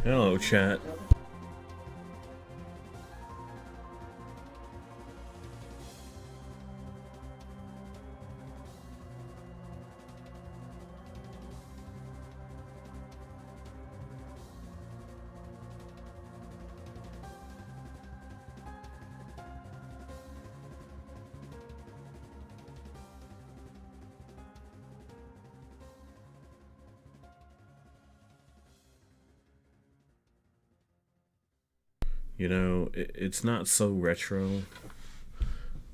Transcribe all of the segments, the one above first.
Hello, chat. You know, it's not so retro,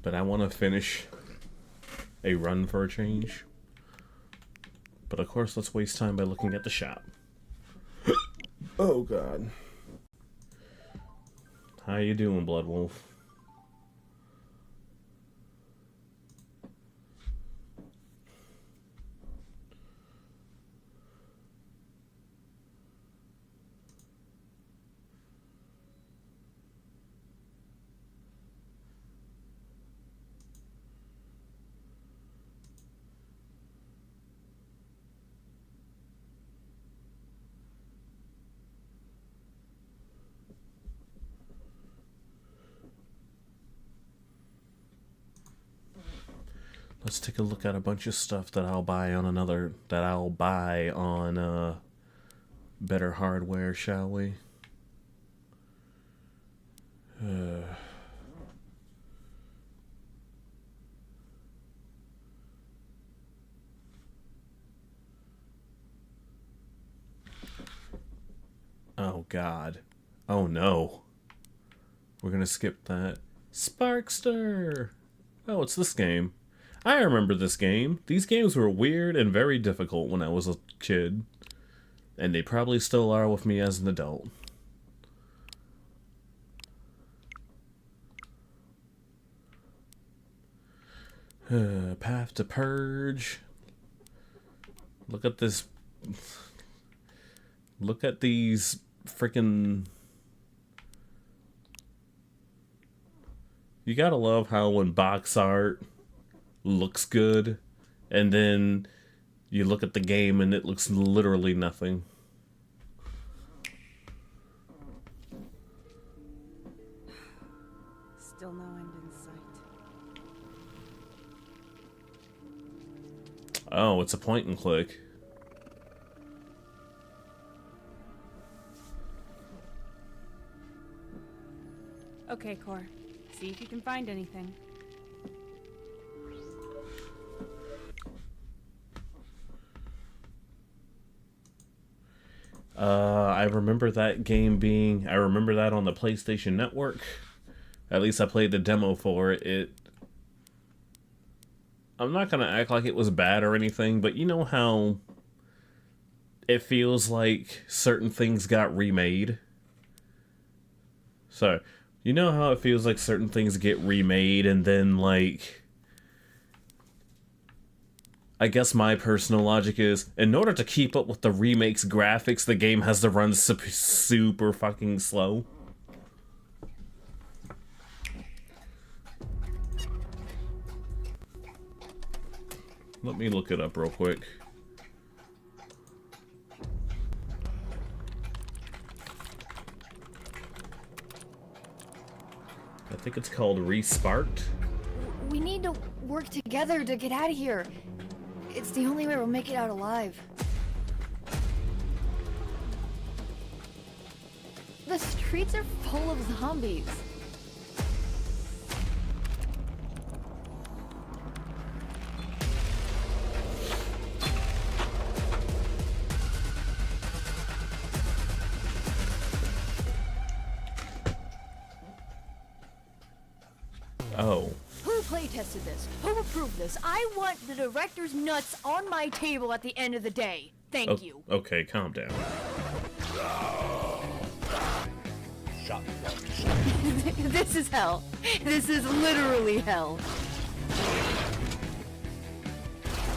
but I want to finish a run for a change. But of course, let's waste time by looking at the shop. Oh god. How you doing, Bloodwolf? Let's take a look at a bunch of stuff that I'll buy on better hardware, shall we? Oh god. Oh no. We're gonna skip that. Sparkster! Oh, it's this game. I remember this game. These games were weird and very difficult when I was a kid. And they probably still are with me as an adult. Path to Purge. Look at this. Look at these frickin'... You gotta love how when box art looks good, and then you look at the game and it looks literally nothing. Still no end in sight. Oh, it's a point and click. Okay, Core. See if you can find anything. I remember that game being... I remember that on the PlayStation Network. At least I played the demo for it. I'm not gonna act like it was bad or anything, but you know how it feels like certain things got remade? So, you know how it feels like certain things get remade and then, like... I guess my personal logic is, in order to keep up with the remake's graphics, the game has to run super fucking slow. Let me look it up real quick. I think it's called Resparked. We need to work together to get out of here. It's the only way we'll make it out alive. The streets are full of zombies. Oh. Who playtested this? Who approved this? I want the director's nuts on my table at the end of the day. Thank you. Okay, calm down. This is hell. This is literally hell.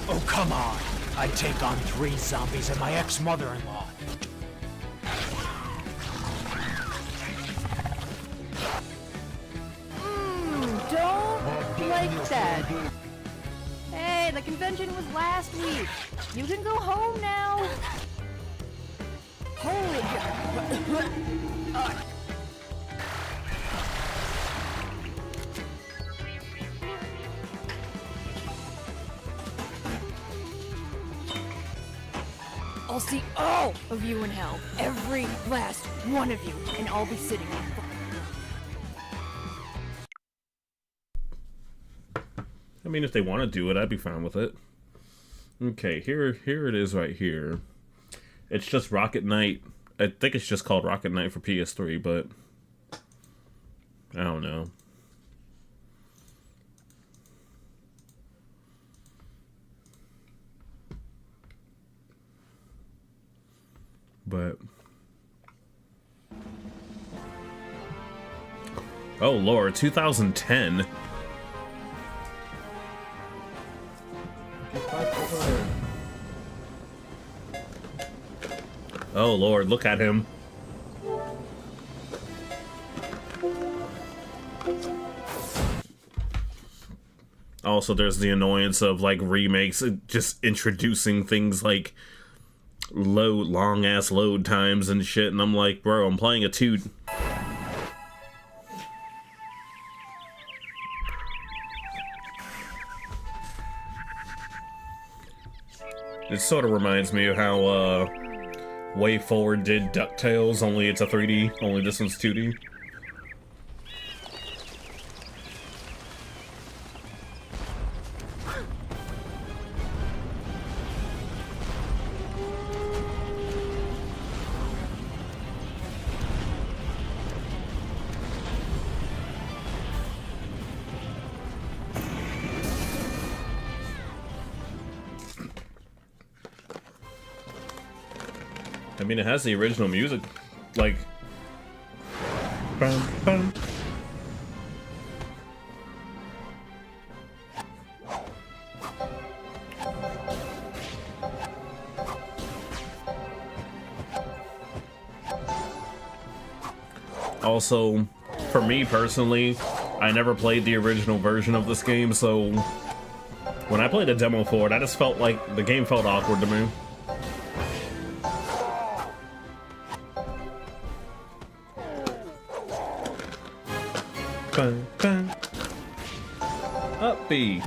Oh, come on. I'd take on 3 zombies and my ex-mother-in-law. Don't like that. Hey, the convention was last week. You can go home now. Holy I'll see all of you in hell. Every last one of you. And I'll be sitting on I mean, if they want to do it, I'd be fine with it. Okay, here it is right here. It's just Rocket Knight. I think it's just called Rocket Knight for PS3, but I don't know. But oh Lord, 2010. Oh Lord, look at him. Also, there's the annoyance of like remakes just introducing things like long ass load times and shit, and I'm like, bro, I'm playing a 2. It sort of reminds me of how Way Forward did DuckTales, only it's a 3D, only this one's 2D. I mean, it has the original music, like... Bum, bum. Also, for me personally, I never played the original version of this game, so when I played a demo for it, I just felt like the game felt awkward to me. Bang, bang. Up B.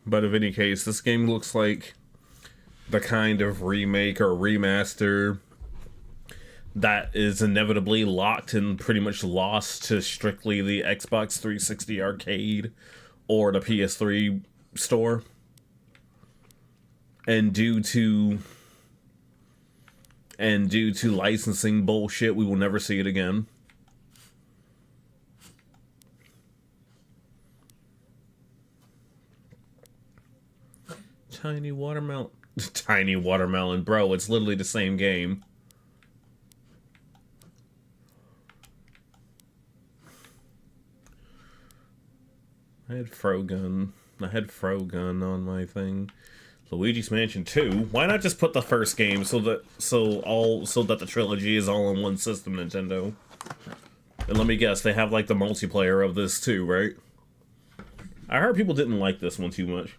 But in any case, this game looks like the kind of remake or remaster that is inevitably locked and pretty much lost to strictly the Xbox 360 arcade or the PS3 store. And due to licensing bullshit, we will never see it again. Tiny watermelon. Tiny watermelon, bro, it's literally the same game. I had Frogun on my thing. Luigi's Mansion 2. Why not just put the first game so that the trilogy is all on one system, Nintendo? And let me guess, they have like the multiplayer of this too, right? I heard people didn't like this one too much.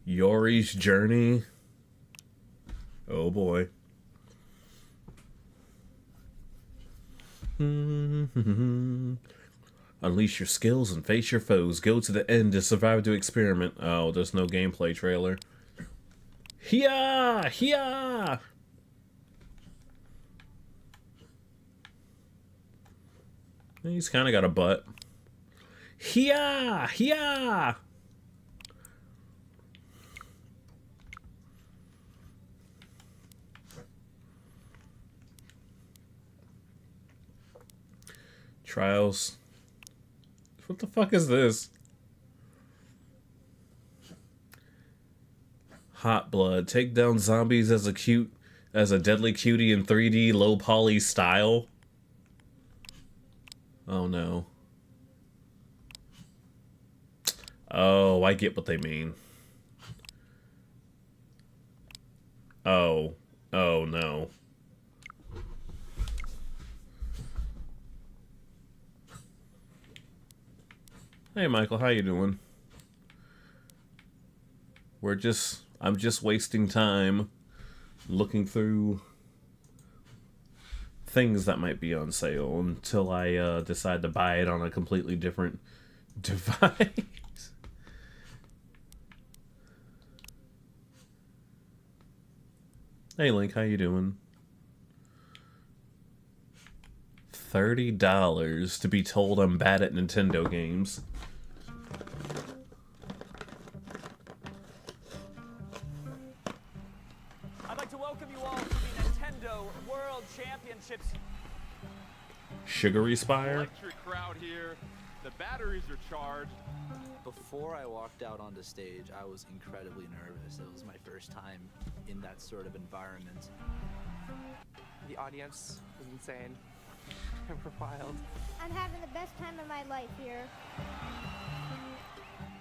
Yori's Journey. Oh boy. Unleash your skills and face your foes. Go to the end to survive to experiment. Oh, there's no gameplay trailer. Hiya! Hiya! He's kind of got a butt. Hiya! Hiya! Trials. What the fuck is this? Hot Blood. Take down zombies as a cute as a deadly cutie in 3D low poly style. Oh no. Oh, I get what they mean. Oh. Oh no. Hey Michael, how you doing? I'm just wasting time looking through things that might be on sale until I decide to buy it on a completely different device. Hey Link, how you doing? $30 to be told I'm bad at Nintendo games. I'd like to welcome you all to the Nintendo World Championships. Sugary Spire? Electric crowd here. The batteries are charged. Before I walked out onto stage, I was incredibly nervous. It was my first time in that sort of environment. The audience was insane. And we're wild. I'm having the best time of my life here.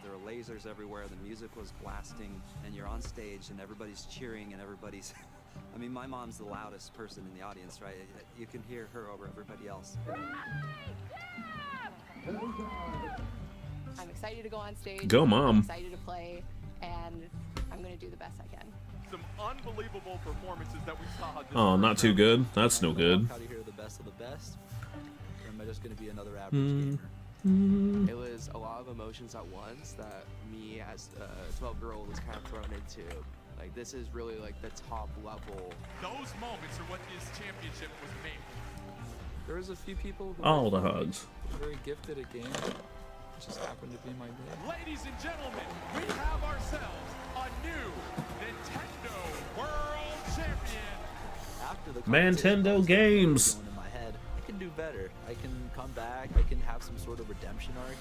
There were lasers everywhere, the music was blasting, and you're on stage and everybody's cheering and everybody's... I mean, my mom's the loudest person in the audience, right? You can hear her over everybody else. I'm excited to go on stage. Go, Mom. I'm excited to play, and I'm going to do the best I can. Some unbelievable performances that we saw. Oh, not too good. That's no good. How do you hear the best of the best? Or am I just going to be another average gamer? It was a lot of emotions at once that me as a 12-year-old was kind of thrown into. Like, this is really like the top level. Those moments are what this championship was made. There was a few people who All the hugs. were very gifted at games. It just happened to be my day. Ladies and gentlemen, we have ourselves a new Nintendo World Champion. After the Nintendo competition, games. going in my head, I can do better. I can come back. I can have some sort of redemption arc.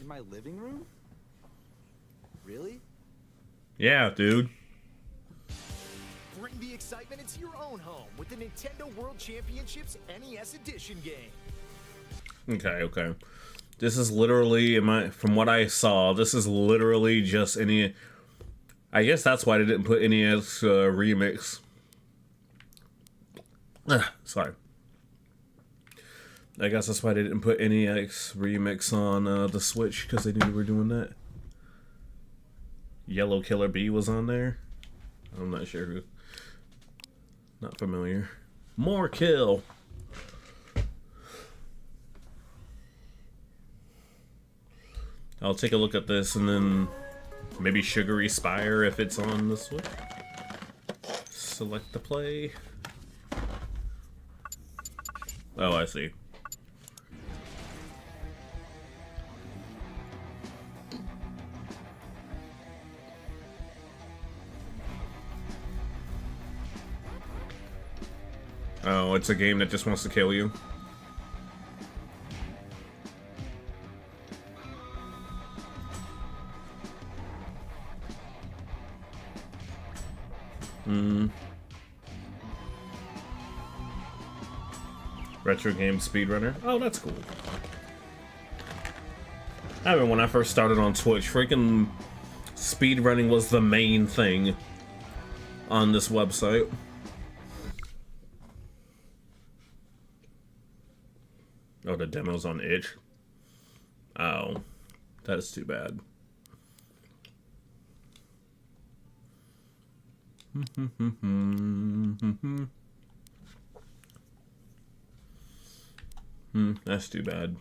In my living room? Really? Yeah, dude. Bring the excitement into your own home with the Nintendo World Championships NES Edition game. Okay. This is literally, from what I saw, this is literally just any... I guess that's why they didn't put NES remix. Sorry. I guess that's why they didn't put NES remix on the Switch, because they knew we were doing that. Yellow Killer Bee was on there. I'm not sure who. Not familiar. More kill. I'll take a look at this and then maybe Sugary Spire if it's on the Switch. Select the play. Oh, I see. Oh, it's a game that just wants to kill you. Retro game speedrunner. Oh, that's cool. I remember when I first started on Twitch, freaking speedrunning was the main thing on this website. Oh, the demo's on itch. Oh, that's too bad. That's too bad.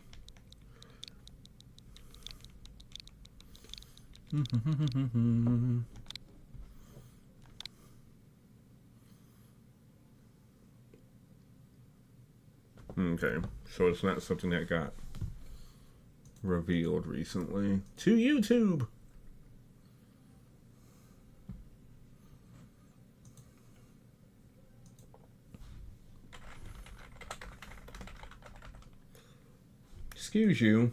Okay, so it's not something that got revealed recently to YouTube. Excuse you.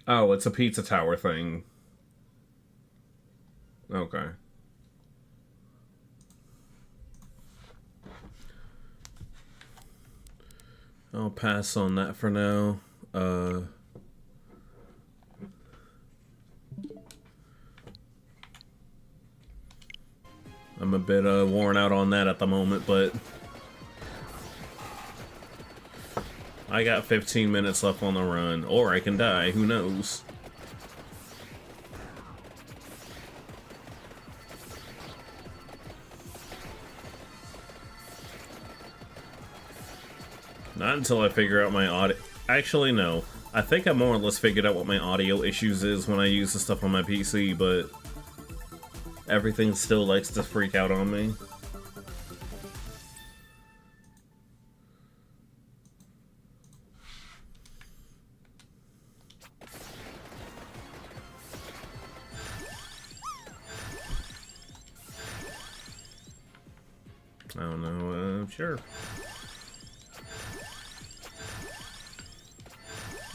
Oh, it's a pizza tower thing. Okay. I'll pass on that for now. I'm a bit worn out on that at the moment, but I got 15 minutes left on the run, or I can die, who knows? Not until I figure out my audio. Actually, no. I think I more or less figured out what my audio issues is when I use the stuff on my PC, but everything still likes to freak out on me. I don't know, sure.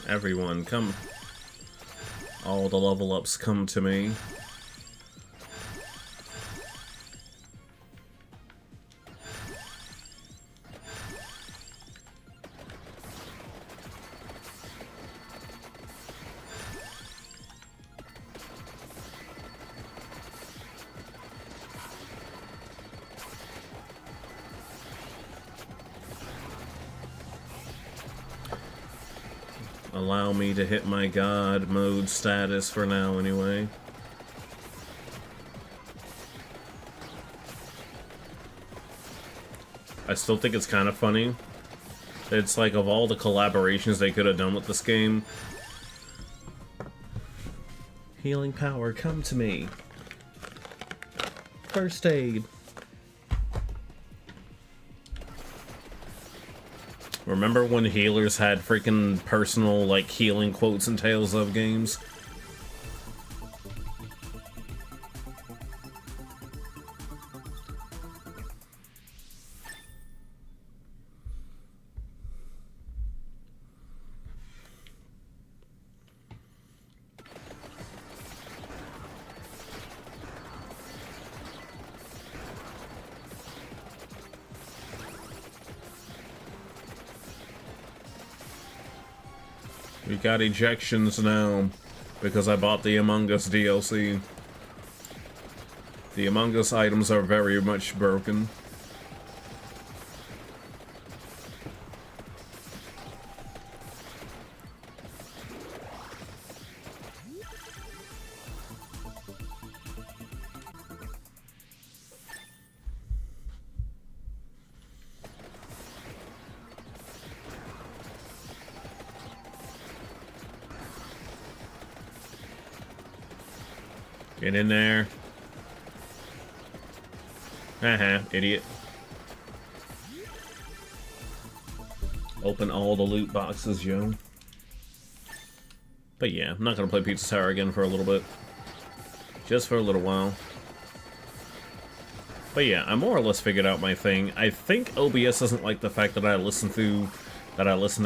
Everyone, come. All the level ups come to me. Allow me to hit my god mode status for now anyway. I still think it's kind of funny. It's like, of all the collaborations they could have done with this game, healing power, come to me. First aid. Remember when healers had freaking personal, like, healing quotes in Tales of games? We got ejections now, because I bought the Among Us DLC. The Among Us items are very much broken. Get in there. Haha, idiot. Open all the loot boxes, yo. But yeah, I'm not gonna play Pizza Tower again for a little bit. Just for a little while. But yeah, I more or less figured out my thing. I think OBS doesn't like the fact that I listen to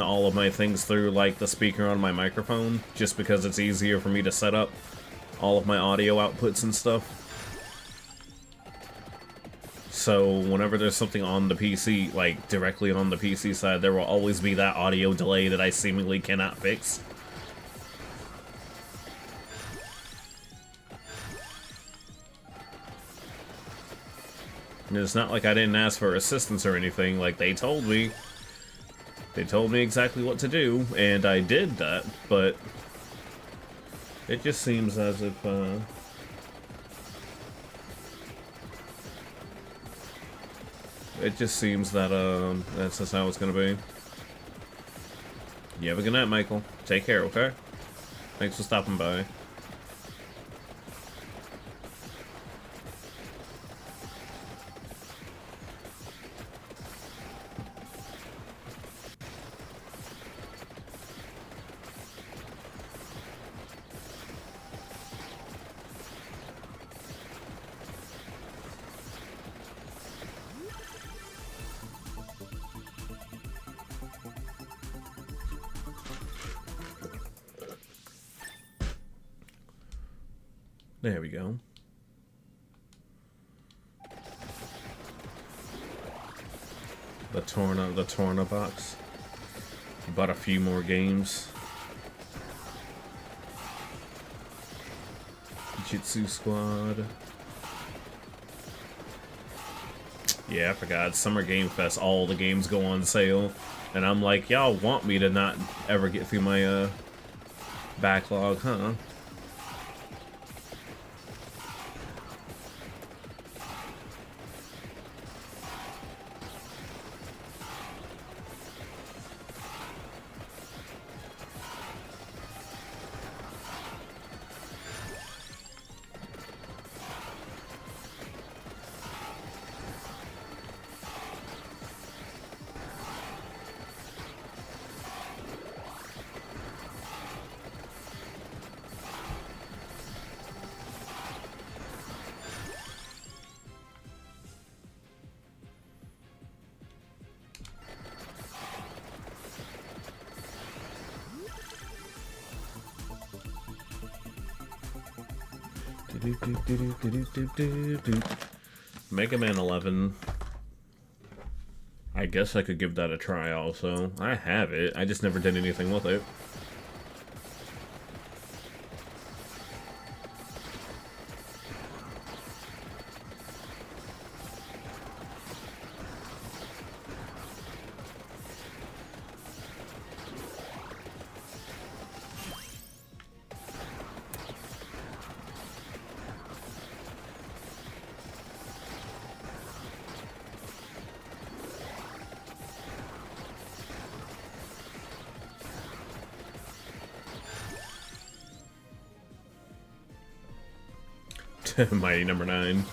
all of my things through, like, the speaker on my microphone, just because it's easier for me to set up all of my audio outputs and stuff. So whenever there's something on the PC, like directly on the PC side, there will always be that audio delay that I seemingly cannot fix. And it's not like I didn't ask for assistance or anything, like they told me. They told me exactly what to do, and I did that, but it just seems as if, it just seems that, that's just how it's gonna be. You have a good night, Michael. Take care, okay? Thanks for stopping by. There we go. The Torna box. Bought a few more games. Jitsu Squad. Yeah, I forgot. Summer Game Fest, all the games go on sale. And I'm like, y'all want me to not ever get through my backlog, huh? Mega Man 11. I guess I could give that a try also. I have it, I just never did anything with it. Mighty number 9.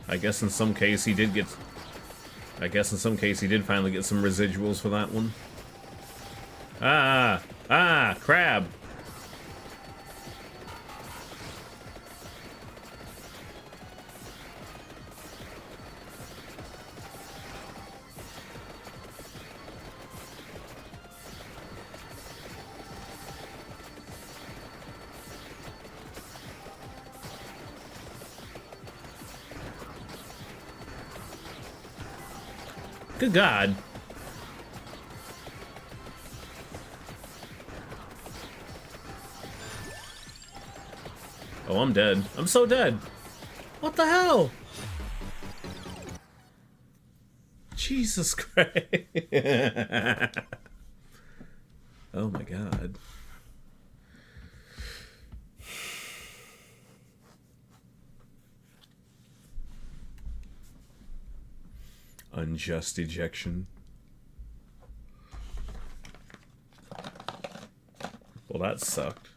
I guess in some case he did get... I guess in some case he did finally get some residuals for that one. Ah! Crab! Good God. Oh, I'm dead. I'm so dead. What the hell? Jesus Christ. Oh my God. Unjust ejection. Well, that sucked.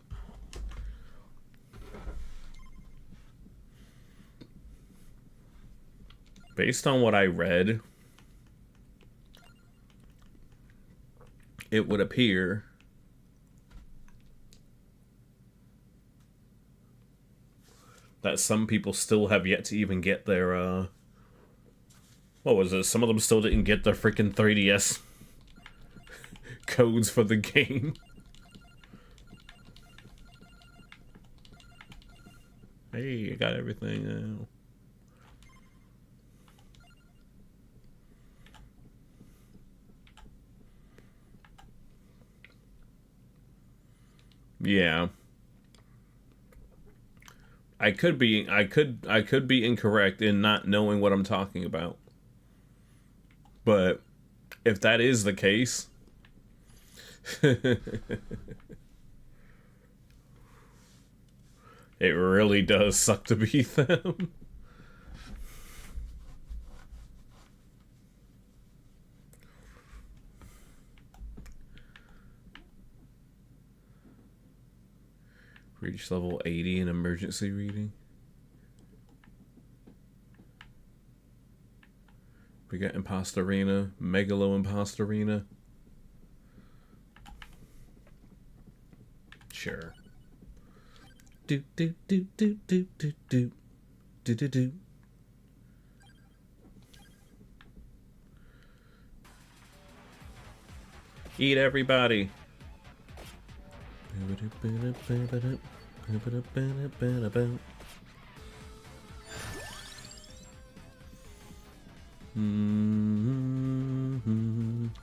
Based on what I read, it would appear that some people still have yet to even get their, what was it? Some of them still didn't get their freaking 3DS codes for the game. Hey, I got everything now. Yeah. I could be incorrect in not knowing what I'm talking about. But if that is the case, it really does suck to be them. Reach level 80 in emergency reading. We got Imposter Arena, Megalo Imposter Arena. Sure. Do do do do do do do do do do. Eat everybody.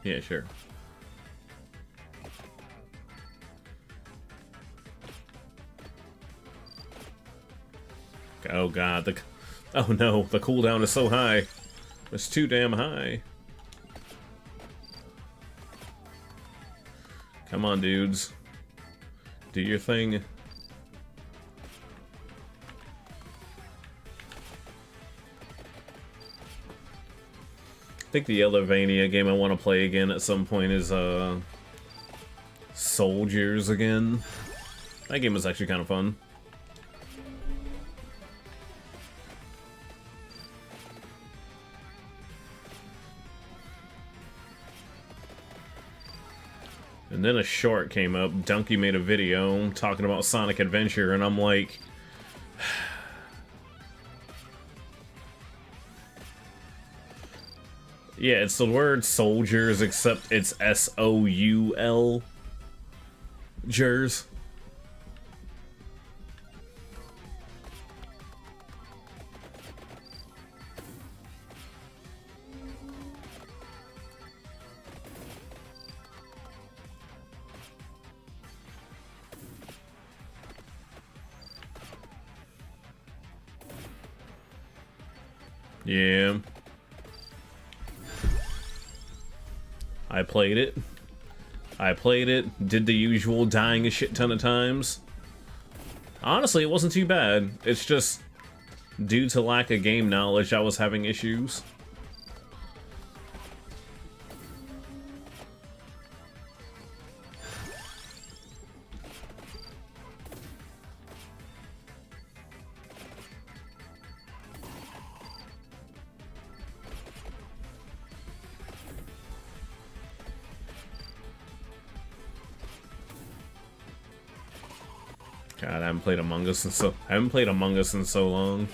Yeah, sure. Oh god, oh no, the cooldown is so high. It's too damn high. Come on, dudes. Do your thing. I think the other Vania game I want to play again at some point is Soldiers again. That game was actually kind of fun. And then a short came up. Donkey made a video talking about Sonic Adventure, and I'm like... yeah, it's the word soldiers, except it's S-O-U-L. Jers. Yeah. I played it. Did the usual, dying a shit ton of times. Honestly, it wasn't too bad. It's just, due to lack of game knowledge, I was having issues. God, I haven't played Among Us in so long.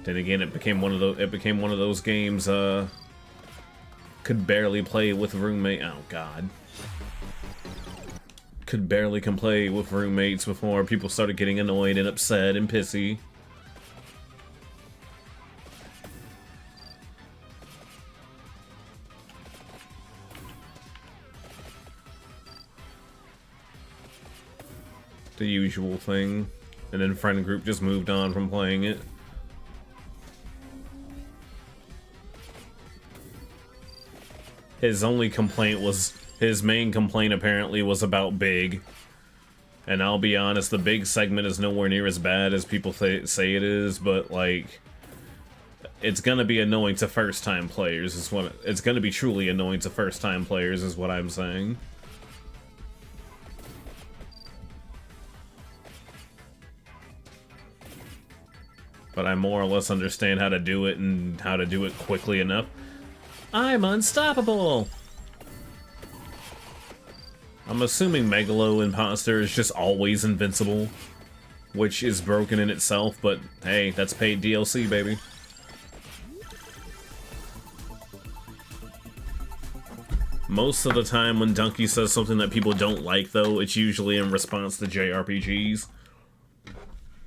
Then again, it became one of those games could barely play with roommate. Oh god. Could barely play with roommates before people started getting annoyed and upset and pissy. The usual thing. And then friend group just moved on from playing it. His main complaint apparently was about Big. And I'll be honest, the Big segment is nowhere near as bad as people say it is, but like, it's gonna be annoying to first-time players is what it's gonna be truly annoying to first-time players is what I'm saying. But I more or less understand how to do it and how to do it quickly enough. I'm unstoppable! I'm assuming Megalo Imposter is just always invincible, which is broken in itself, but hey, that's paid DLC, baby. Most of the time when Donkey says something that people don't like, though, it's usually in response to JRPGs.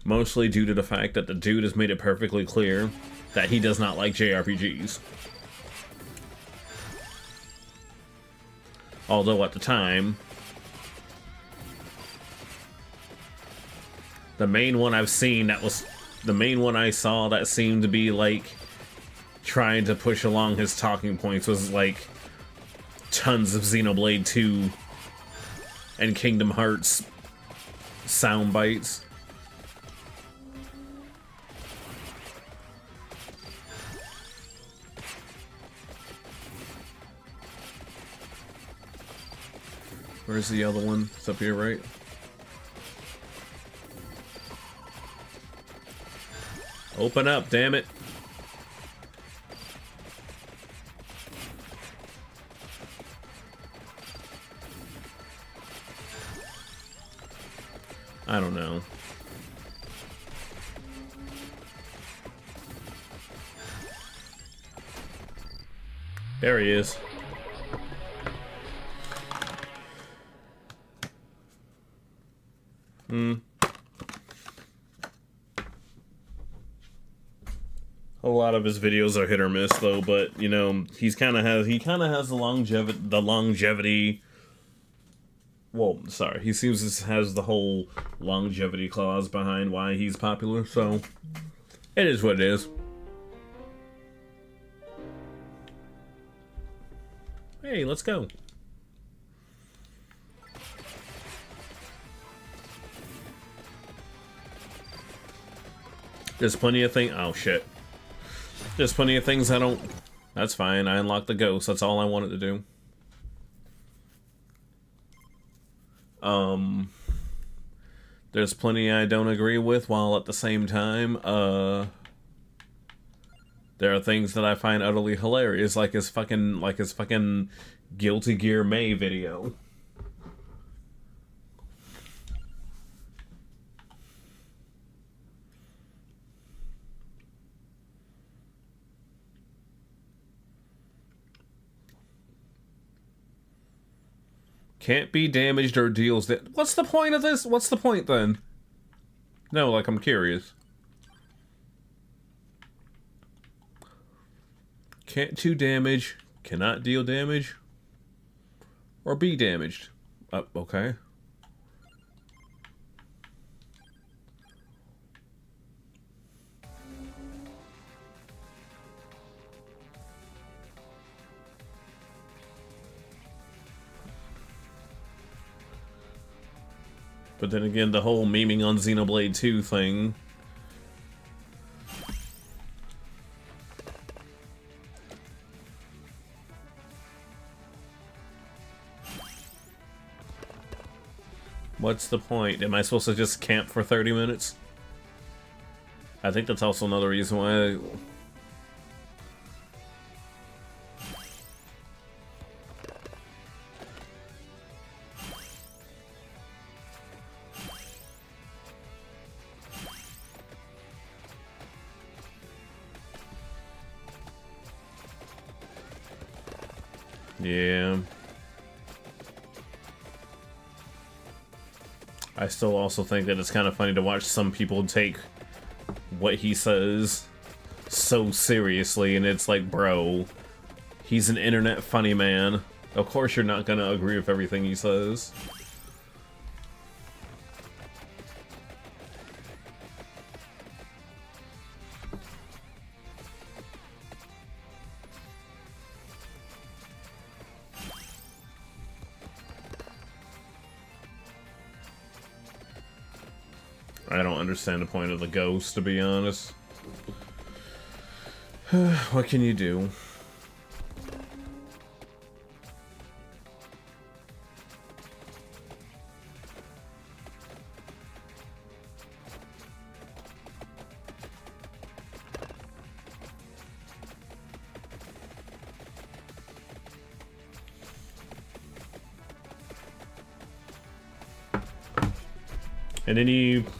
Mostly due to the fact that the dude has made it perfectly clear that he does not like JRPGs. Although at the time, the main one I've seen that was the main one I saw that seemed to be like trying to push along his talking points was like tons of Xenoblade 2 and Kingdom Hearts sound bites. Where's the other one? It's up here, right? Open up, damn it. I don't know. There he is. A lot of his videos are hit or miss, though. But you know, he kind of has the longevity. Well, sorry, he seems to has the whole longevity clause behind why he's popular. So it is what it is. Hey, let's go. There's plenty of things. Oh shit. There's plenty of things I don't. That's fine. I unlocked the ghost. That's all I wanted to do. There's plenty I don't agree with, while at the same time, there are things that I find utterly hilarious, like his fucking Guilty Gear May video. Can't be damaged or deals that. What's the point of this? What's the point then? No, like, I'm curious. Can't do damage, cannot deal damage, or be damaged. Okay. But then again, the whole memeing on Xenoblade 2 thing. What's the point? Am I supposed to just camp for 30 minutes? I think that's also another reason why yeah. I still also think that it's kind of funny to watch some people take what he says so seriously, and it's like, bro, he's an internet funny man. Of course you're not gonna agree with everything he says. I don't understand the point of the ghost, to be honest. What can you do?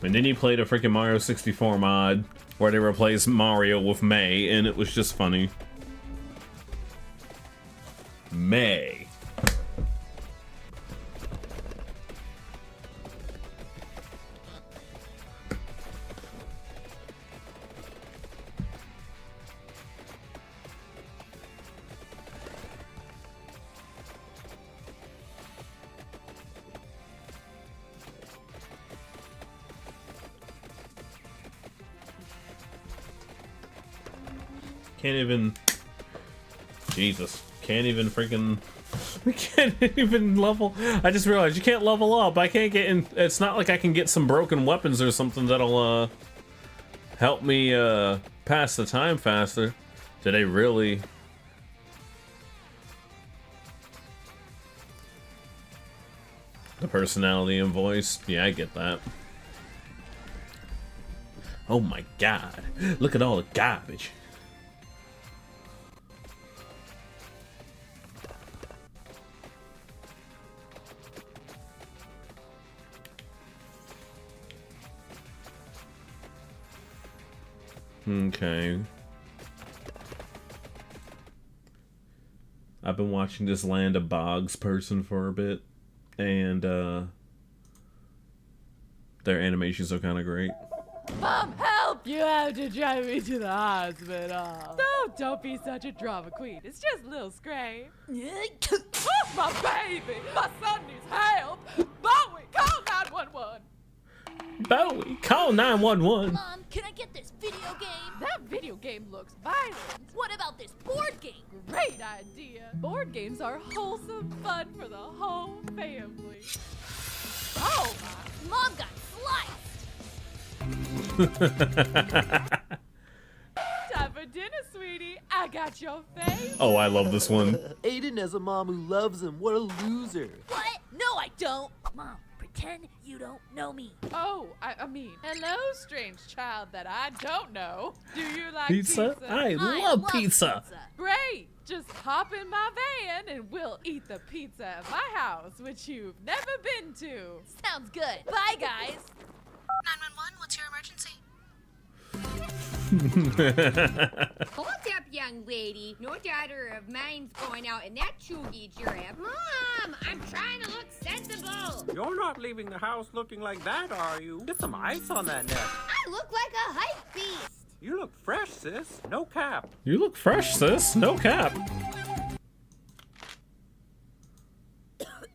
And then he played a freaking Mario 64 mod where they replaced Mario with May, and it was just funny. May. Can't even... Jesus. Can't even freaking... We can't even level... I just realized you can't level up. I can't get in... It's not like I can get some broken weapons or something that'll, help me, pass the time faster. Did they really... The personality and voice? Yeah, I get that. Oh my god. Look at all the garbage. Okay. I've been watching this Land of Bogs person for a bit, and their animations are kind of great. Mom, help! You have to drive me to the hospital. No, don't be such a drama queen. It's just a little scrape. Oh, my baby! My son needs help! Bowie, call 911! Bowie, call 911! Mom, can I get this video game? That video game looks violent. What about this board game? Great idea. Board games are wholesome fun for the whole family. Oh, my. Mom got sliced. Time for dinner, sweetie. I got your face. Oh, I love this one. Aiden has a mom who loves him. What a loser. What? No, I don't. Mom, pretend you don't know me. Oh, I mean, hello, strange child that I don't know. Do you like Pizza? I love pizza. Great. Just hop in my van and we'll eat the pizza at my house, which you've never been to. Sounds good. Bye, guys. 911, what's your emergency? Hold up, young lady. No daughter of mine's going out in that chuggy giraffe. Mom, I'm trying to look sensible. You're not leaving the house looking like that, are you? Get some ice on that neck. I look like a hype beast. You look fresh, sis. No cap. You look fresh, sis. No cap.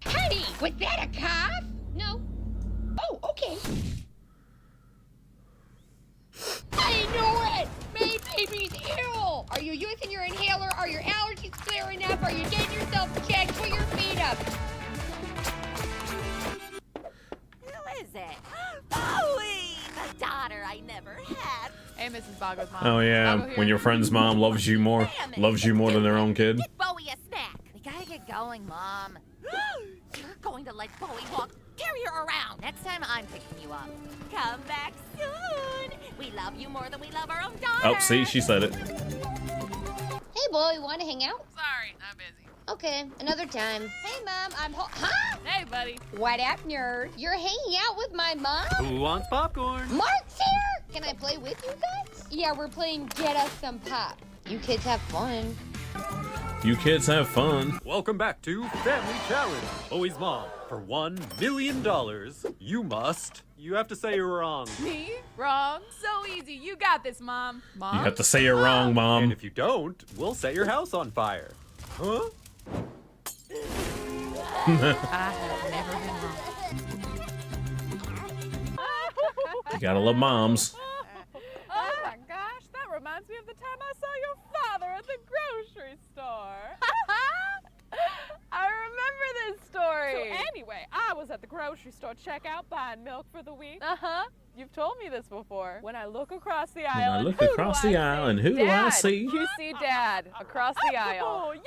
Honey, was that a cough? No. Oh, okay. I knew it! My baby's ill! Are you using your inhaler? Are your allergies clearing up? Are you getting yourself checked? Put your feet up. Who is it? Bowie! The daughter I never had. Hey, Mrs. Boggo's mom. Oh yeah, when your friend's mom loves you more than their own kid. Get Bowie a snack. We gotta get going, Mom. You're going to let Bowie walk. Carry her around. Next time I'm picking you up. Come back soon. We love you more than we love our own daughter. Oh, see, she said it. Hey, boy, want to hang out? Sorry, I'm busy. Okay, another time. Hey, Mom, Huh? Hey, buddy. What up, nerd? You're hanging out with my mom? Who wants popcorn? Mark's here! Can I play with you guys? Yeah, we're playing Get Us Some Pop. You kids have fun. You kids have fun. Welcome back to Family Challenge. Bowie's mom, for $1 million, you have to say you're wrong. Me? Wrong? So easy. You got this, Mom. Mom? You have to say you're wrong, Mom. And if you don't, we'll set your house on fire. Huh? I have never been wrong. You gotta love moms. Oh my gosh, that reminds me of the time I saw your father at the grocery store. I remember this story. So anyway, I was at the grocery store checkout buying milk for the week. Uh-huh. You've told me this before. When I look across the aisle, I look across the aisle, and who do I see? You see Dad across the aisle. Oh, your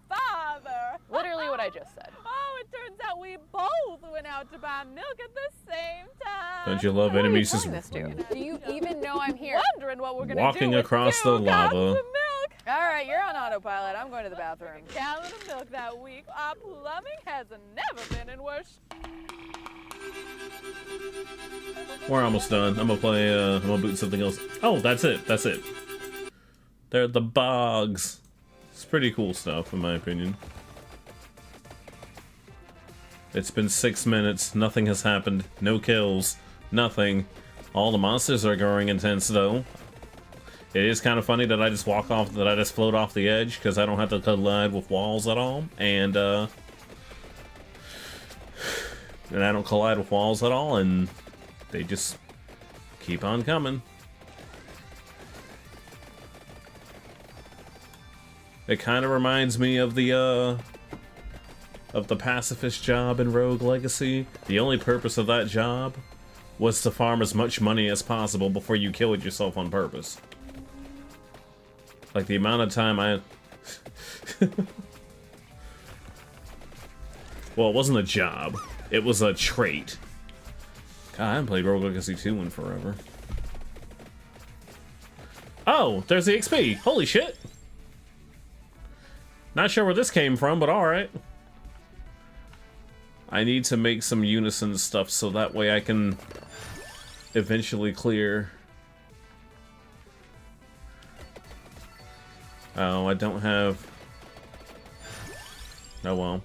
father. Literally what I just said. Oh, it turns out we both went out to buy milk at the same time. Don't you love enemies just Do you even know I'm here? Wondering what we're gonna walking do with across the lava? All right, you're on autopilot. I'm going to the bathroom. Gallon of milk that week. Our plumbing has never been in worse. We're almost done. I'm gonna play. I'm gonna boot something else. Oh, that's it. That's it. They're the bogs. It's pretty cool stuff, in my opinion. It's been 6 minutes. Nothing has happened. No kills. Nothing. All the monsters are growing intense, though. It is kind of funny that I just float off the edge because I don't have to collide with walls at all, and I don't collide with walls at all, and they just keep on coming. It kind of reminds me of the pacifist job in Rogue Legacy. The only purpose of that job was to farm as much money as possible before you killed yourself on purpose. Like the amount of time I... Well, it wasn't a job. It was a trait. God, I haven't played Rogue Legacy 2 in forever. Oh, there's the XP. Holy shit. Not sure where this came from, but alright. I need to make some unison stuff so that way I can eventually clear. Oh, I don't have... Oh well.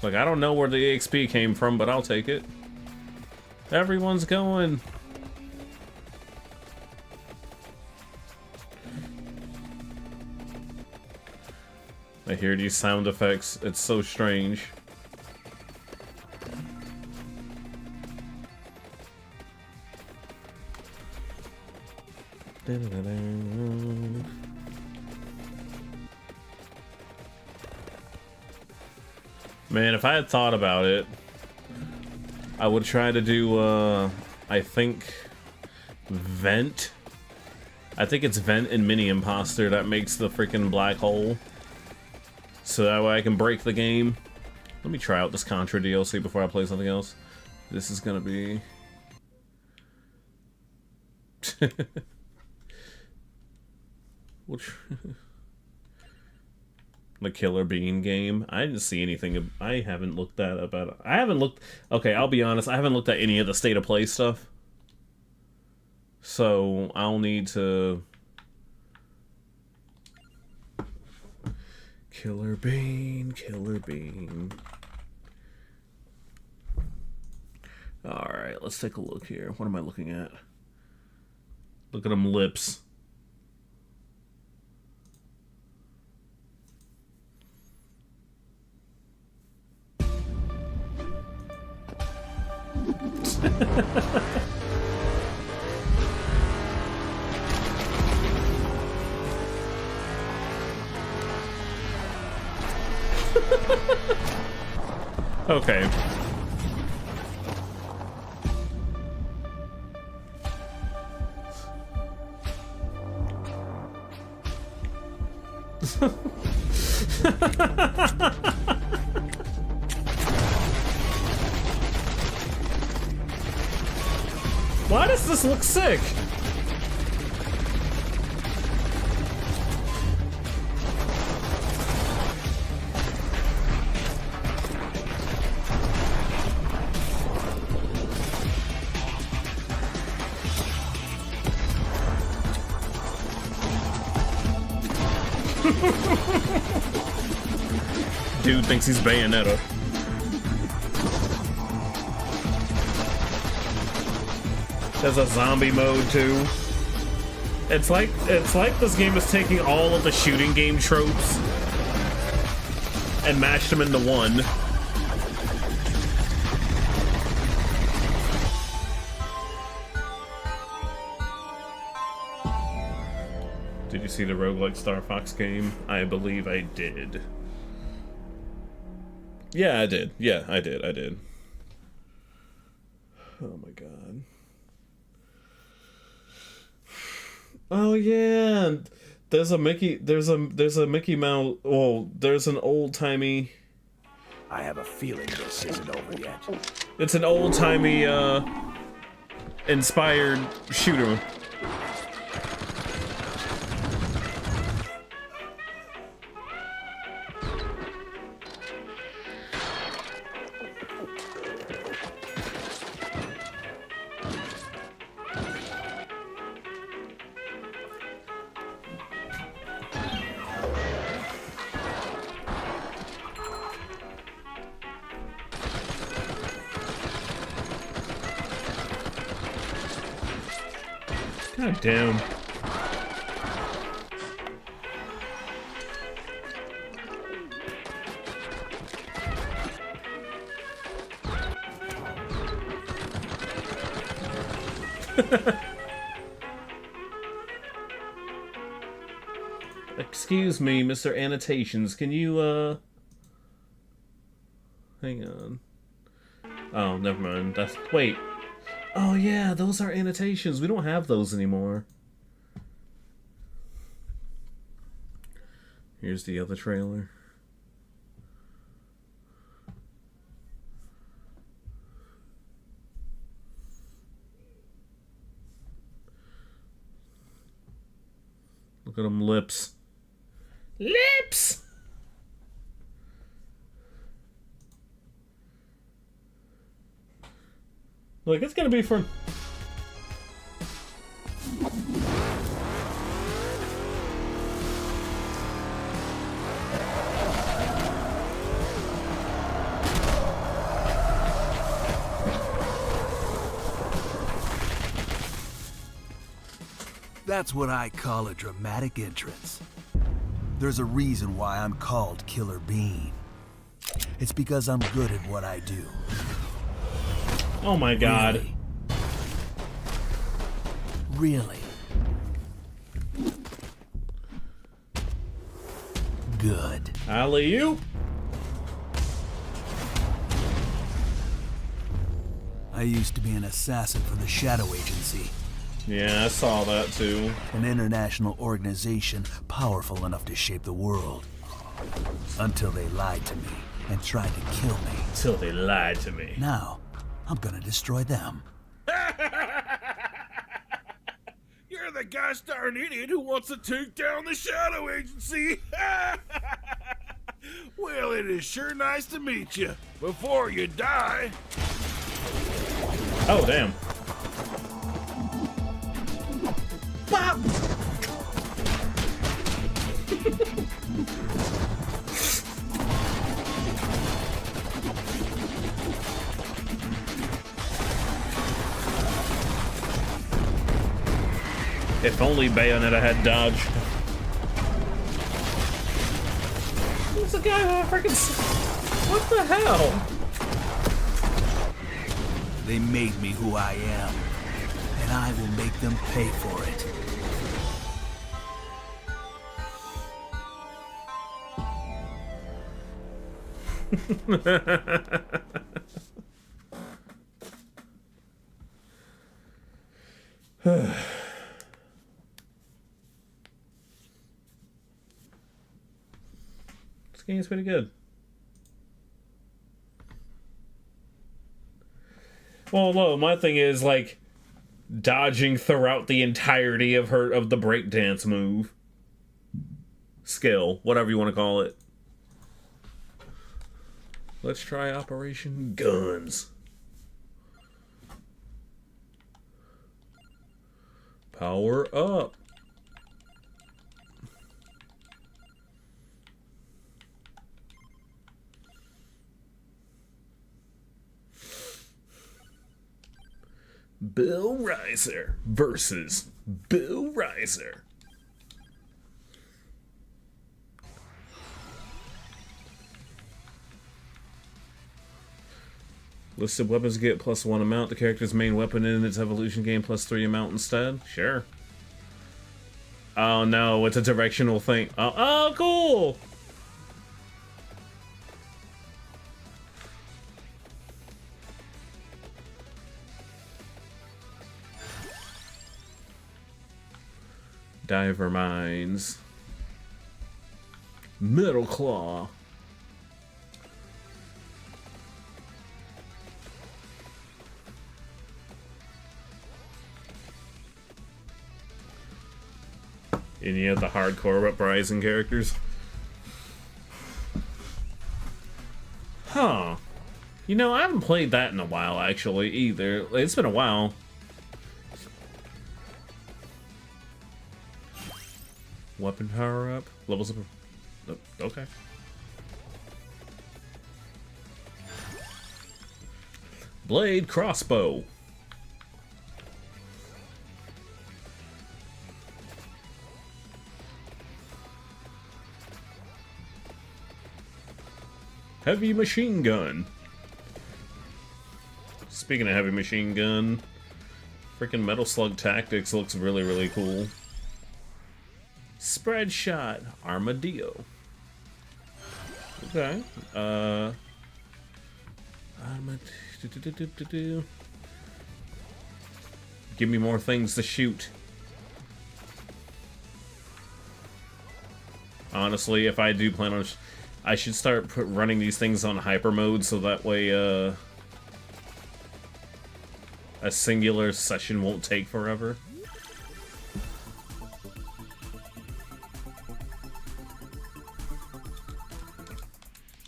Like, I don't know where the EXP came from, but I'll take it. Everyone's going. I hear these sound effects. It's so strange. Man, if I had thought about it, I would try to do, I think, Vent. I think it's Vent and Mini Imposter that makes the freaking black hole. So that way I can break the game. Let me try out this Contra DLC before I play something else. This is gonna be... The Killer Bean game. I didn't see anything. I haven't looked that about. I haven't looked. Okay, I'll be honest. I haven't looked at any of the State of Play stuff. So I'll need to. Killer Bean, Killer Bean. All right, let's take a look here. What am I looking at? Look at them lips. Okay. Why does this look sick? Dude thinks he's Bayonetta. There's a zombie mode too. It's like this game is taking all of the shooting game tropes and mashed them into one. Did you see the roguelike Star Fox game? I believe I did. Yeah, I did. Yeah, I did. Oh my god. Oh yeah. There's a Mickey Mouse. Well, there's an old-timey. I have a feeling this isn't over yet. It's an old-timey inspired shooter. God damn. Excuse me, Mr. Annotations, can you, hang on. Oh, never mind. Wait. Oh yeah, those are annotations. We don't have those anymore. Here's the other trailer. Look at them lips. Lips! Like, it's gonna be for... That's what I call a dramatic entrance. There's a reason why I'm called Killer Bean. It's because I'm good at what I do. Oh my god. Really? Good. Alley-oop. I used to be an assassin for the Shadow Agency. Yeah, I saw that too. An international organization powerful enough to shape the world. Until they lied to me and tried to kill me. Till they lied to me. Now, I'm gonna destroy them. You're the gosh darn idiot who wants to take down the Shadow Agency! Well, it is sure nice to meet you. Before you die... Oh, damn. Bop! If only Bayonetta had dodge. There's a guy who freaking... What the hell? They made me who I am, and I will make them pay for it. This game's pretty good. Well, no, my thing is like dodging throughout the entirety of the breakdance move. Skill, whatever you want to call it. Let's try Operation Guns. Power up. Bill Reiser versus Bill Reiser. Listed weapons get +1 amount. The character's main weapon in its evolution gain +3 amount instead. Sure. Oh no, it's a directional thing. Oh, cool! Diver Mines. Metal Claw. Any of the hardcore Uprising characters? Huh. You know, I haven't played that in a while, actually, either. It's been a while. Weapon power up. Levels up. Oh, okay. Blade crossbow. Heavy machine gun. Speaking of heavy machine gun, freaking Metal Slug Tactics looks really, really cool. Spread shot, Armadillo. Okay. Give me more things to shoot. Honestly, if I do plan on, I should start running these things on hyper mode so that way a singular session won't take forever.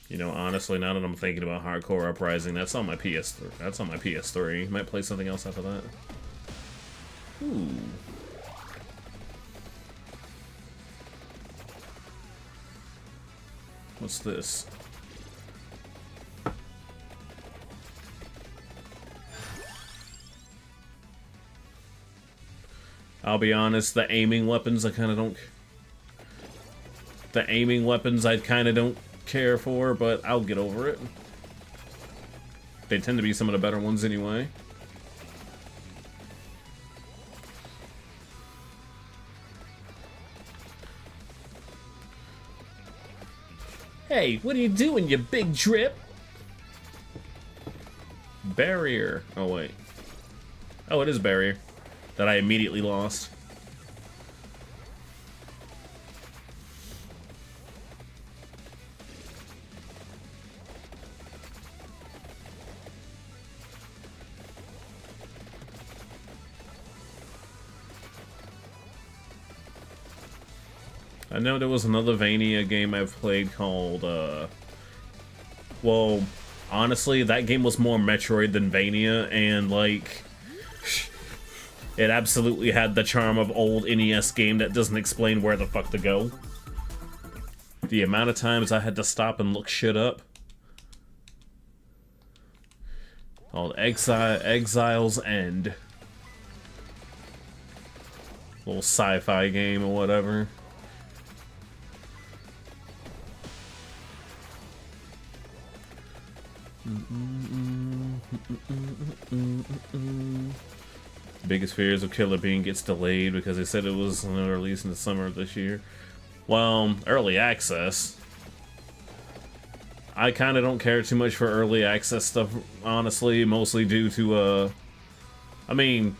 You know, honestly, now that I'm thinking about Hardcore Uprising, that's on my PS3. That's on my PS3. Might play something else after that. Ooh. What's this? I'll be honest, the aiming weapons I kind of don't... The aiming weapons I kind of don't care for, but I'll get over it. They tend to be some of the better ones anyway. Hey, what are you doing, you big drip? Barrier. Oh, wait. Oh, it is barrier. That I immediately lost. I know there was another Vania game I've played called, well, honestly, that game was more Metroid than Vania, and, like, it absolutely had the charm of old NES game that doesn't explain where the fuck to go. The amount of times I had to stop and look shit up. Called Exile's End. Little sci-fi game or whatever. Biggest fears of Killer Bean gets delayed because they said it was released in the summer of this year. Well, early access. I kind of don't care too much for early access stuff, honestly, mostly due to, I mean,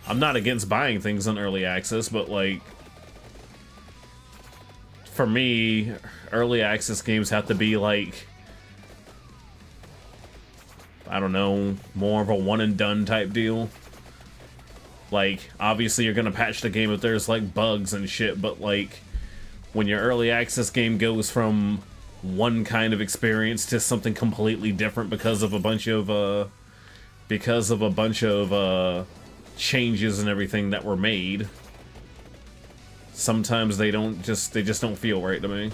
I'm not against buying things on early access, but, like, for me, early access games have to be, like, I don't know, more of a one and done type deal. Like, obviously you're gonna patch the game if there's, like, bugs and shit, but, like, when your early access game goes from one kind of experience to something completely different because of a bunch of, changes and everything that were made, sometimes they just don't feel right to me.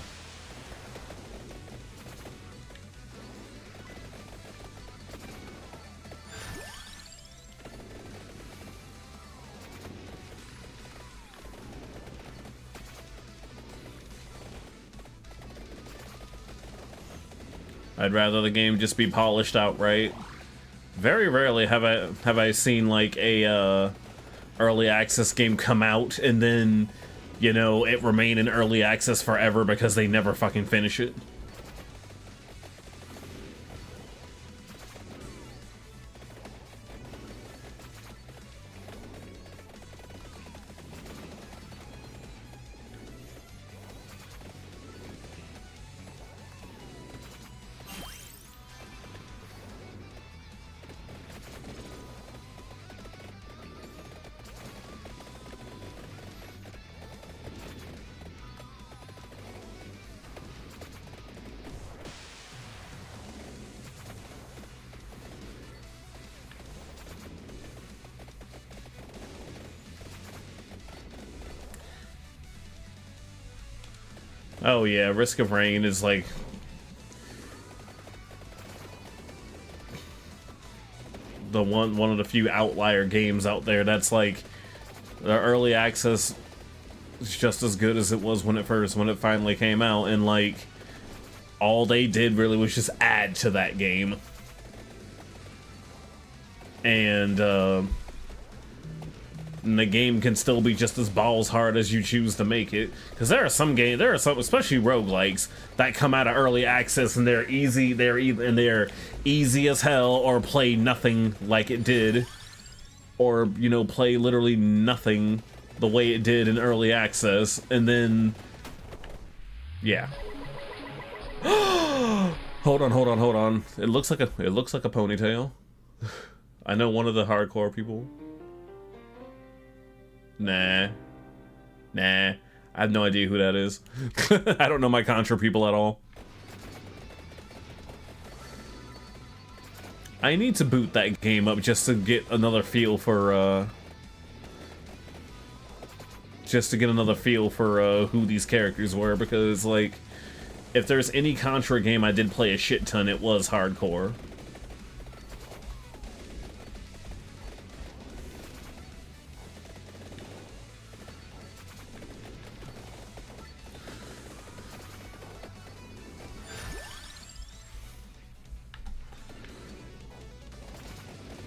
I'd rather the game just be polished outright. Very rarely have I seen like a early access game come out and then, you know, it remain in early access forever because they never fucking finish it. Oh yeah, Risk of Rain is like the one of the few outlier games out there that's like the early access is just as good as it was when it finally came out, and like all they did really was just add to that game. And the game can still be just as balls hard as you choose to make it. Because there are some, especially roguelikes, that come out of early access and they're easy as hell, or play nothing like it did. Or, you know, play literally nothing the way it did in early access, and then... yeah. Hold on. It looks like a ponytail. I know one of the hardcore people. Nah. I have no idea who that is. I don't know my Contra people at all. I need to boot that game up just to get another feel for, who these characters were, because, like, if there's any Contra game I did play a shit ton, it was hardcore.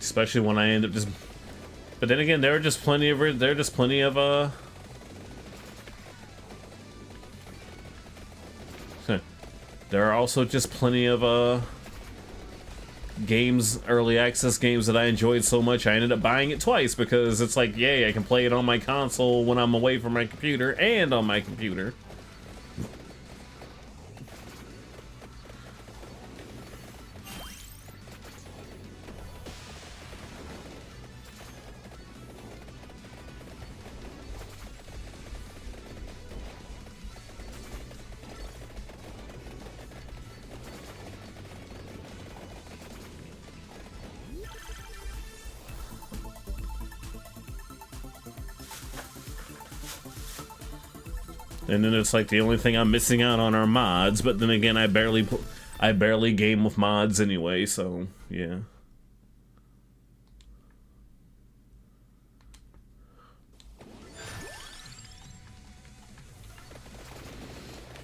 Especially when I end up just... But then again, there are just plenty of... There are also just plenty of, games, early access games that I enjoyed so much I ended up buying it twice because it's like, yay, I can play it on my console when I'm away from my computer and on my computer. And then it's like the only thing I'm missing out on are mods, but then again, I barely game with mods anyway, so yeah.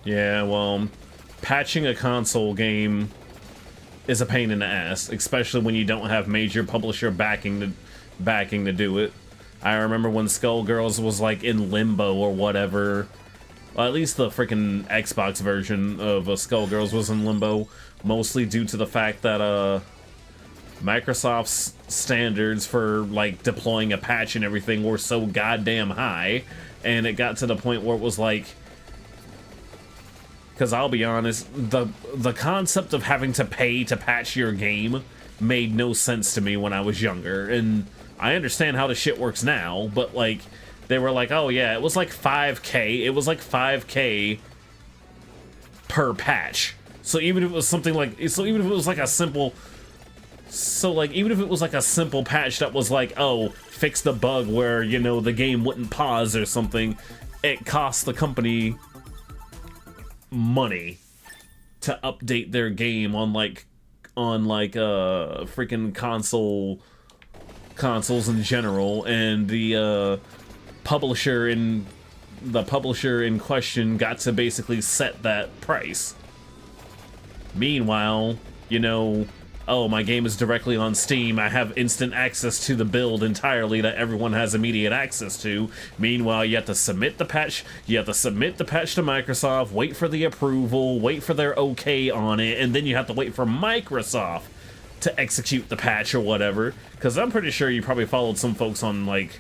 Yeah, well, patching a console game is a pain in the ass, especially when you don't have major publisher backing to do it. I remember when Skullgirls was like in limbo or whatever. Well, at least the freaking Xbox version of Skullgirls was in limbo, mostly due to the fact that Microsoft's standards for like deploying a patch and everything were so goddamn high, and it got to the point where it was like, because I'll be honest, the concept of having to pay to patch your game made no sense to me when I was younger, and I understand how the shit works now, but like, they were like, oh yeah, it was like 5K. It was like 5K per patch. So even if it was something like, even if it was like a simple patch that was like, oh, fix the bug where, you know, the game wouldn't pause or something, it cost the company money to update their game on freaking consoles in general, and the publisher in question got to basically set that price. Meanwhile, you know, oh, my game is directly on Steam, I have instant access to the build entirely that everyone has immediate access to. Meanwhile, you have to submit the patch, to Microsoft, wait for the approval, wait for their okay on it, and then you have to wait for Microsoft to execute the patch or whatever. Because I'm pretty sure you probably followed some folks on, like,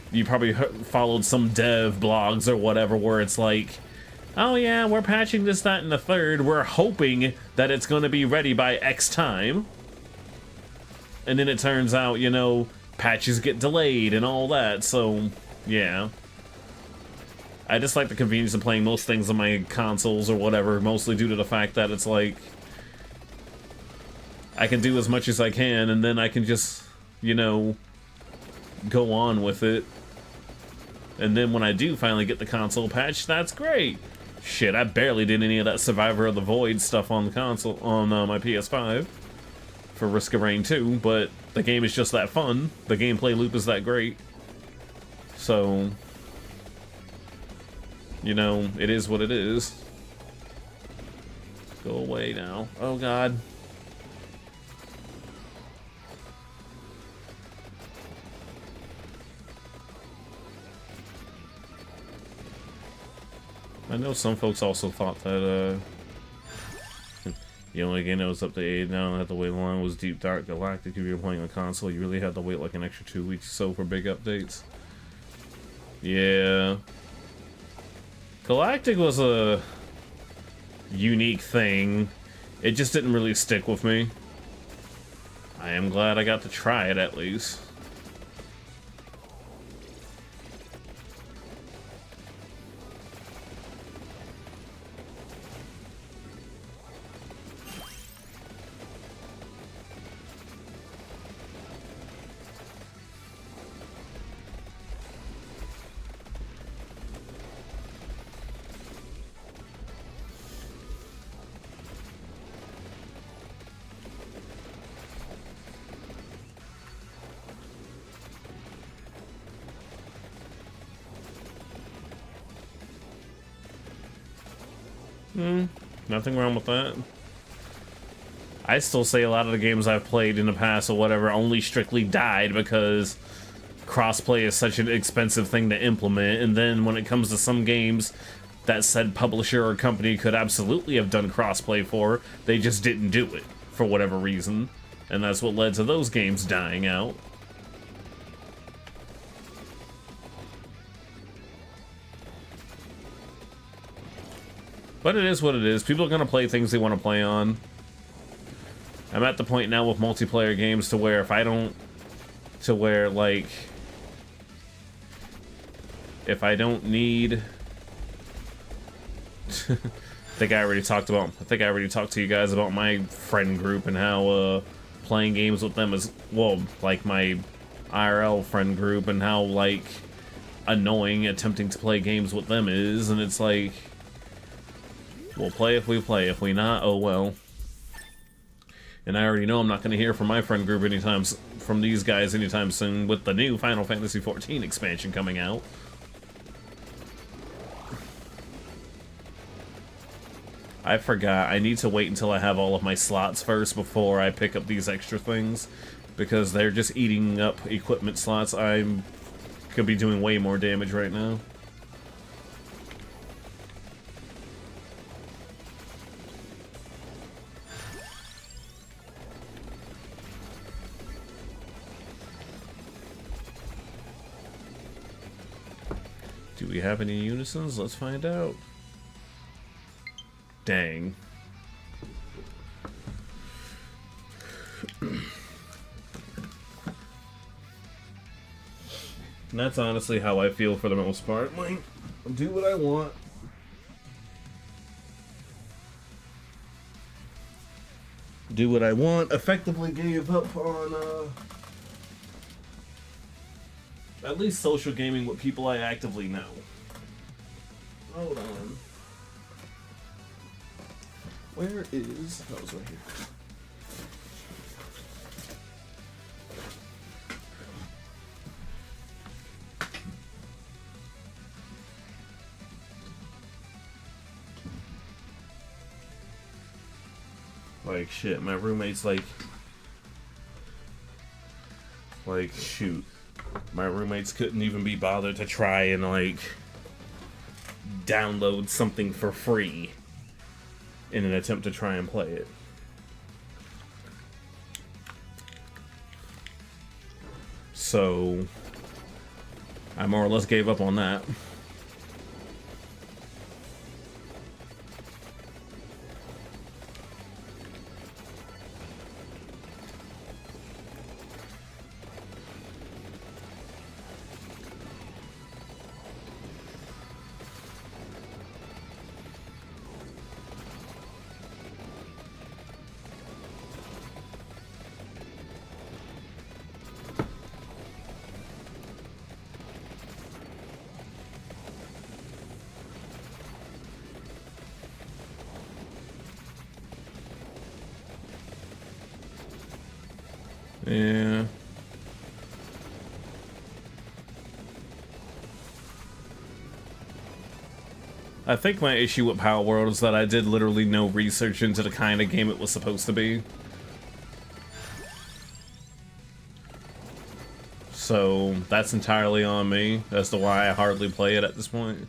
you probably followed some dev blogs or whatever where it's like, oh yeah, we're patching this, that, and the third. We're hoping that it's going to be ready by X time. And then it turns out, you know, patches get delayed and all that, so, yeah. I just like the convenience of playing most things on my consoles or whatever, mostly due to the fact that it's like, I can do as much as I can, and then I can just, you know, go on with it. And then when I do finally get the console patch, that's great. Shit, I barely did any of that Survivor of the Void stuff on the console, on my PS5 for Risk of Rain 2, but the game is just that fun. The gameplay loop is that great. So, you know, it is what it is. Go away now. Oh god. I know some folks also thought that, the only game that was up to 8 now and had to wait long was Deep Dark Galactic. If you're playing on console, you really had to wait like an extra 2 weeks or so for big updates. Yeah. Galactic was a unique thing. It just didn't really stick with me. I am glad I got to try it at least. Nothing wrong with that. I still say a lot of the games I've played in the past or whatever only strictly died because crossplay is such an expensive thing to implement, and then when it comes to some games that said publisher or company could absolutely have done crossplay for, they just didn't do it for whatever reason, and that's what led to those games dying out. But it is what it is. People are gonna play things they want to play on. I'm at the point now with multiplayer games to where if I don't, like, if I don't need, I think I already talked to you guys about my friend group and how playing games with them is, well, like my IRL friend group, and how like annoying attempting to play games with them is, and it's like, we'll play if we play, if we not, oh well. And I already know I'm not going to hear from my friend group from these guys anytime soon with the new Final Fantasy XIV expansion coming out. I forgot, I need to wait until I have all of my slots first before I pick up these extra things, because they're just eating up equipment slots. I could be doing way more damage right now. Do we have any unisons? Let's find out. Dang. And that's honestly how I feel for the most part. Like, do what I want. Do what I want. Effectively gave up on, at least social gaming with people I actively know. Hold on. Where is... Oh, it's right here. Like, shit, my roommate's like, shoot. My roommates couldn't even be bothered to try and, like, download something for free in an attempt to try and play it. So, I more or less gave up on that. Yeah. I think my issue with Power World is that I did literally no research into the kind of game it was supposed to be. So that's entirely on me as to why I hardly play it at this point.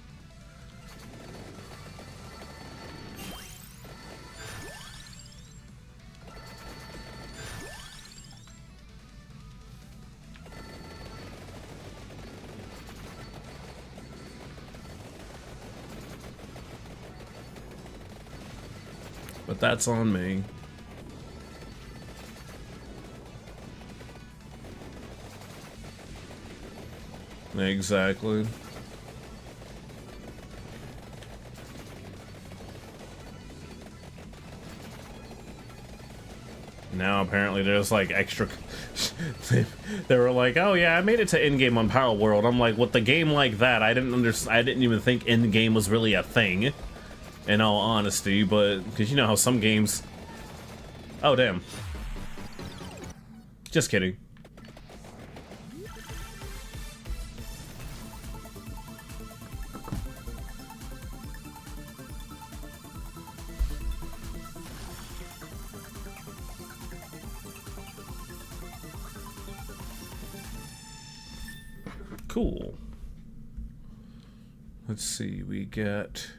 But that's on me. Exactly. Now apparently there's like extra they were like, oh yeah, I made it to endgame on Power World. I'm like, with the game like that, I didn't even think endgame was really a thing, in all honesty, but because you know how some games... Oh damn. Just kidding. Cool. Let's see, we get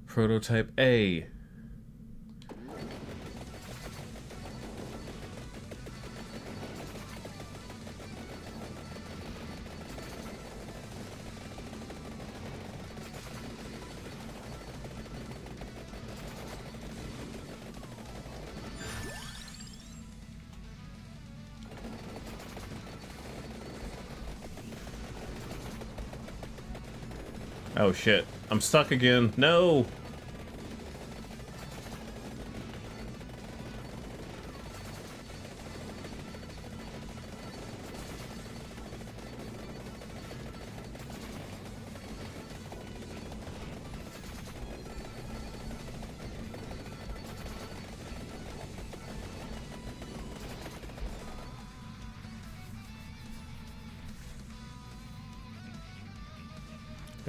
prototype A. Oh shit, I'm stuck again. No!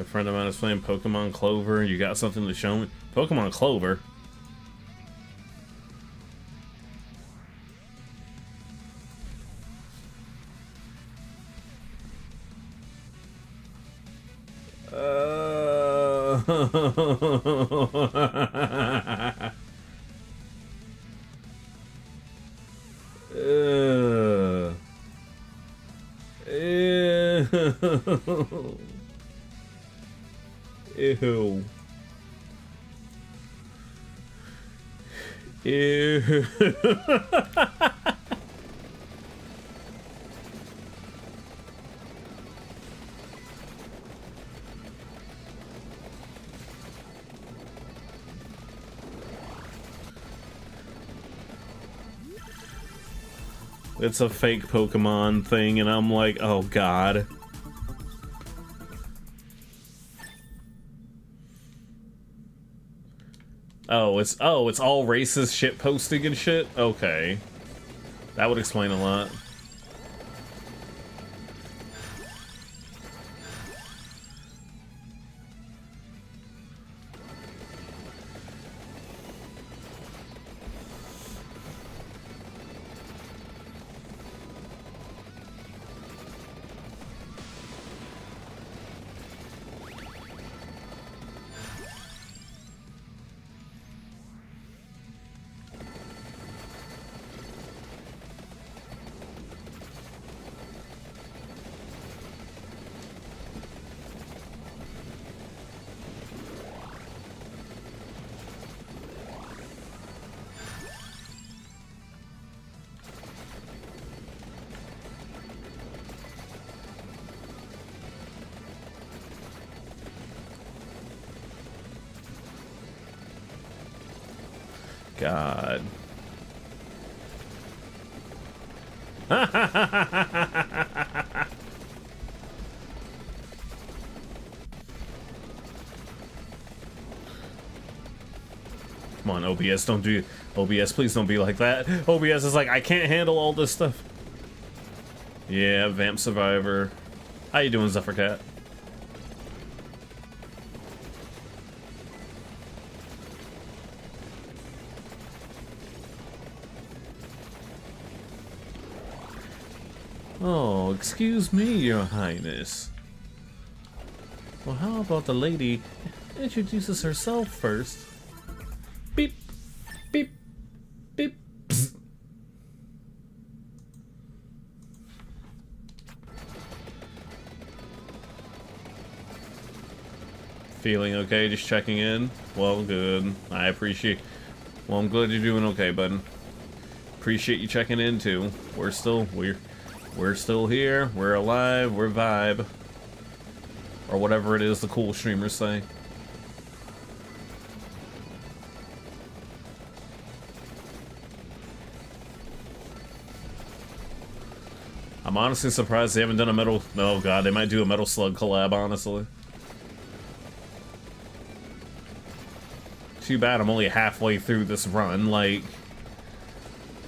A friend of mine is playing Pokemon Clover. You got something to show me? Pokemon Clover? Ew. Ew. It's a fake Pokemon thing, and I'm like, oh god. Oh, it's all racist shit posting and shit? Okay. That would explain a lot. God. Come on, OBS, don't do... OBS, please don't be like that. OBS is like, I can't handle all this stuff. Yeah, Vamp Survivor. How you doing, Zephyr? Oh, excuse me, Your Highness. Well, how about the lady introduces herself first? Beep, beep, beep. Psst. Feeling okay? Just checking in? Well, good. I appreciate... Well, I'm glad you're doing okay, bud. Appreciate you checking in, too. We're still here, we're alive, we're vibe. Or whatever it is the cool streamers say. I'm honestly surprised they haven't done a Metal... Oh god, they might do a Metal Slug collab, honestly. Too bad I'm only halfway through this run, like...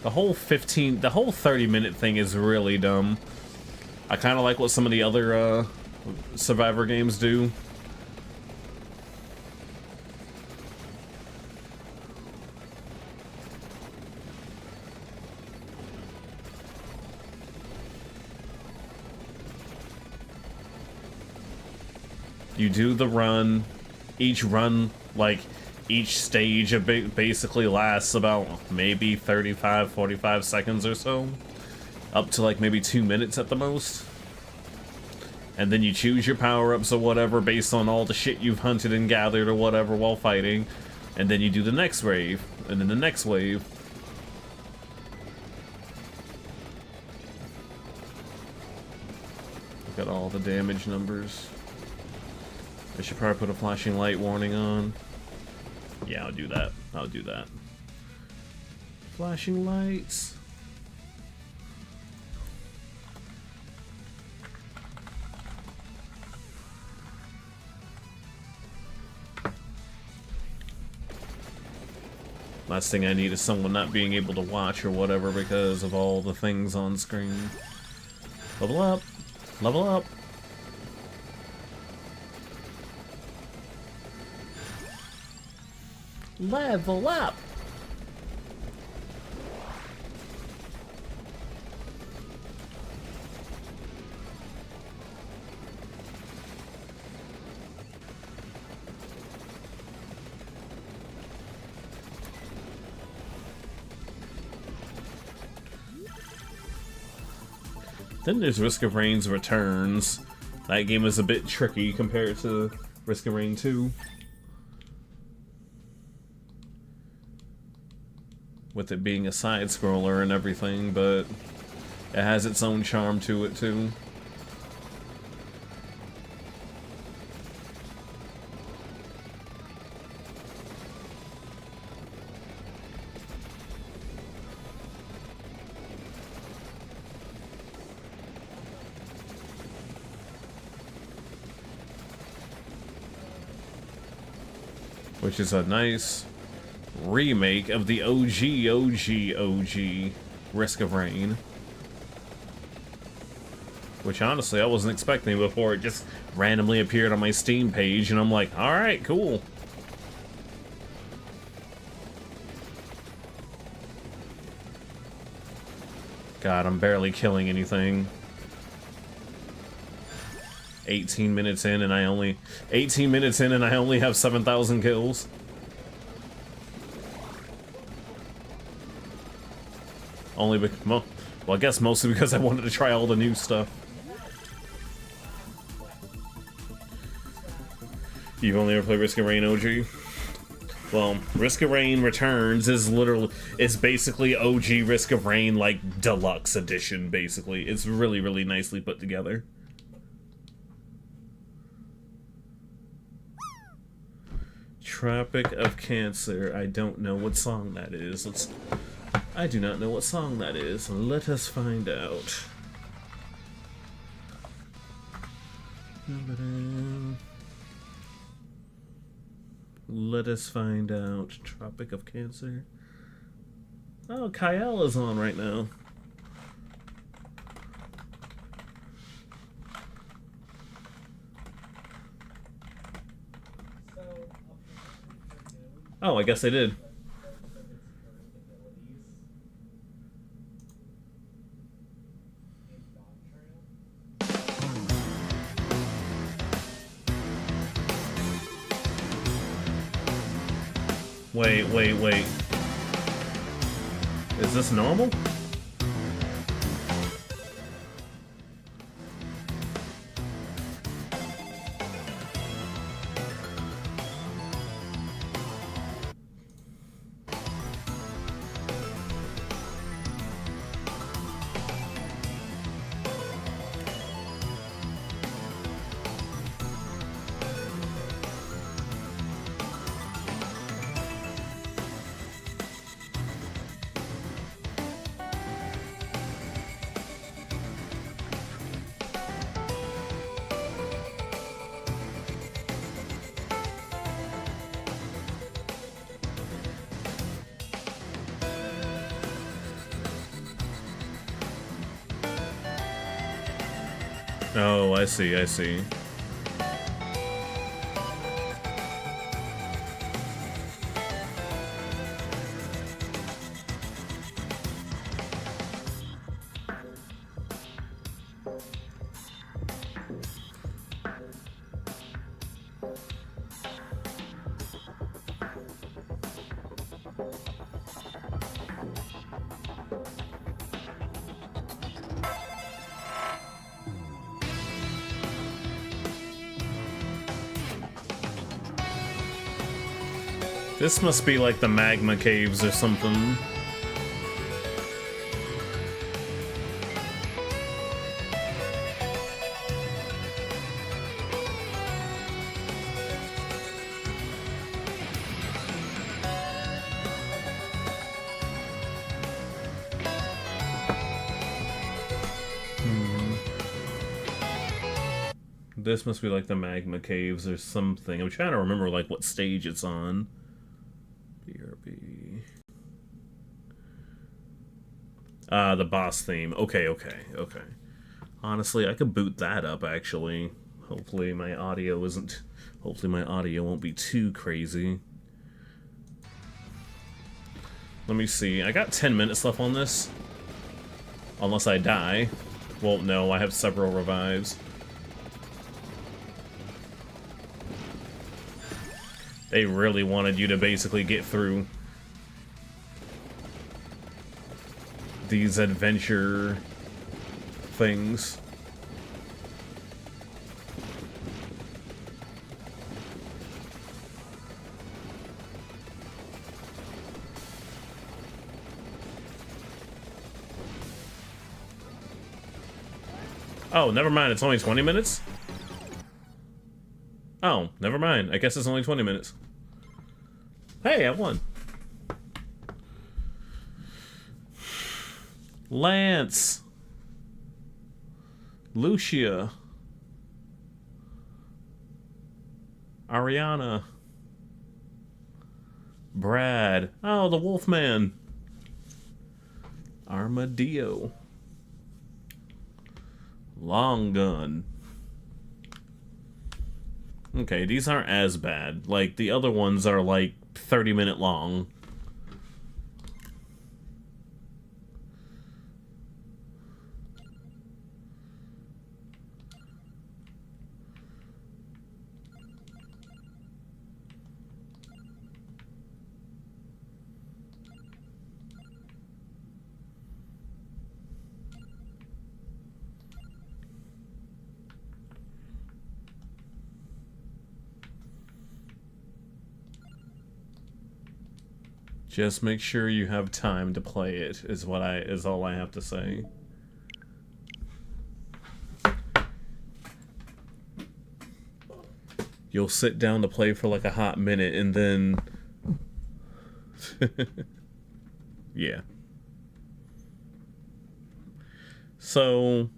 The whole 30-minute thing is really dumb. I kind of like what some of the other Survivor games do. You do the run. Each run, like, each stage basically lasts about maybe 35, 45 seconds or so. Up to like maybe 2 minutes at the most. And then you choose your power-ups or whatever based on all the shit you've hunted and gathered or whatever while fighting. And then you do the next wave, and then the next wave. Look at all the damage numbers. I should probably put a flashing light warning on. Yeah, I'll do that. I'll do that. Flashing lights. Last thing I need is someone not being able to watch or whatever because of all the things on screen. Level up! Level up! Level up! Then there's Risk of Rain's Returns. That game is a bit tricky compared to Risk of Rain 2. With it being a side-scroller and everything, but it has its own charm to it too. Which is a nice remake of the OG Risk of Rain. Which honestly I wasn't expecting before. It just randomly appeared on my Steam page and I'm like, alright, cool. God, I'm barely killing anything. 18 minutes in and I only have 7,000 kills. Well, I guess mostly because I wanted to try all the new stuff. You've only ever played Risk of Rain OG? Well, Risk of Rain Returns is basically OG Risk of Rain, like, deluxe edition, basically. It's really, really nicely put together. Tropic of Cancer. I don't know what song that is. I do not know what song that is. Let us find out. Let us find out. Tropic of Cancer. Oh, Kyle is on right now. Oh, I guess I did. Wait. Is this normal? Oh, I see. This must be like the magma caves or something. This must be like the magma caves or something. I'm trying to remember like what stage it's on. BRB. The boss theme. Okay. Honestly, I could boot that up actually. Hopefully my audio won't be too crazy. Let me see. I got 10 minutes left on this. Unless I die. Well, no, I have several revives. They really wanted you to basically get through these adventure things. Oh, never mind. It's only 20 minutes? Oh, never mind. I guess it's only 20 minutes. Hey, I won. Lance. Lucia. Ariana. Brad. Oh, the Wolfman. Armadillo. Long Gun. Okay, these aren't as bad. Like, the other ones are like 30-minute long. Just make sure you have time to play it, is all I have to say. You'll sit down to play for like a hot minute and then yeah. So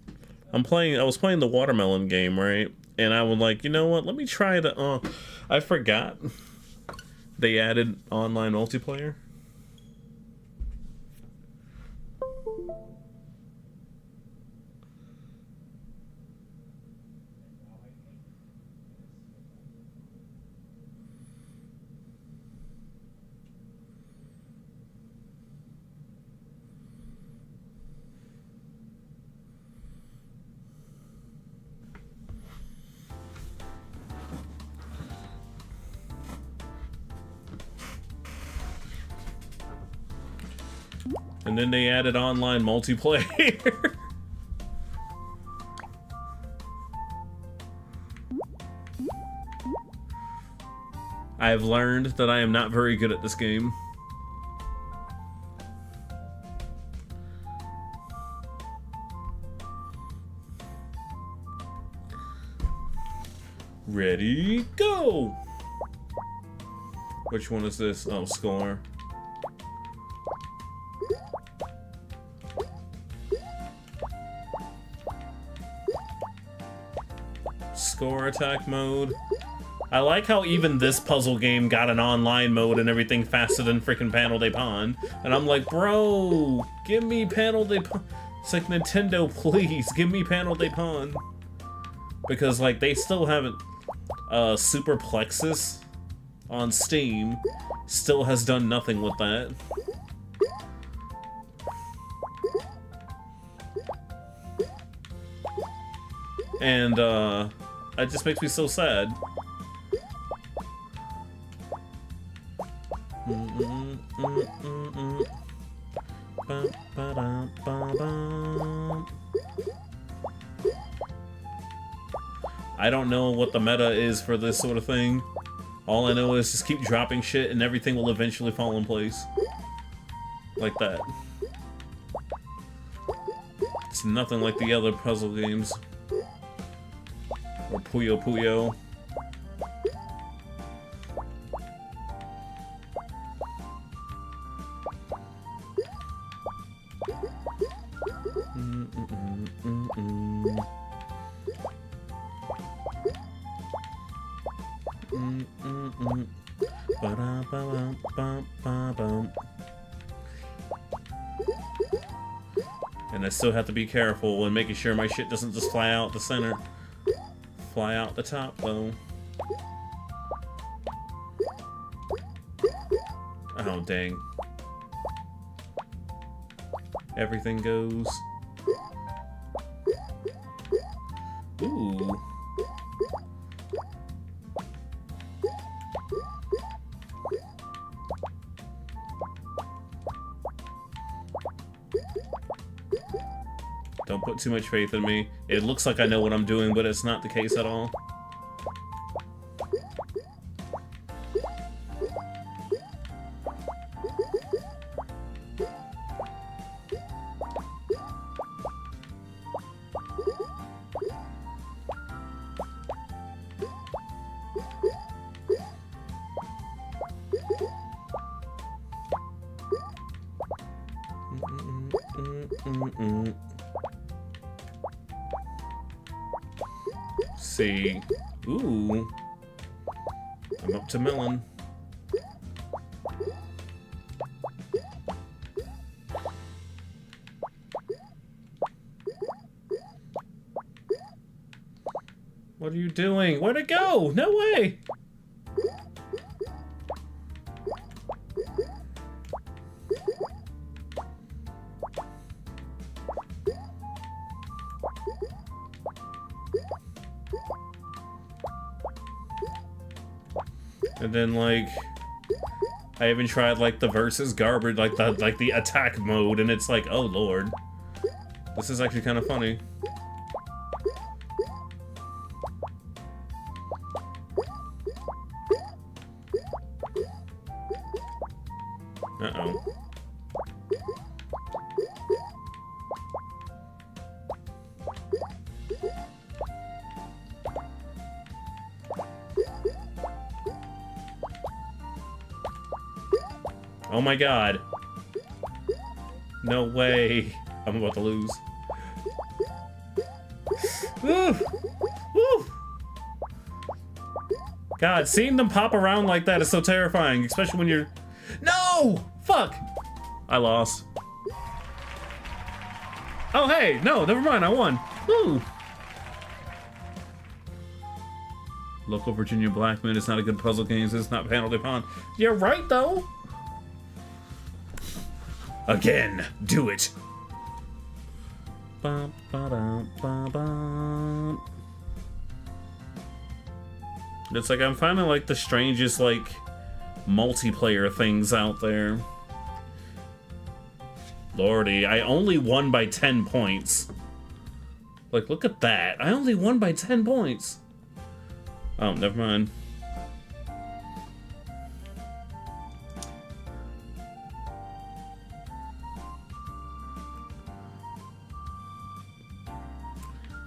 I was playing the watermelon game, right? And I was like, you know what, let me try the I forgot they added online multiplayer. And then they added online multiplayer. I have learned that I am not very good at this game. Ready, go! Which one is this? Oh, score. Score attack mode. I like how even this puzzle game got an online mode and everything faster than freaking Panel de Pon. And I'm like, bro, give me Panel de Pon. It's like, Nintendo, please, give me Panel de Pon. Because, like, they still haven't... Super Plexus on Steam still has done nothing with that. And, it just makes me so sad. I don't know what the meta is for this sort of thing, All I know is just keep dropping shit and everything will eventually fall in place. Like that. It's nothing like the other puzzle games. Or Puyo Puyo. And I still have to be careful when making sure my shit doesn't just fly out the center. Fly out the top, though. Oh, dang. Everything goes. Ooh. Don't put too much faith in me. It looks like I know what I'm doing, but it's not the case at all. See. Ooh. I'm up to melon. What are you doing? Where'd it go? No way! And then, like, I even tried, like, the versus garbage, like the attack mode, and it's like, oh lord. This is actually kind of funny. Uh-oh. Oh my god. No way. I'm about to lose. Woo! Woo! God, seeing them pop around like that is so terrifying, especially when you're... No! Fuck! I lost. Oh, hey! No, never mind, I won. Woo! Local Virginia Blackman is not a good puzzle game, so it's not Panel de Pon. You're right, though! Again, do it. Bum, ba-dum, ba-bum. It's like I'm finding like the strangest like multiplayer things out there. Lordy, I only won by 10 points. Like, look at that. I only won by 10 points. Oh, never mind.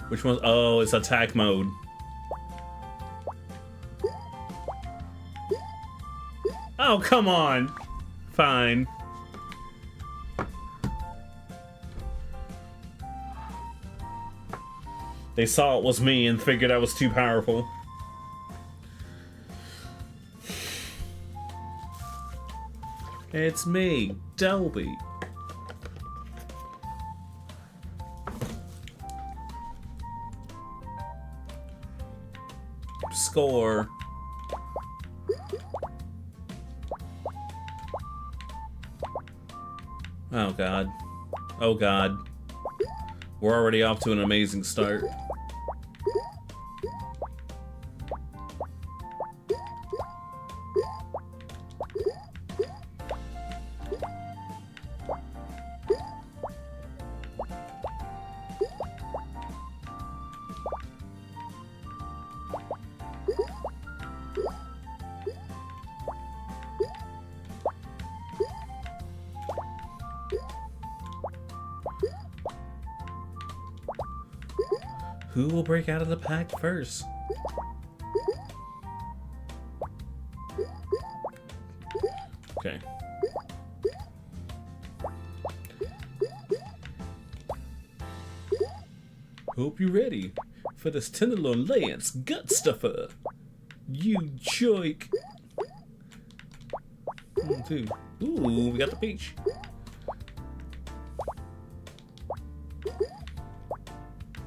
Which one? Oh, it's attack mode. Oh, come on. Fine. They saw it was me and figured I was too powerful. It's me, Dobby. Score. Oh god. Oh god. We're already off to an amazing start. Who will break out of the pack first? Okay. Hope you're ready for this tenderloin lance gut stuffer. You joke. 1, 2. Ooh, we got the peach.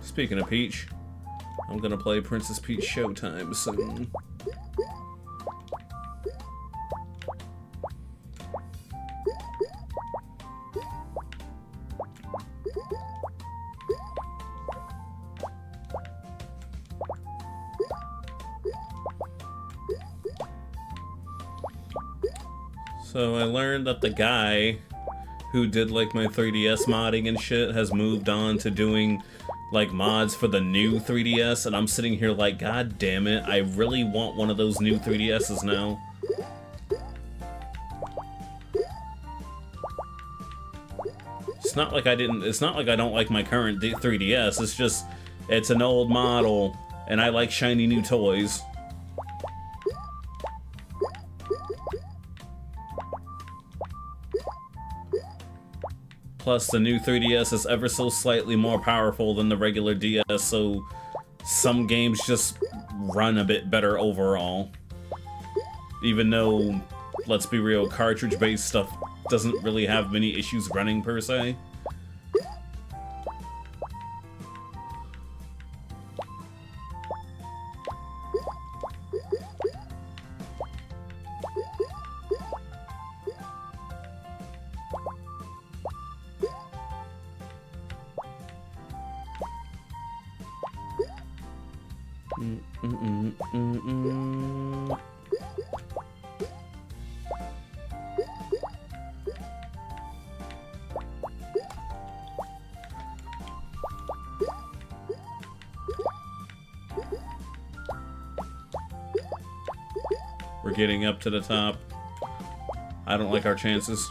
Speaking of Peach, I'm gonna play Princess Peach Showtime soon. So I learned that the guy who did like my 3DS modding and shit has moved on to doing like mods for the new 3DS, and I'm sitting here like, god damn it, I really want one of those new 3DSs now. It's not like I don't like my current 3DS, it's just, it's an old model, and I like shiny new toys. Plus, the new 3DS is ever so slightly more powerful than the regular DS, so some games just run a bit better overall. Even though, let's be real, cartridge-based stuff doesn't really have many issues running per se. We're getting up to the top. I don't like our chances.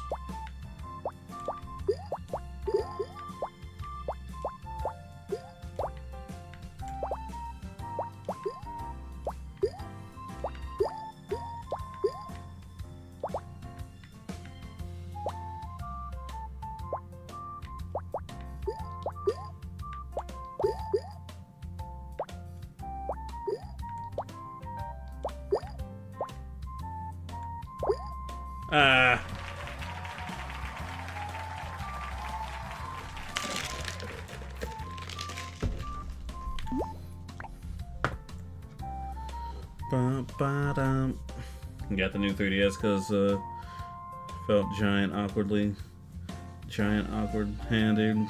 Got the new 3DS because felt awkward-handed.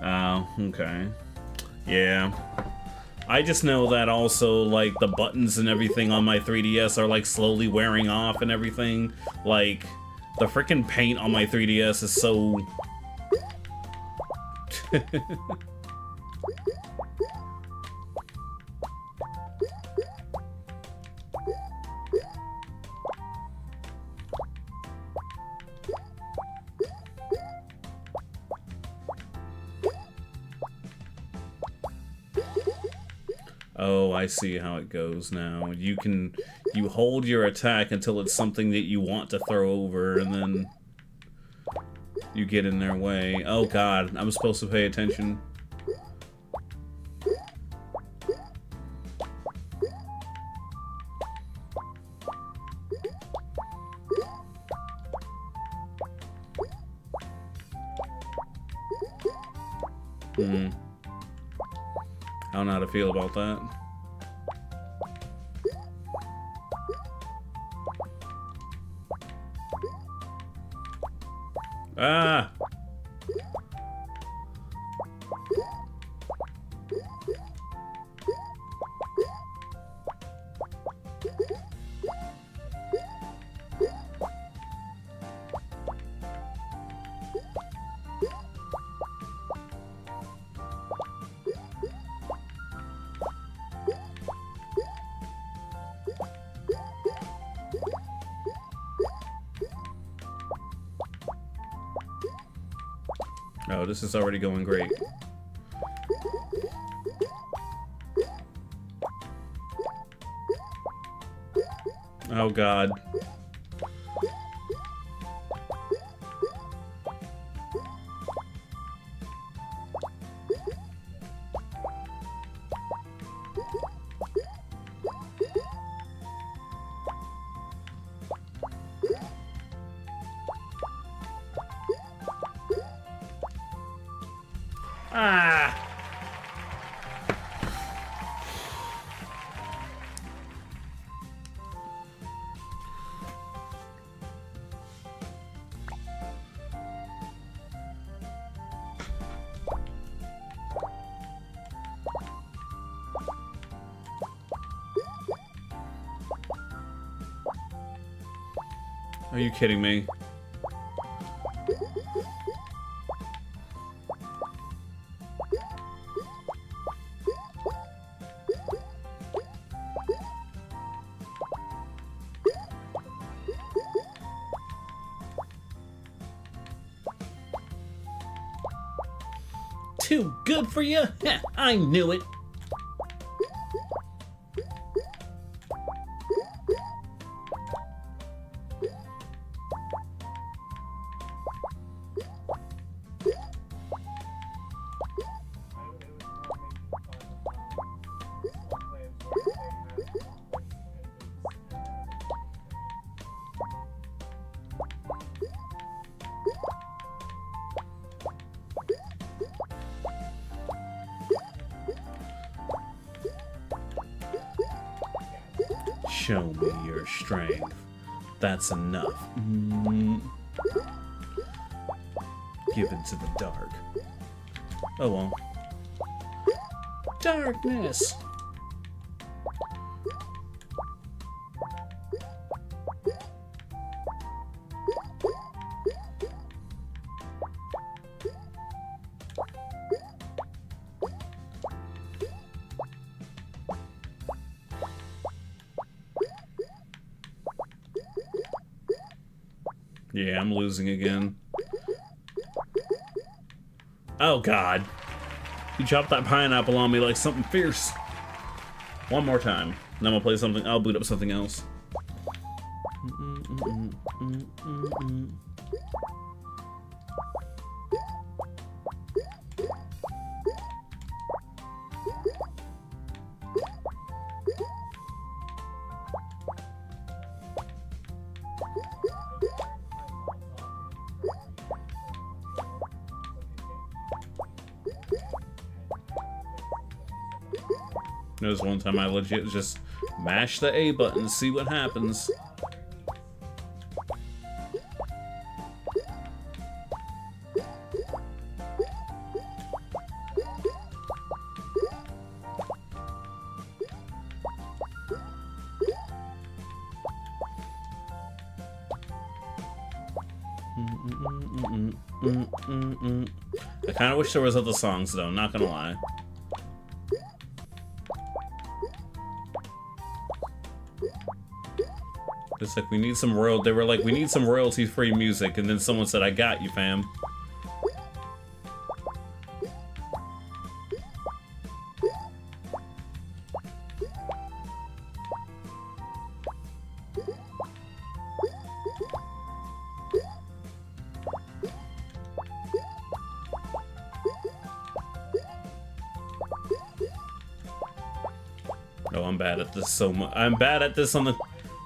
Oh, okay. Yeah. I just know that also, like, the buttons and everything on my 3DS are, like, slowly wearing off and everything. Like, the frickin' paint on my 3DS is so... Oh, I see how it goes now. You hold your attack until it's something that you want to throw over, and then you get in their way. Oh god, I'm supposed to pay attention. I don't know how to feel about that. Ah! Oh, this is already going great. Oh god. Ah! Are you kidding me? Too good for you? Heh, I knew it. Show me your strength. That's enough. Give into the dark. Oh well. Darkness! Yeah, I'm losing again. Oh god. You dropped that pineapple on me like something fierce. One more time. Then I'm gonna play something. I'll boot up something else. There was one time I legit just mash the A button, see what happens. I kind of wish there was other songs though, not gonna lie. It's like, we need some they were like, we need some royalty-free music, and then someone said, I got you, fam. Oh, I'm bad at this so much. I'm bad at this on the...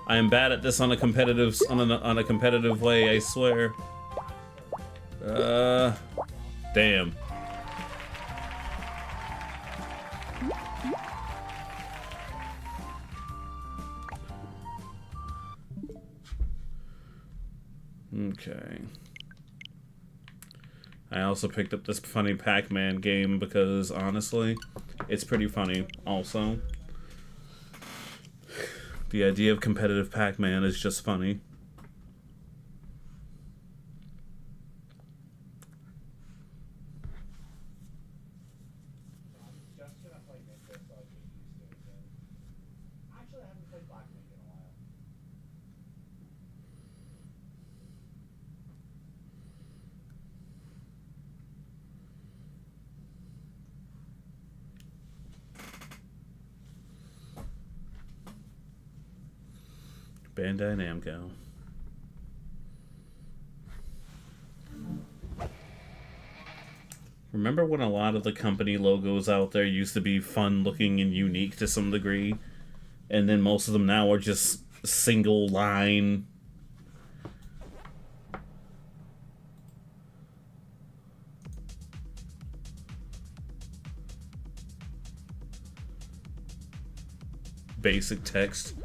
I am bad at this on a competitive way, I swear. Damn. Okay. I also picked up this funny Pac-Man game because, honestly, it's pretty funny also. The idea of competitive Pac-Man is just funny. Bandai Namco. Remember when a lot of the company logos out there used to be fun looking and unique to some degree? And then most of them now are just single line. Basic text.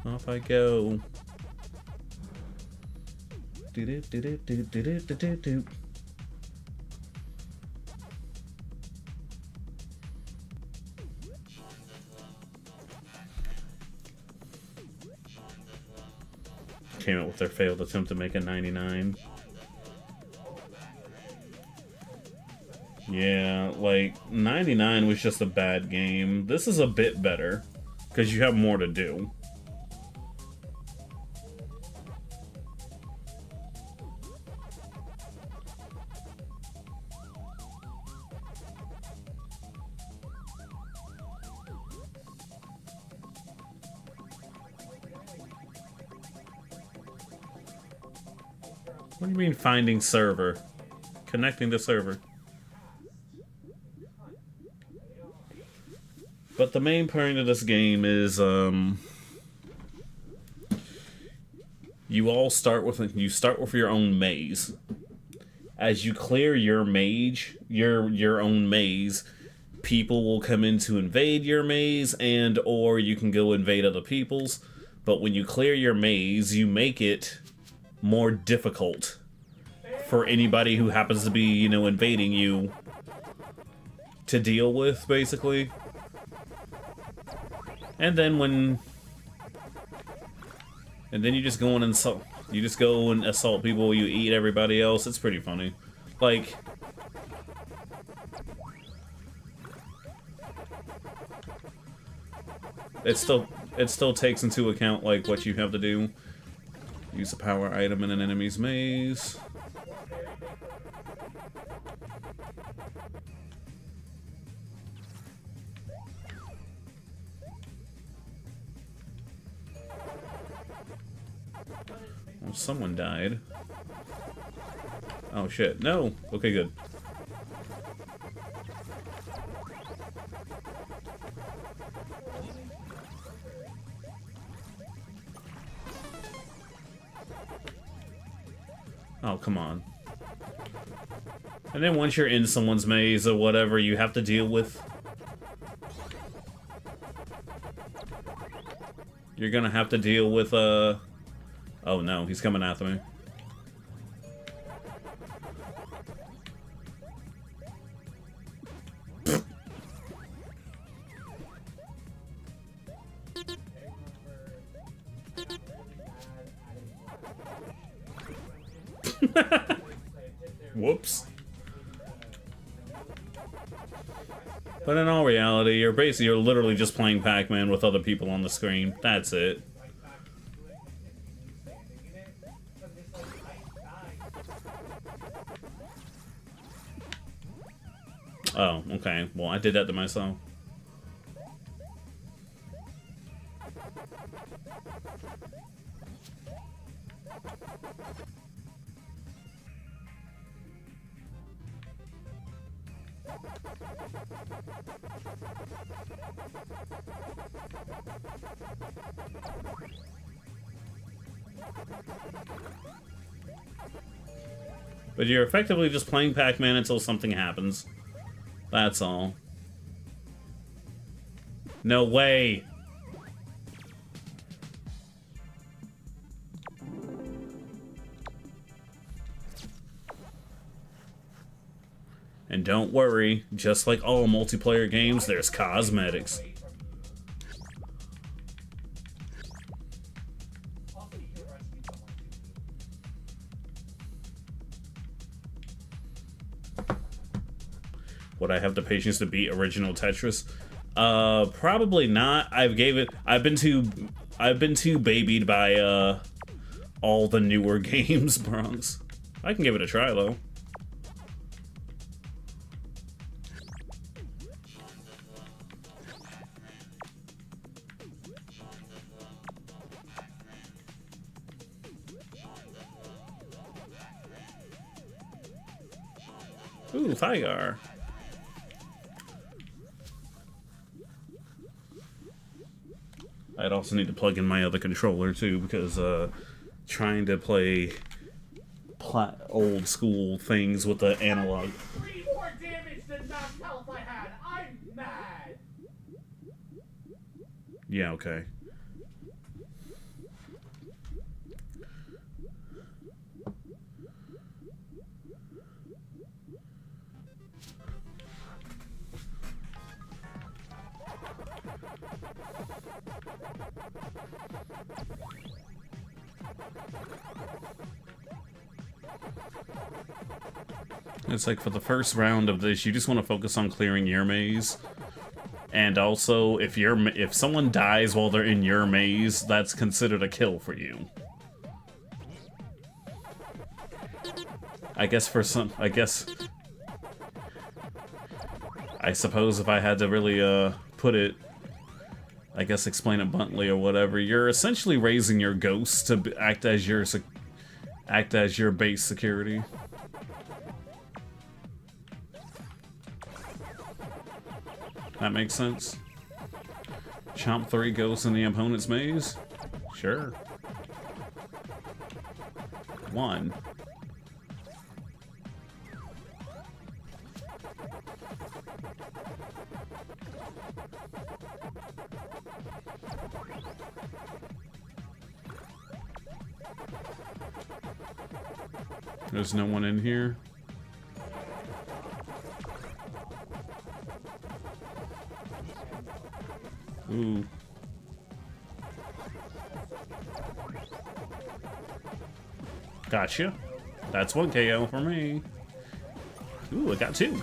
Off I go. Do do do do do do do do do. Came out with their failed attempt to make a 99. Yeah, like 99 was just a bad game. This is a bit better because you have more to do. What do you mean finding server? Connecting to server. But the main point of this game is you all start with your own maze. As you clear your your own maze, people will come in to invade your maze, and or you can go invade other people's. But when you clear your maze, you make it more difficult for anybody who happens to be, you know, invading you to deal with, basically. And then you just go and assault. You just go and assault people. You eat everybody else. It's pretty funny. Like, it still takes into account like what you have to do. Use a power item in an enemy's maze. Well, someone died. Oh shit, no! Okay, good. Oh, come on. And then once you're in someone's maze or whatever, you have to deal with... You're gonna have to deal with, Oh no, he's coming after me. Whoops. But in all reality, you're literally just playing Pac-Man with other people on the screen. That's it. Oh, okay. Well, I did that to myself. But you're effectively just playing Pac-Man until something happens. That's all. No way! And don't worry, just like all multiplayer games, there's cosmetics. Would I have the patience to beat original Tetris? Probably not. I've been too babied by all the newer games, Bronx. I can give it a try, though. Ooh, fire. I'd also need to plug in my other controller too, because trying to play old school things with the analog. 3 more damage than max health I had. I'm mad. Yeah, okay. It's like for the first round of this, you just want to focus on clearing your maze. And also, if someone dies while they're in your maze, that's considered a kill for you. I suppose if I had to really put it, explain it bluntly or whatever, you're essentially raising your ghost to act as your base security. That makes sense. Chomp 3 ghosts in the opponent's maze? Sure. 1. There's no one in here. Ooh. Gotcha. That's 1 KO for me. Ooh, I got 2.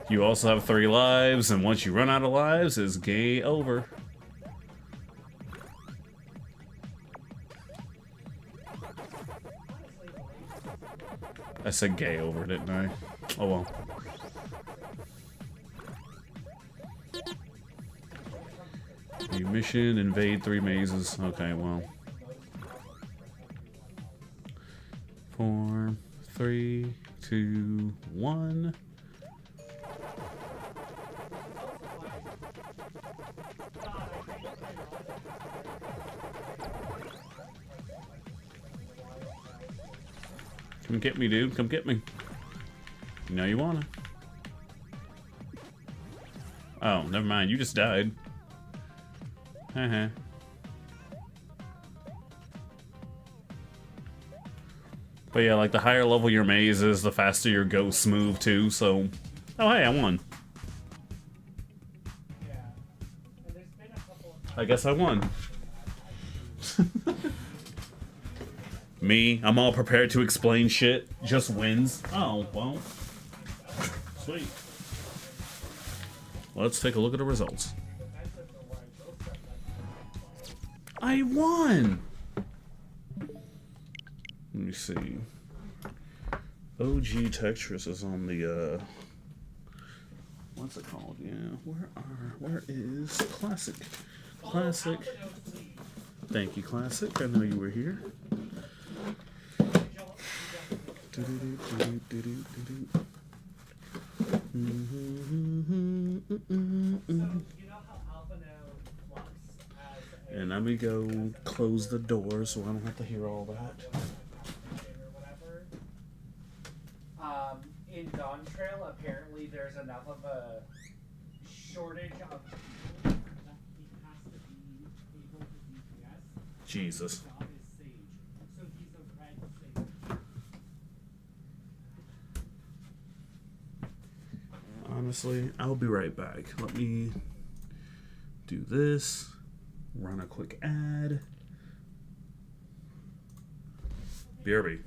You also have 3 lives, and once you run out of lives, it's game over. I said gay over, didn't I? Oh well. New mission, invade 3 mazes. Okay, well. 4, 3, 2, 1. Come get me, dude. Come get me. You know you wanna. Oh, never mind. You just died. Haha. But yeah, like the higher level your maze is, the faster your ghosts move too, so... Oh hey, I won. I guess I won. Me, I'm all prepared to explain shit, just wins. Oh, well. Sweet. Let's take a look at the results. I won! Let me see. OG Tetris is on the, what's it called? Yeah, where is Classic? Classic. Thank you, Classic. I know you were here. And let me go close the door so I don't have to hear all that. In Dawn Trail, apparently there's enough of a shortage of Jesus. Honestly, I'll be right back. Let me do this. Run a quick ad. BRB.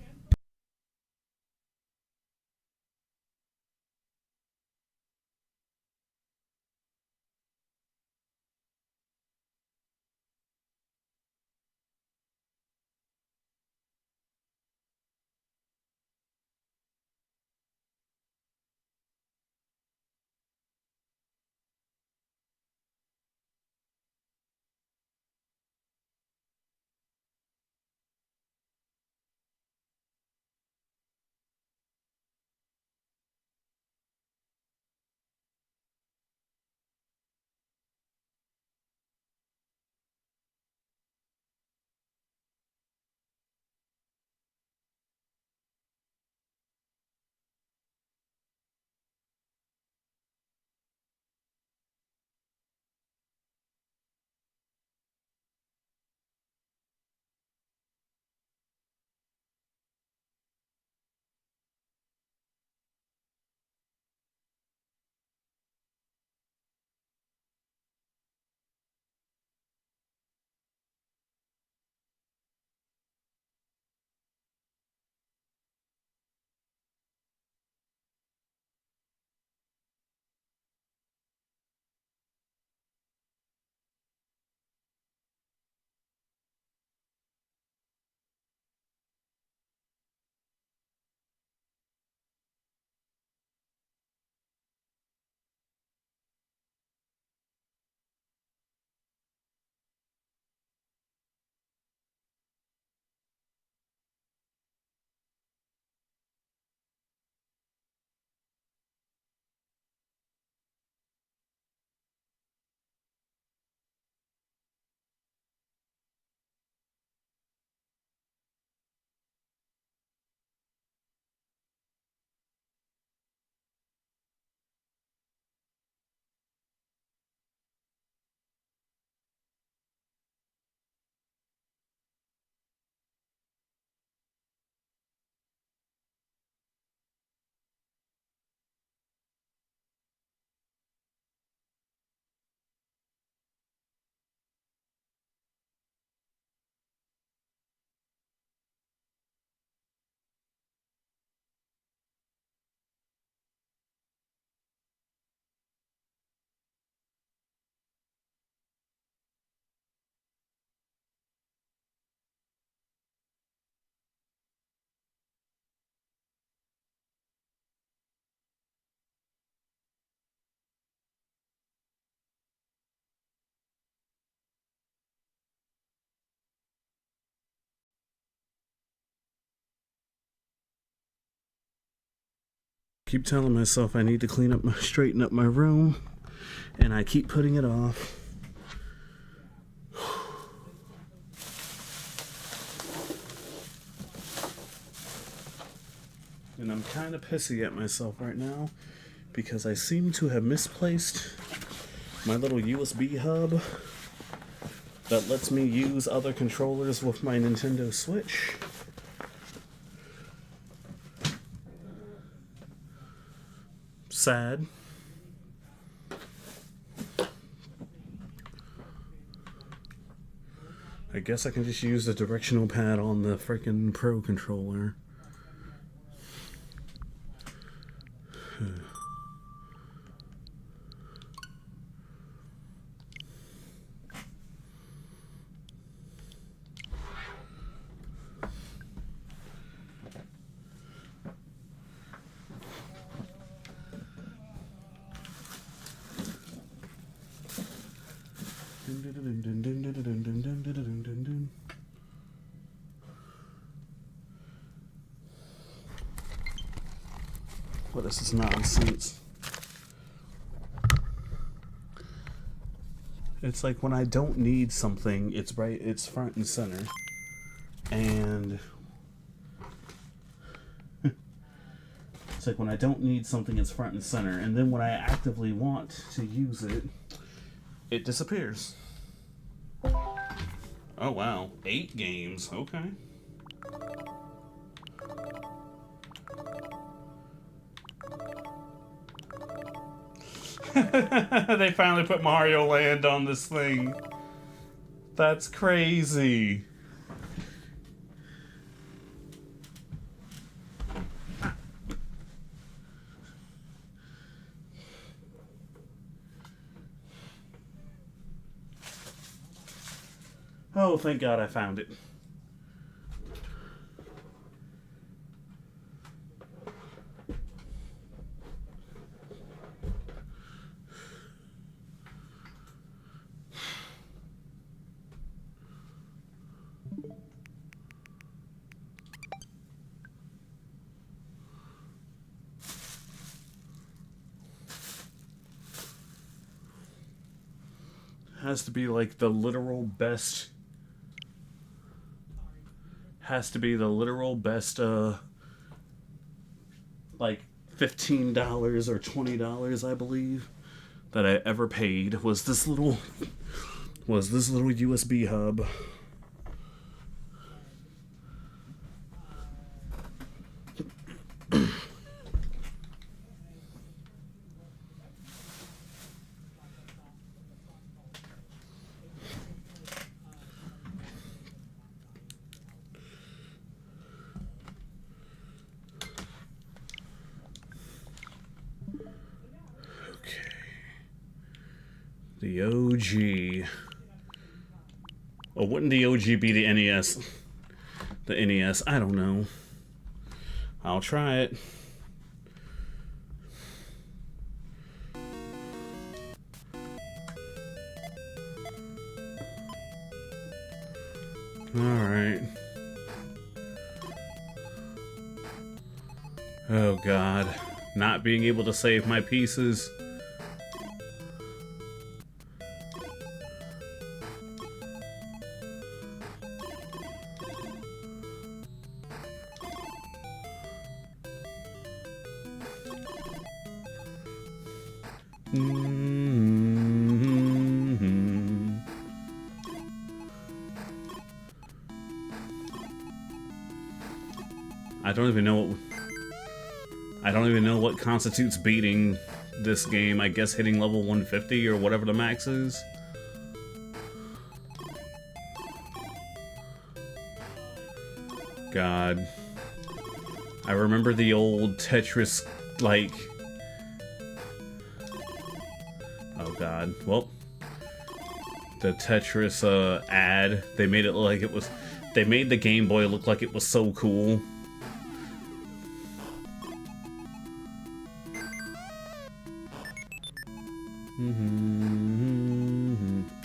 keep telling myself I need to straighten up my room, and I keep putting it off. And I'm kind of pissy at myself right now because I seem to have misplaced my little USB hub that lets me use other controllers with my Nintendo Switch. Sad. I guess I can just use the directional pad on the freaking Pro controller. What is this nonsense? It's like when I don't need something, it's front and center. And it's like when I don't need something, it's front and center. And then when I actively want to use it, it disappears. Oh wow, 8 games, okay. They finally put Mario Land on this thing. That's crazy. Oh, thank God I found it. Has to be like the literal best. Has to be the literal best, like $15 or $20, I believe, that I ever paid was this little USB hub. The OG. Or wouldn't the OG be the NES? The NES, I don't know. I'll try it. Alright. Oh God. Not being able to save my pieces. I don't even know what constitutes beating this game. I guess hitting level 150 or whatever the max is. God. I remember the old Tetris, like... Oh God. Well, the Tetris ad, they made it look like it was... They made the Game Boy look like it was so cool.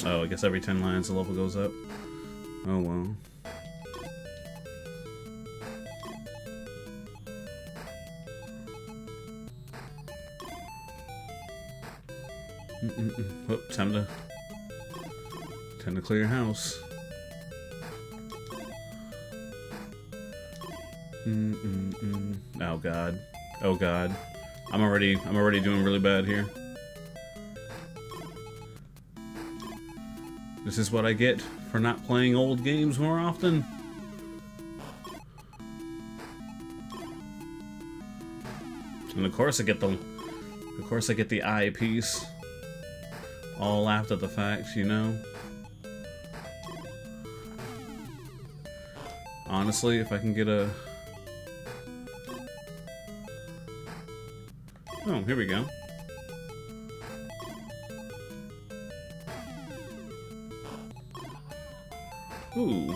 Oh, I guess every 10 lines the level goes up. Oh well. Oh, time to clear house. Oh god. Oh god. I'm already doing really bad here. This is what I get for not playing old games more often. And of course I get the eye piece. All after the fact, you know. Honestly, if I can get a... Oh, here we go. Ooh.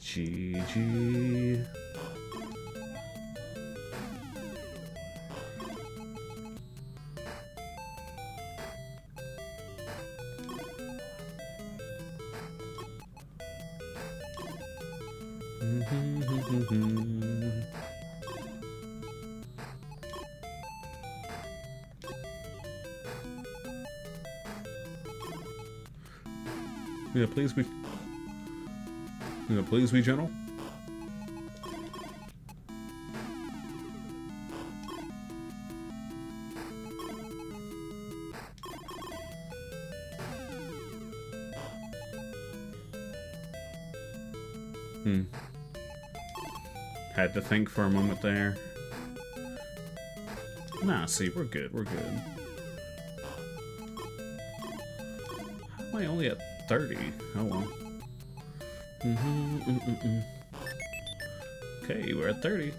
GG. Yeah, please be. Yeah, please be gentle. Had to think for a moment there. Nah, see, we're good, we're good. How am I only at 30? Oh well. Okay, we're at 30.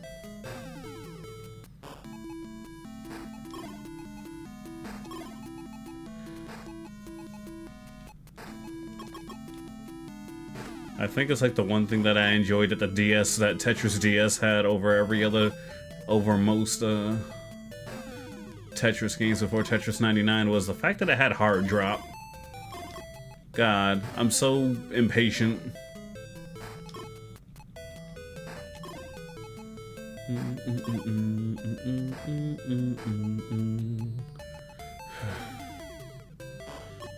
I think it's like the one thing that I enjoyed at the DS that Tetris DS had over most Tetris games before Tetris 99 was the fact that it had hard drop. God, I'm so impatient.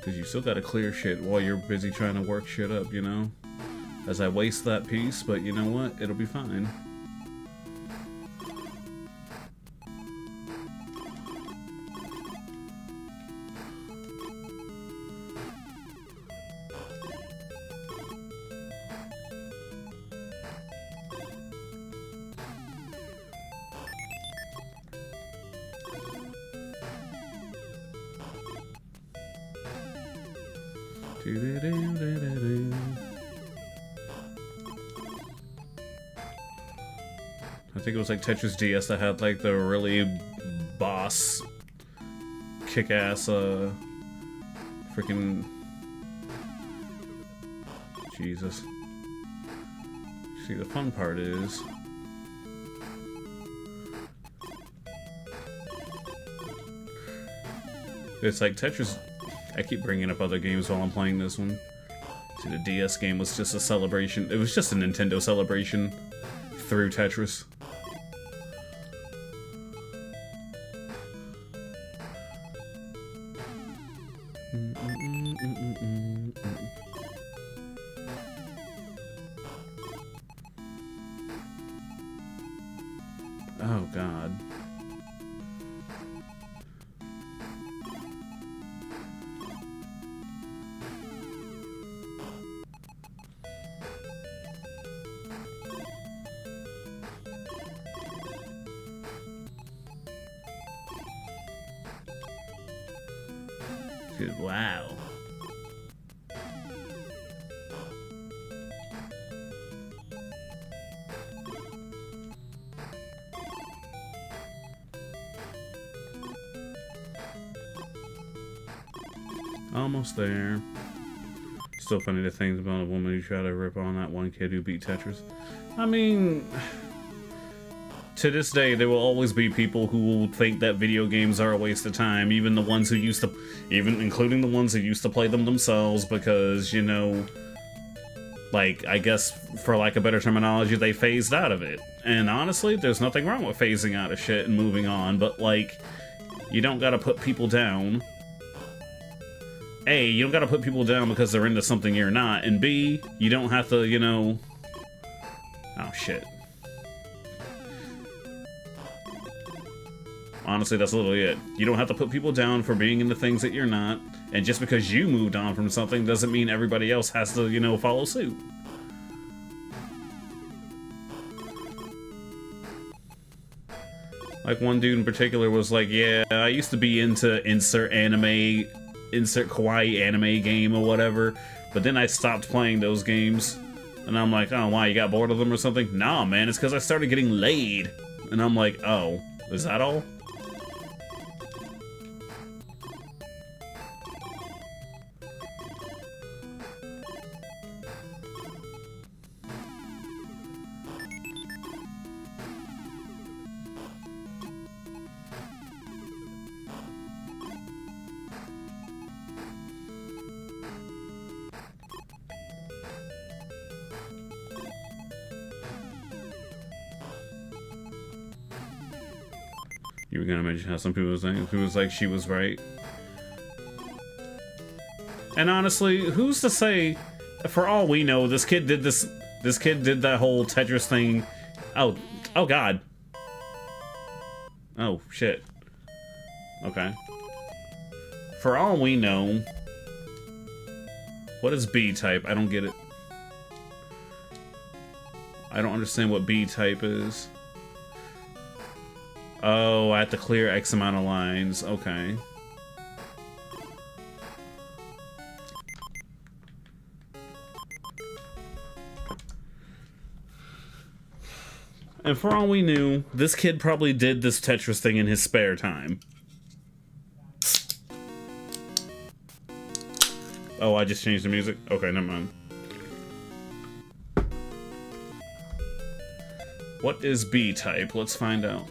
Cause you still gotta clear shit while you're busy trying to work shit up, you know? As I waste that piece, but you know what? It'll be fine. I think it was like Tetris DS that had like the really boss kick-ass freaking Jesus. See, the fun part is it's like Tetris. I keep bringing up other games while I'm playing this one. See, the DS game was just a celebration. It was just a Nintendo celebration through Tetris. Oh, God. Good, wow. Almost there. Still funny to think about a woman who tried to rip on that one kid who beat Tetris. I mean, to this day, there will always be people who will think that video games are a waste of time, even the ones who used to, even including the ones who used to play them themselves, because, you know, like, I guess, for lack of better terminology, they phased out of it. And honestly, there's nothing wrong with phasing out of shit and moving on, but, like, you don't gotta put people down. A, you don't gotta put people down because they're into something you're not, and B, you don't have to, you know... Oh, shit. Honestly, that's literally it. You don't have to put people down for being into things that you're not, and just because you moved on from something doesn't mean everybody else has to, you know, follow suit. Like, one dude in particular was like, yeah, I used to be into insert anime, insert kawaii anime game or whatever, but then I stopped playing those games. And I'm like, oh, why, you got bored of them or something? Nah, man, it's because I started getting laid. And I'm like, oh, is that all? You were gonna mention how some people was saying, who was like, she was right. And honestly, who's to say, for all we know, this kid did that whole Tetris thing. Oh god. Oh, shit. Okay. For all we know, what is B-type? I don't get it. I don't understand what B-type is. Oh, I have to clear X amount of lines. Okay. And for all we knew, this kid probably did this Tetris thing in his spare time. Oh, I just changed the music? Okay, never mind. What is B-type? Let's find out.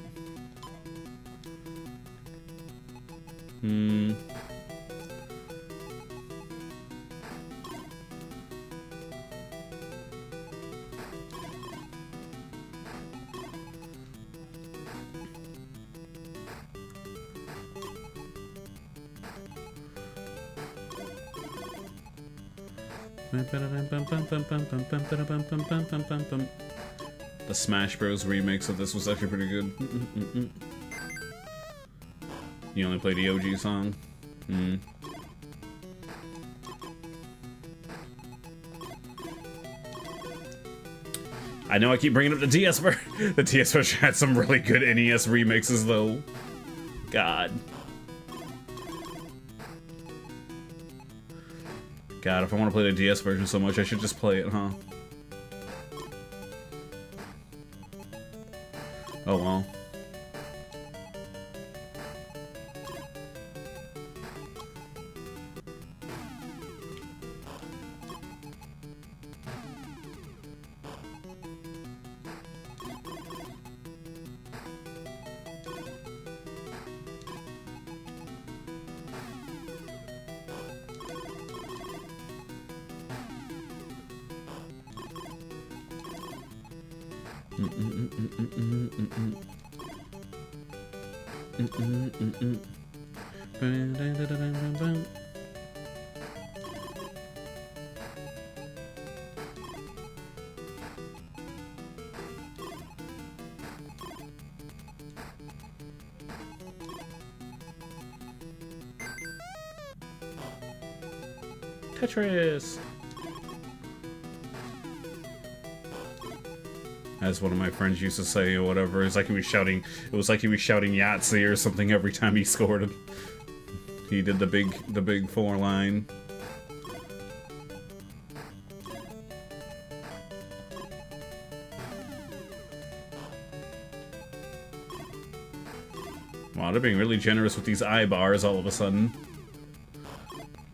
The Smash Bros. Remix of this was actually pretty good. You only played the OG song? I know I keep bringing up the DS version. The DS version had some really good NES remixes, though. God. God, if I want to play the DS version so much, I should just play it, huh? Oh well. Tetris. As one of my friends used to say, or whatever, it's like he was shouting. It was like he was shouting Yahtzee or something every time he scored. He did the big 4 line. Wow, they're being really generous with these eye bars all of a sudden.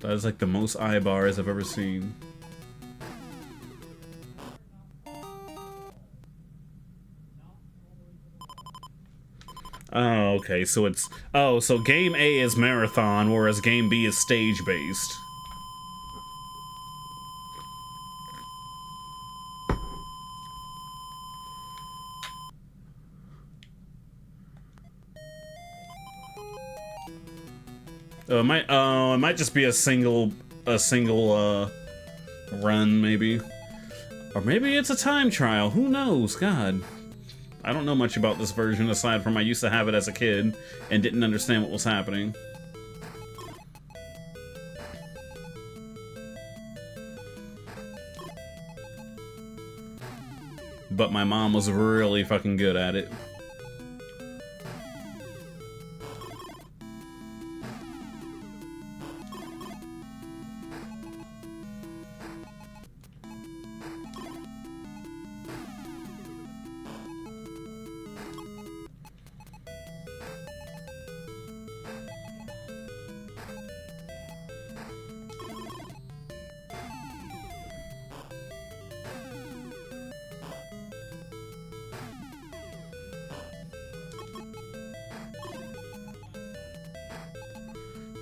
That is like the most eye bars I've ever seen. Oh, okay, so it's... Oh, so game A is marathon, whereas game B is stage-based. It might just be a single run, maybe. Or maybe it's a time trial, who knows, God. I don't know much about this version aside from I used to have it as a kid and didn't understand what was happening. But my mom was really fucking good at it.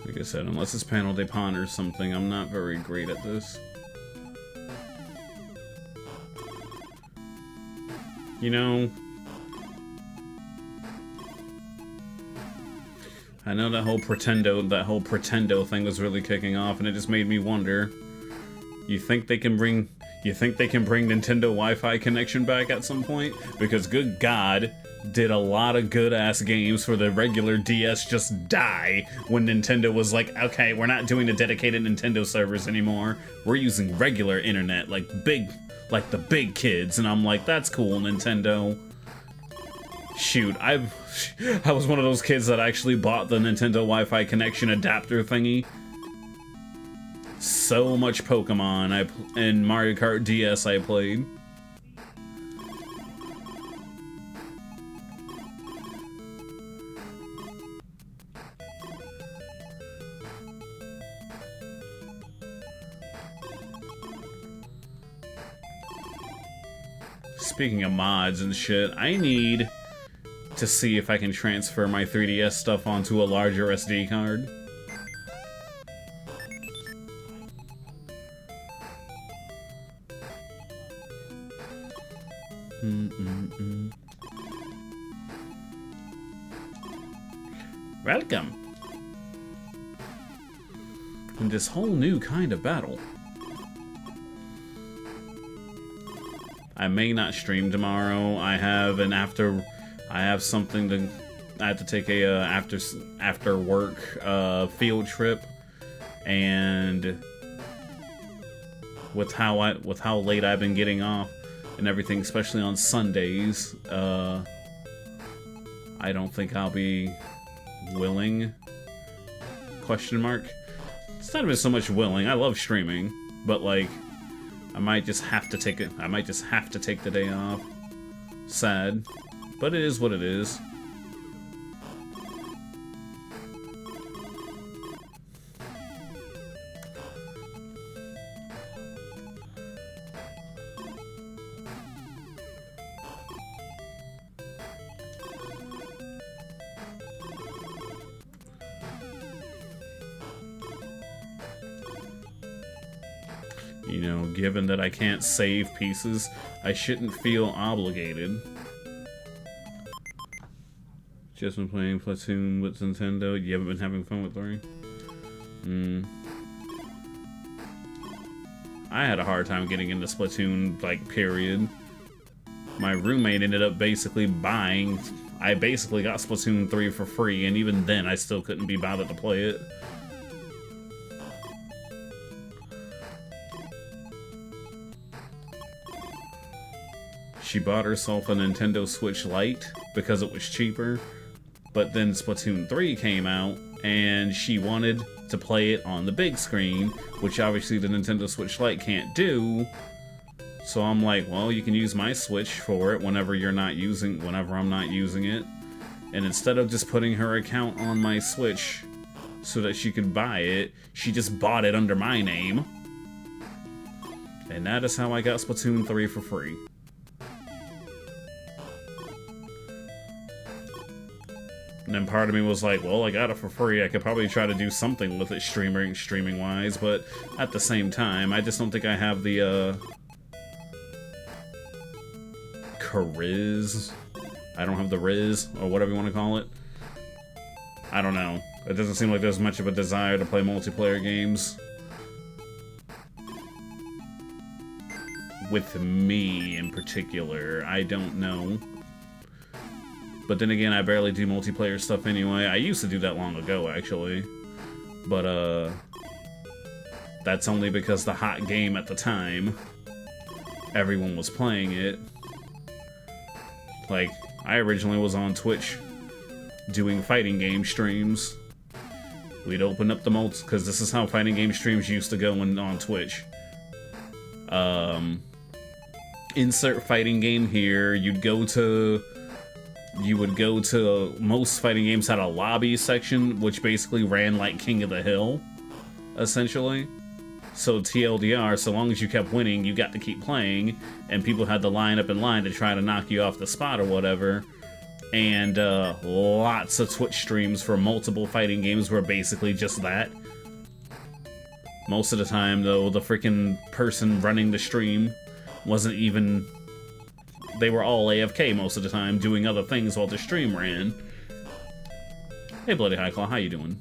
Like I said, unless it's panel de pon or something, I'm not very great at this. You know, I know that whole pretendo thing was really kicking off, and it just made me wonder. You think they can bring Nintendo Wi-Fi connection back at some point? Because good God, did a lot of good-ass games for the regular DS just die when Nintendo was like, okay, we're not doing the dedicated Nintendo servers anymore. We're using regular internet, like the big kids. And I'm like, that's cool, Nintendo. Shoot, I was one of those kids that actually bought the Nintendo Wi-Fi connection adapter thingy. So much Pokemon and Mario Kart DS I played. Speaking of mods and shit, I need to see if I can transfer my 3DS stuff onto a larger SD card. Welcome! In this whole new kind of battle. I may not stream tomorrow. I have something to... I have to take a after work field trip, and with how late I've been getting off and everything, especially on Sundays, I don't think I'll be willing. Question mark. It's not even so much willing. I love streaming, but like, I might just have to take it. I might just have to take the day off. Sad, but it is what it is. You know, given that I can't save pieces, I shouldn't feel obligated. Just been playing Platoon with Nintendo. You haven't been having fun with 3? I had a hard time getting into Splatoon, like, period. My roommate ended up basically buying... I basically got Splatoon 3 for free, and even then I still couldn't be bothered to play it. She bought herself a Nintendo Switch Lite because it was cheaper, but then Splatoon 3 came out, and she wanted to play it on the big screen, which obviously the Nintendo Switch Lite can't do. So I'm like, well, you can use my Switch for it whenever I'm not using it. And instead of just putting her account on my Switch so that she could buy it, she just bought it under my name. And that is how I got Splatoon 3 for free. And then part of me was like, well, I got it for free. I could probably try to do something with it streaming-wise, but at the same time, I just don't think I have the, charisma. I don't have the riz, or whatever you want to call it. I don't know. It doesn't seem like there's much of a desire to play multiplayer games. With me, in particular. I don't know. But then again, I barely do multiplayer stuff anyway. I used to do that long ago, actually. But, that's only because the hot game at the time, everyone was playing it. Like, I originally was on Twitch doing fighting game streams. We'd open up the multi, because this is how fighting game streams used to go on Twitch. Insert fighting game here. You would go to most fighting games had a lobby section, which basically ran like King of the Hill, essentially. So TLDR, so long as you kept winning, you got to keep playing, and people had to line up in line to try to knock you off the spot or whatever. And lots of Twitch streams for multiple fighting games were basically just that. Most of the time, though, the freaking person running the stream wasn't even... They were all AFK most of the time, doing other things while the stream ran. Hey, Bloody High Claw, how you doing?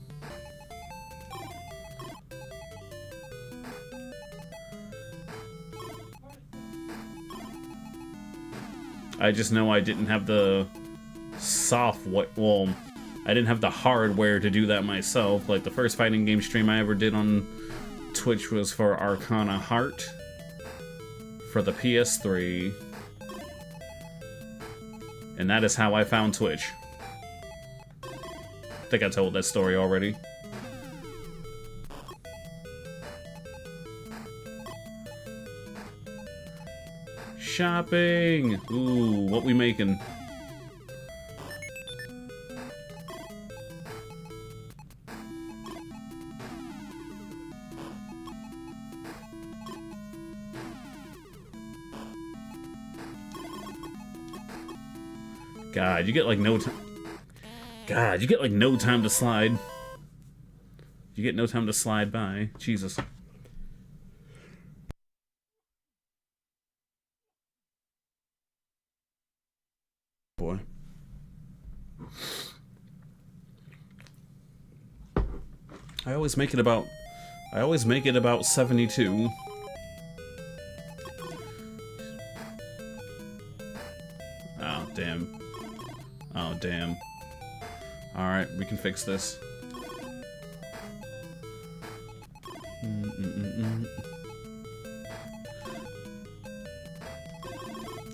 I just know I didn't have the software... Well, I didn't have the hardware to do that myself. Like, the first fighting game stream I ever did on Twitch was for Arcana Heart for the PS3. And that is how I found Twitch. I think I told that story already. Shopping! Ooh, what we making? God, you get like no time. God, you get like no time to slide. You get no time to slide by. Jesus. Boy. I always make it about 72. Oh, damn. Oh, damn. Alright, we can fix this.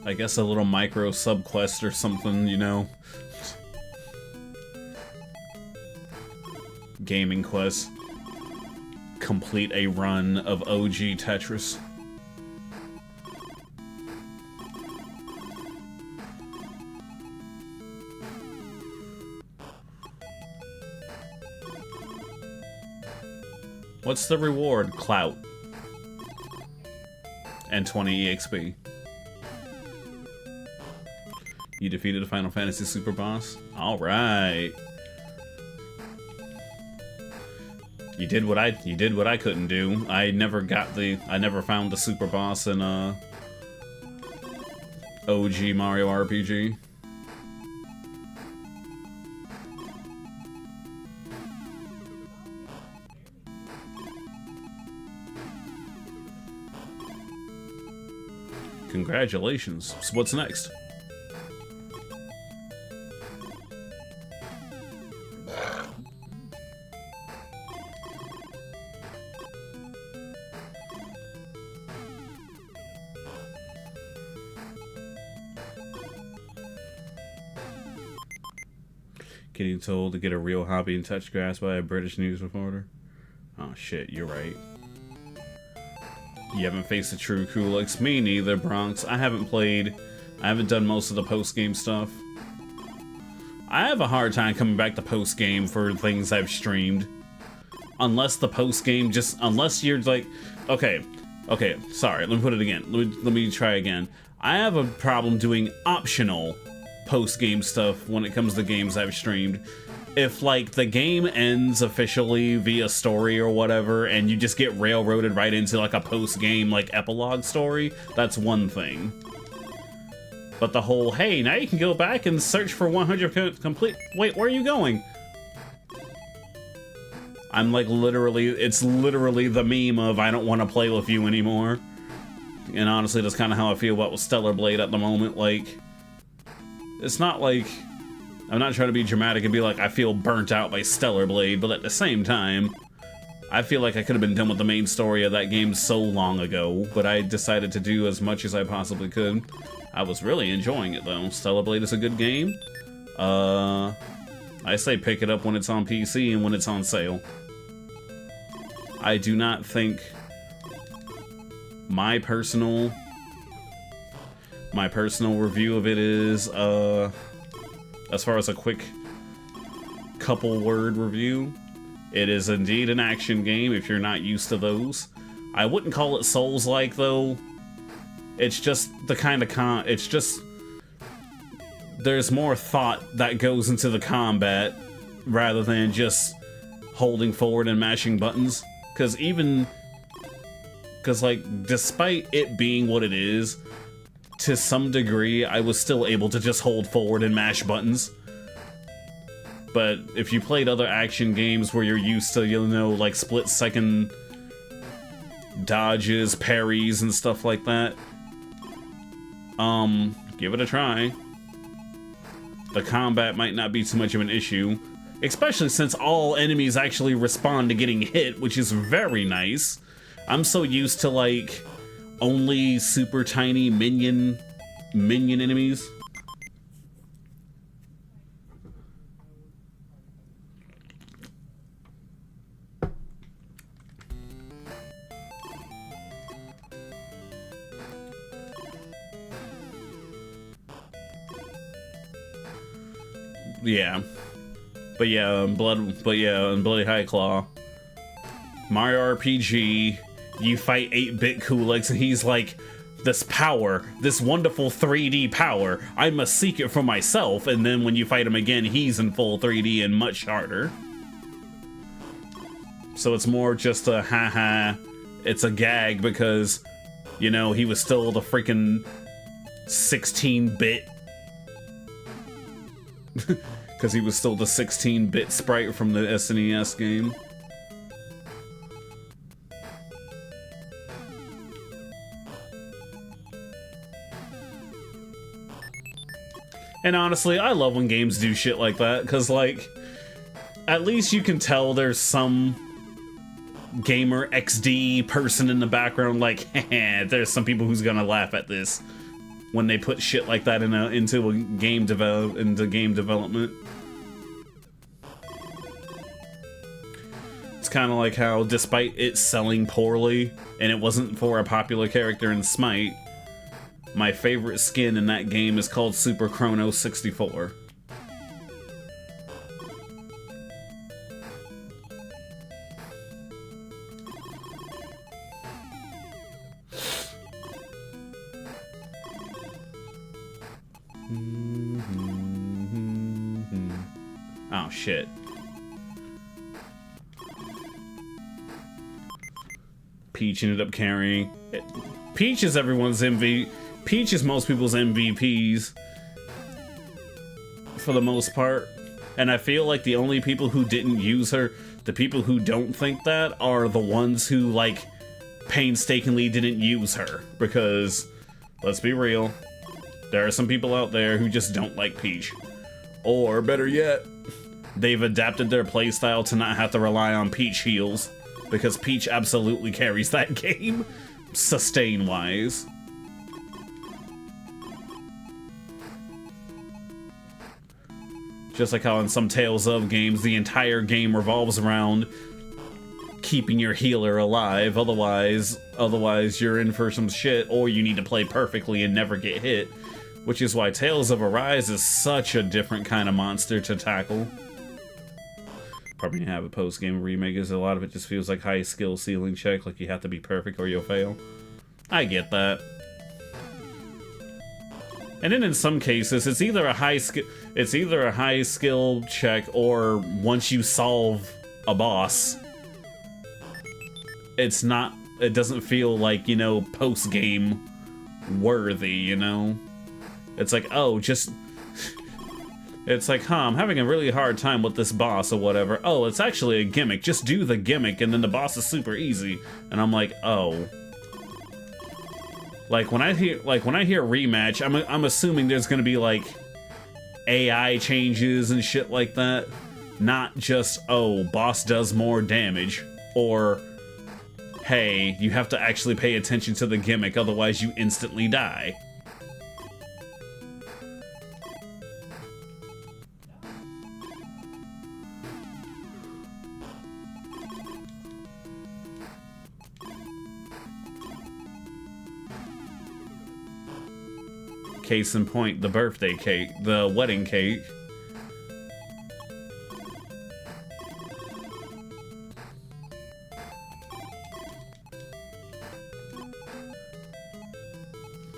I guess a little micro subquest or something, you know? Gaming quest. Complete a run of OG Tetris. What's the reward? Clout. And 20 EXP. You defeated a Final Fantasy super boss? Alright. You did what I couldn't do. I never found the super boss in OG Mario RPG. Congratulations. So what's next? Getting told to get a real hobby and touch grass by a British news reporter. Oh shit, you're right. You haven't faced a true Kulix. Me neither, Bronx. I haven't done most of the post-game stuff. I have a hard time coming back to post-game for things I've streamed. Unless the post-game unless you're like, okay, sorry, let me put it again. Let me try again. I have a problem doing optional post-game stuff when it comes to games I've streamed. If, like, the game ends officially via story or whatever, and you just get railroaded right into, like, a post-game, like, epilogue story, that's one thing. But the whole, hey, now you can go back and search for 100 complete... Wait, where are you going? I'm, like, literally... It's literally the meme of, I don't want to play with you anymore. And honestly, that's kind of how I feel about with Stellar Blade at the moment. Like, it's not like... I'm not trying to be dramatic and be like, I feel burnt out by Stellar Blade, but at the same time, I feel like I could have been done with the main story of that game so long ago, but I decided to do as much as I possibly could. I was really enjoying it, though. Stellar Blade is a good game. I say pick it up when it's on PC and when it's on sale. I do not think my personal review of it is, as far as a quick couple word review, it is indeed an action game if you're not used to those. I wouldn't call it Souls-like, though. It's just the kind of it's just... There's more thought that goes into the combat rather than just holding forward and mashing buttons. Because like, despite it being what it is, to some degree, I was still able to just hold forward and mash buttons. But if you played other action games where you're used to, you know, like split-second dodges, parries, and stuff like that, give it a try. The combat might not be too much of an issue, especially since all enemies actually respond to getting hit, which is very nice. I'm so used to, like, only super tiny minion enemies. Yeah. But yeah, Bloody High Claw. Mario RPG, you fight 8-bit Kulaks and he's like, this power, this wonderful 3D power, I must seek it for myself, and then when you fight him again, he's in full 3D and much harder. So it's more just a haha, it's a gag because, you know, he was still the freaking 16-bit. Because he was still the 16-bit sprite from the SNES game. And honestly, I love when games do shit like that, because, like, at least you can tell there's some gamer XD person in the background, like, there's some people who's gonna laugh at this when they put shit like that into game development. It's kind of like how, despite it selling poorly, and it wasn't for a popular character in Smite, my favorite skin in that game is called Super Chrono 64. Oh shit. Peach ended up carrying it. Peach is everyone's MVP. Peach is most people's MVPs for the most part. And I feel like the only people who didn't use her, the people who don't think that, are the ones who, like, painstakingly didn't use her. Because, let's be real, there are some people out there who just don't like Peach. Or, better yet, they've adapted their playstyle to not have to rely on Peach heals. Because Peach absolutely carries that game, sustain-wise. Just like how in some Tales of games, the entire game revolves around keeping your healer alive, otherwise you're in for some shit, or you need to play perfectly and never get hit. Which is why Tales of Arise is such a different kind of monster to tackle. Probably gonna have a post-game remake, is a lot of it just feels like high skill ceiling check, like you have to be perfect or you'll fail. I get that. And then in some cases, it's either a high skill check, or once you solve a boss, it doesn't feel like, you know, post-game worthy, you know? It's like, oh, it's like, I'm having a really hard time with this boss or whatever. Oh, it's actually a gimmick. Just do the gimmick and then the boss is super easy. And I'm like, oh. Like when I hear rematch, I'm assuming there's gonna be like AI changes and shit like that. Not just, oh, boss does more damage, or hey, you have to actually pay attention to the gimmick, otherwise you instantly die. Case in point, the birthday cake, the wedding cake.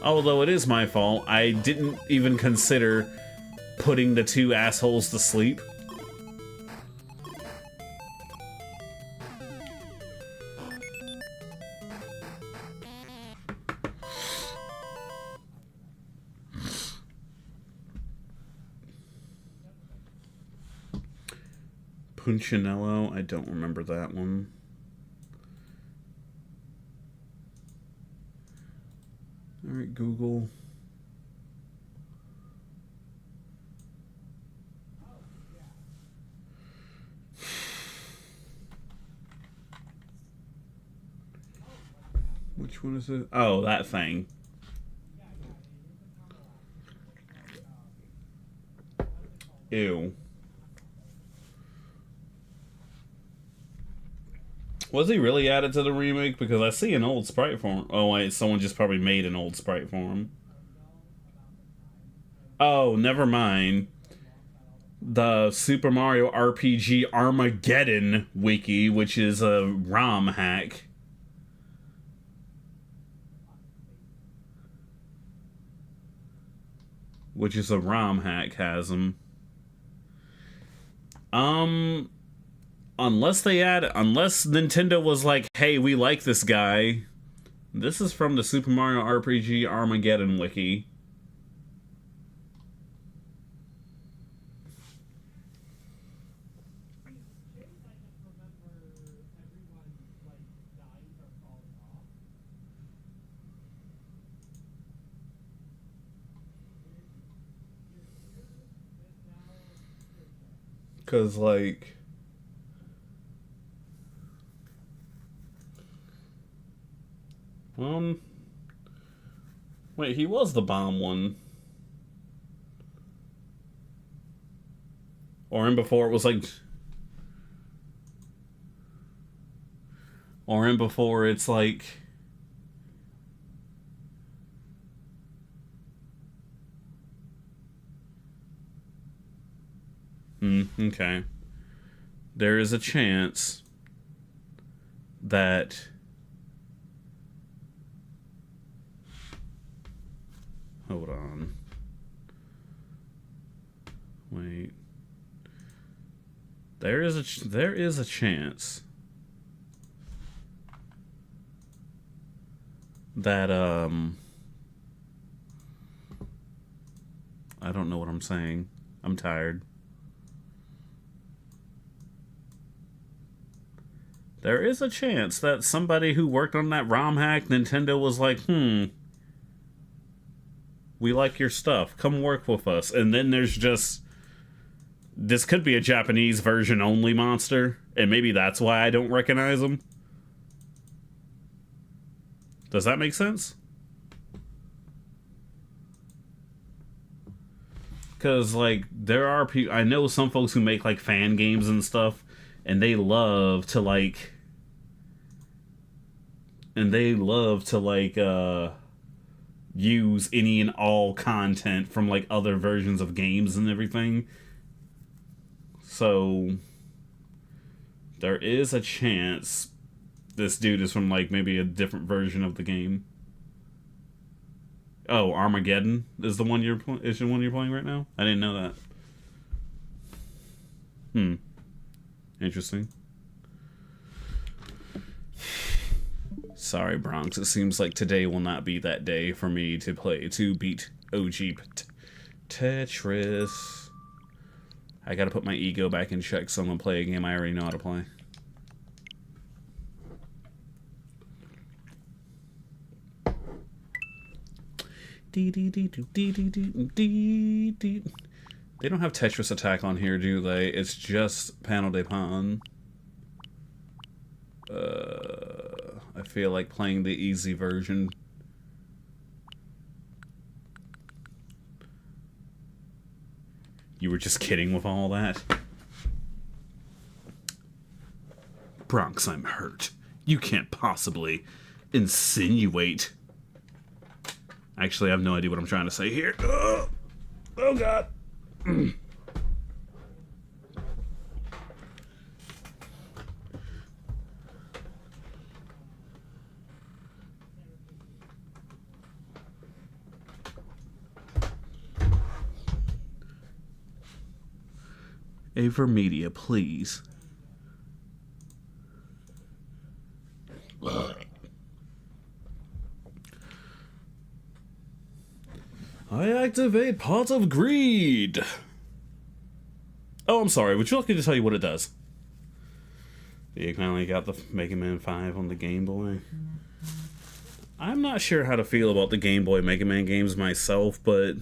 Although it is my fault, I didn't even consider putting the two assholes to sleep. Punchinello, I don't remember that one. Alright, Google. Which one is it? Oh, that thing. Ew. Was he really added to the remake? Because I see an old sprite for him. Oh wait, someone just probably made an old sprite for him. Oh, never mind. The Super Mario RPG Armageddon wiki, which is a ROM hack. Which is a ROM hack, has him. Unless Nintendo was like, hey, we like this guy. This is from the Super Mario RPG Armageddon wiki. Cause like... Wait, he was the bomb one. Or in before it was like... Or in before it's like... Okay. There is a chance that... Hold on. Wait. There is a chance that I don't know what I'm saying. I'm tired. There is a chance that somebody who worked on that ROM hack, Nintendo was like, we like your stuff. Come work with us. And then there's just... This could be a Japanese version only monster. And maybe that's why I don't recognize him. Does that make sense? Because, like, there are people... I know some folks who make, like, fan games and stuff. And they love to, like... use any and all content from like other versions of games and everything. So there is a chance this dude is from like maybe a different version of the game. Oh, Armageddon is the one you're playing right now? I didn't know that. Interesting. Sorry, Bronx. It seems like today will not be that day for me to beat OG Tetris. I gotta put my ego back in check, so I'm gonna play a game I already know how to play. They don't have Tetris Attack on here, do they? It's just Panel de Pan. I feel like playing the easy version. You were just kidding with all that? Bronx, I'm hurt. You can't possibly insinuate. Actually, I have no idea what I'm trying to say here. Oh God. Avermedia, please. I activate Pot of Greed. Oh, I'm sorry. Would you like me to tell you what it does? You finally got the Mega Man 5 on the Game Boy. I'm not sure how to feel about the Game Boy Mega Man games myself, but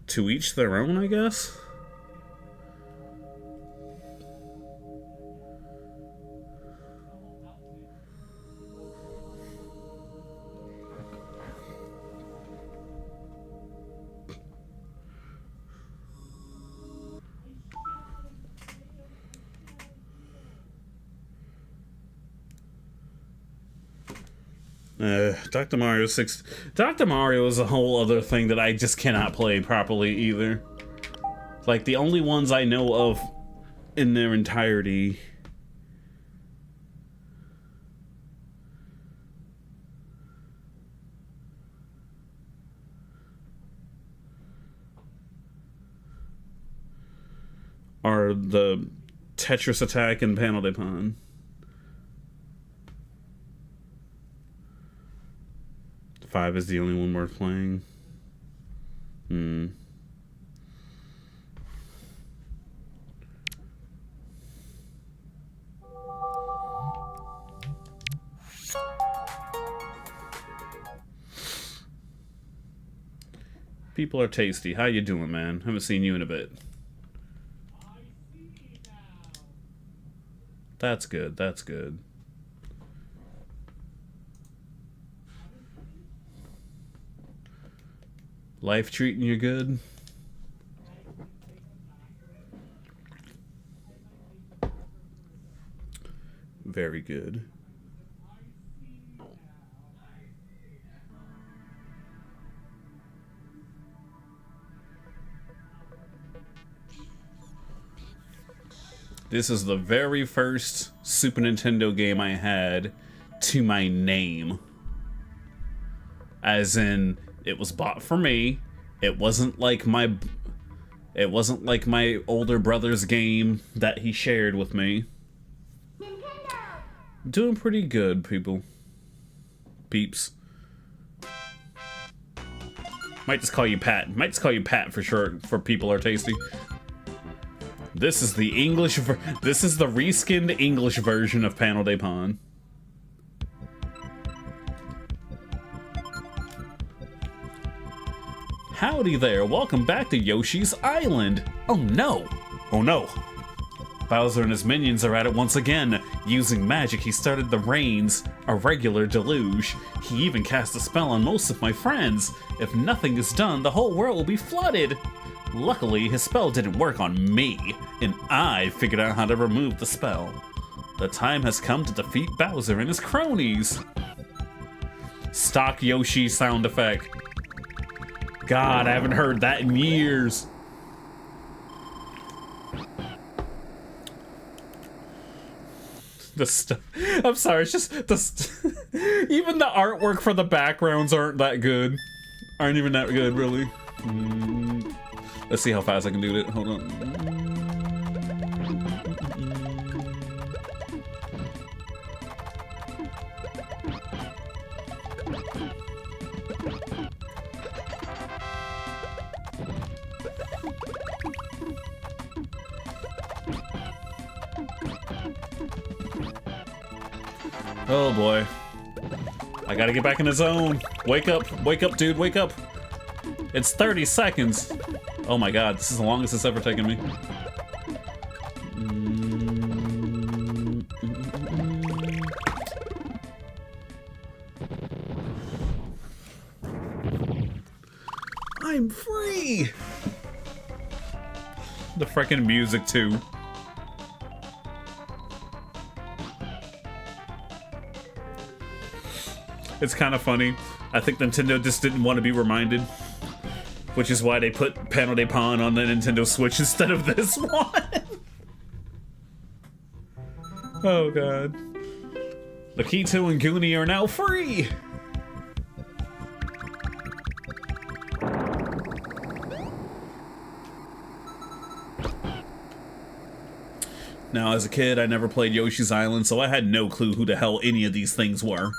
to each their own, I guess. Dr. Mario 6. Dr. Mario is a whole other thing that I just cannot play properly either. Like, the only ones I know of in their entirety are the Tetris Attack and Panel de Pan. Five is the only one worth playing. People are tasty. How you doing, man? Haven't seen you in a bit. That's good. That's good. Life treating you good? Very good. This is the very first Super Nintendo game I had to my name. As in, it was bought for me. It wasn't like my older brother's game that he shared with me. Doing pretty good, people. Peeps. Might just call you Pat. Might just call you Pat for short, for people are tasty. This is the English this is the reskinned English version of Panel de Pan. Howdy there, welcome back to Yoshi's Island. Oh no! Oh no! Bowser and his minions are at it once again. Using magic, he started the rains, a regular deluge. He even cast a spell on most of my friends. If nothing is done, the whole world will be flooded. Luckily, his spell didn't work on me, and I figured out how to remove the spell. The time has come to defeat Bowser and his cronies. Stock Yoshi sound effect. God, I haven't heard that in years. I'm sorry, it's just even the artwork for the backgrounds aren't that good. aren't even that good, really. Let's see how fast I can do it. Hold on. Oh boy. I gotta get back in the zone. Wake up, dude, wake up. It's 30 seconds. Oh my god, this is the longest it's ever taken me. I'm free! The frickin' music, too. It's kind of funny. I think Nintendo just didn't want to be reminded, which is why they put Panel de Pon on the Nintendo Switch instead of this one. Oh god. Lakitu and Goonie are now free! Now, as a kid, I never played Yoshi's Island, so I had no clue who the hell any of these things were.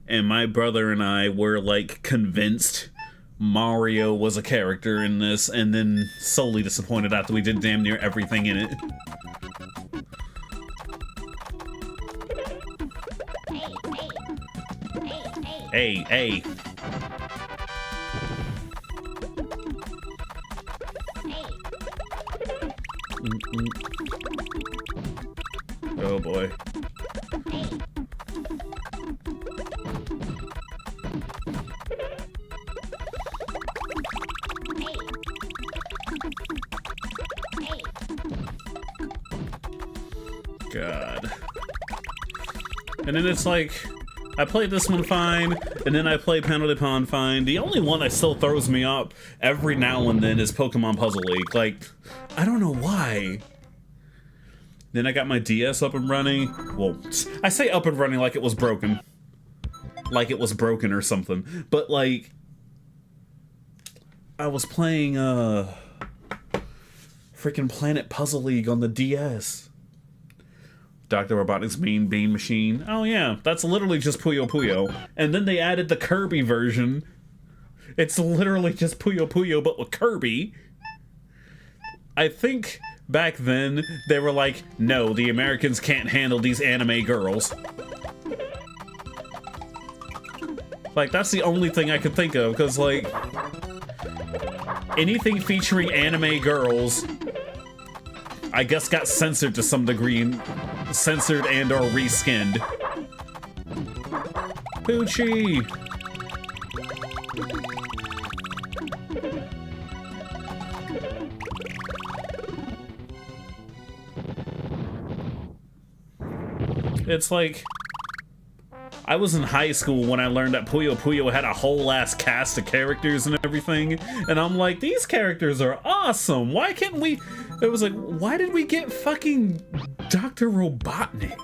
And my brother and I were, like, convinced Mario was a character in this, and then solely disappointed after we did damn near everything in it. Hey, hey. Oh boy. God. And then it's like, I played this one fine, and then I played Panel de Pon fine. The only one that still throws me up every now and then is Pokemon Puzzle League. Like, I don't know why. Then I got my DS up and running. Well, I say up and running like it was broken. Like it was broken or something. But like, I was playing freaking Planet Puzzle League on the DS. Dr. Robotnik's Mean Bean Machine. Oh yeah, that's literally just Puyo Puyo. And then they added the Kirby version. It's literally just Puyo Puyo, but with Kirby. I think back then, they were like, no, the Americans can't handle these anime girls. Like, that's the only thing I could think of, because, like, anything featuring anime girls, I guess got censored to some degree, censored and or reskinned. Poochie! It's like, I was in high school when I learned that Puyo Puyo had a whole ass cast of characters and everything, and I'm like, these characters are awesome. Why can't we? It was like, why did we get fucking Dr. Robotnik?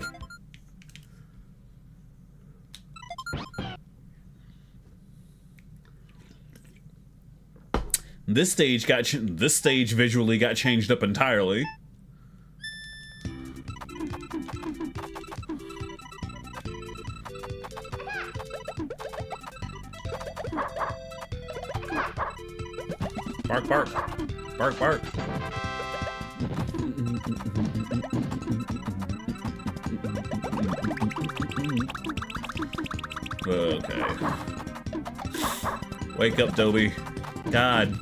This stage visually got changed up entirely. Bark, bark. Bark, bark. Okay. Wake up, Dobby. God.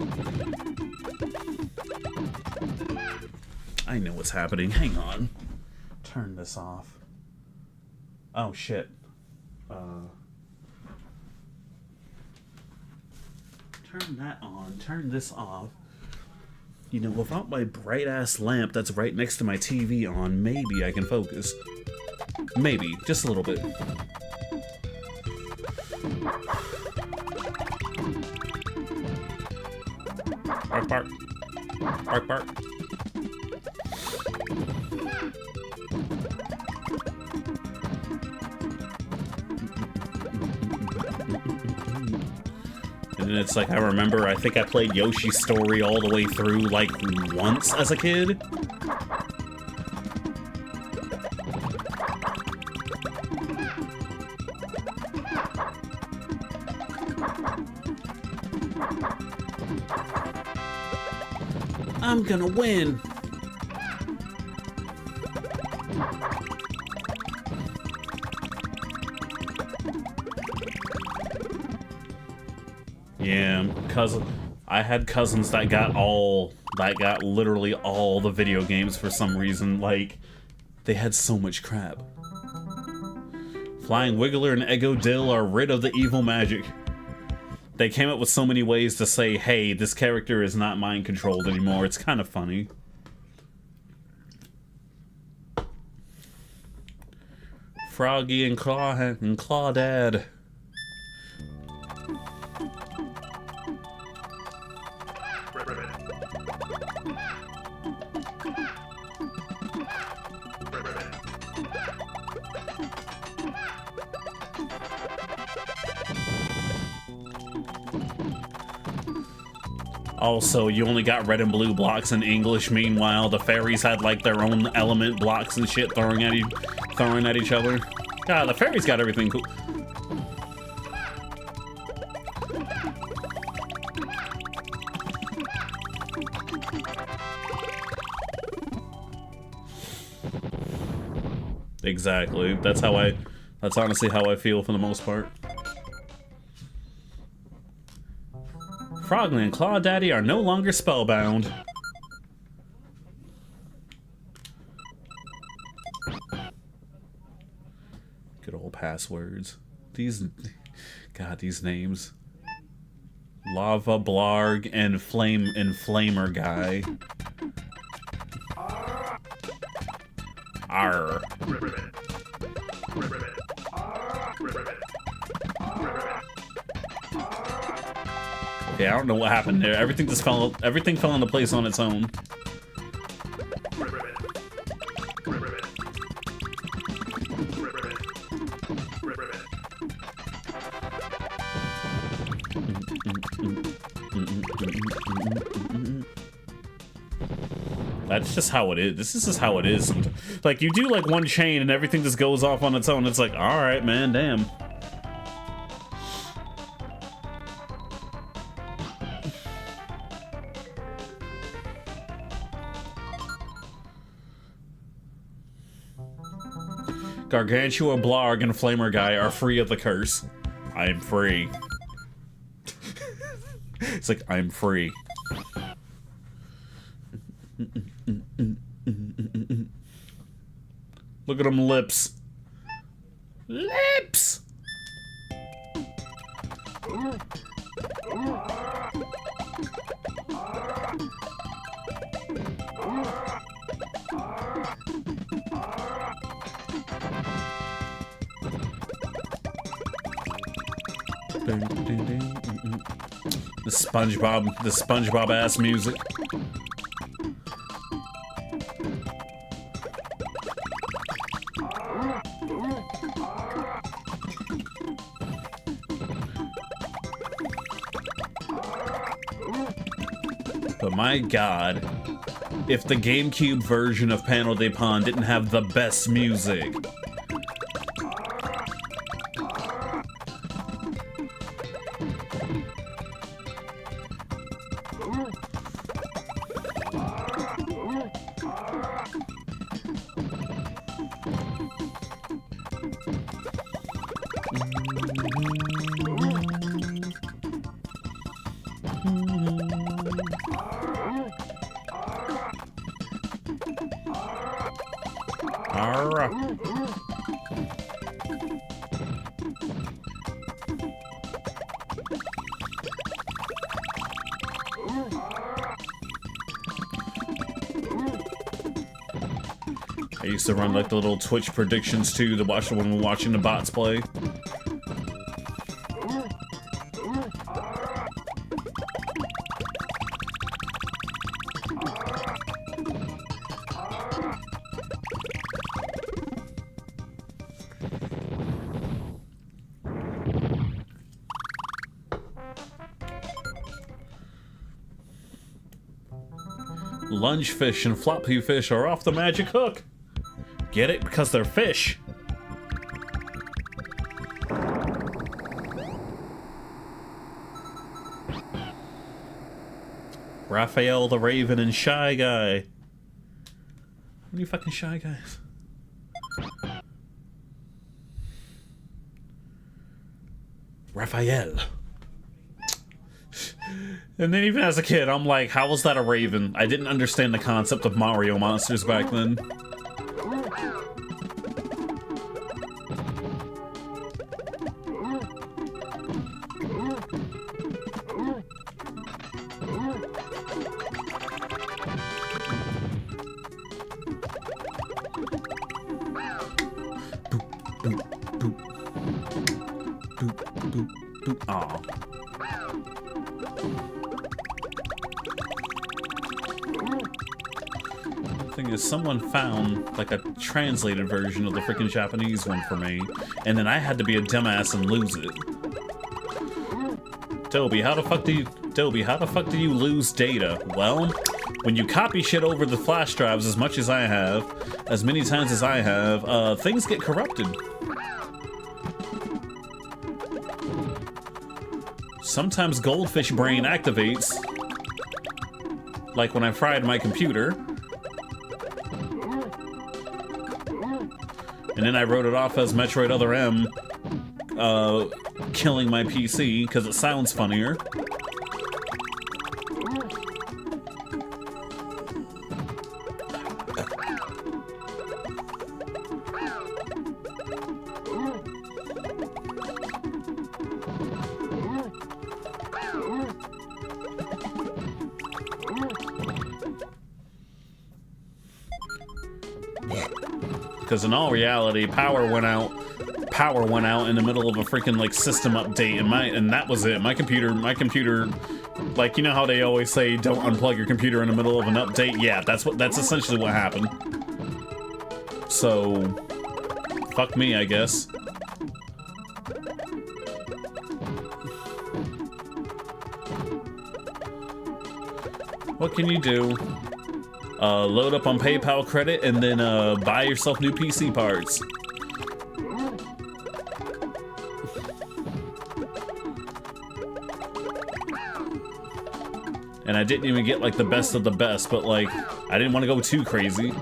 I know what's happening. Hang on. Turn this off. Oh, shit. Turn that on. Turn this off. You know, without my bright-ass lamp that's right next to my TV on, maybe I can focus. Maybe. Just a little bit. Bark, bark. Bark, bark. And it's like, I think I played Yoshi's Story all the way through, like, once as a kid. I'm gonna win. Yeah, I had cousins that got literally all the video games for some reason. Like, they had so much crap. Flying Wiggler and Ego Dill are rid of the evil magic. They came up with so many ways to say, hey, this character is not mind controlled anymore. It's kind of funny. Froggy and Clawdad. Also, you only got red and blue blocks in English. Meanwhile, the fairies had like their own element blocks and shit throwing at each other. God, the fairies got everything cool. Exactly. That's honestly how I feel for the most part. Frogly and Claw Daddy are no longer spellbound. Good old passwords. These names. Lava Blarg and Flamer Guy. Arr. Yeah, I don't know what happened there. Everything fell into place on its own. That's just how it is. This is just how it is. Like, you do like one chain and everything just goes off on its own. It's like, all right, man, damn. Gargantua, Blarg, and Flamer Guy are free of the curse. I am free. It's like, I'm free. Look at them lips. Lips! The SpongeBob ass music. But my god, if the GameCube version of Panel de Pon didn't have the best music. I used to run like the little Twitch predictions too to watch when we're watching the bots play. Lunge fish and floppy fish are off the magic hook. Get it? Because they're fish. Raphael the Raven and Shy Guy. How many fucking Shy Guys? Raphael. And then even as a kid, I'm like, how was that a raven? I didn't understand the concept of Mario monsters back then. Aw. The thing is, someone found like a translated version of the freaking Japanese one for me, and then I had to be a dumbass and lose it. Dobby, how the fuck do you lose data? Well, when you copy shit over the flash drives as much as I have, as many times as I have, things get corrupted. Sometimes goldfish brain activates, like when I fried my computer, and then I wrote it off as Metroid Other M, killing my PC because it sounds funnier. Because in all reality, power went out in the middle of a freaking like system update, and that was it. My computer, like, you know how they always say don't unplug your computer in the middle of an update? Yeah, that's essentially what happened. So fuck me, I guess. What can you do? Load up on PayPal credit and then buy yourself new PC parts. And I didn't even get like the best of the best, but like I didn't want to go too crazy.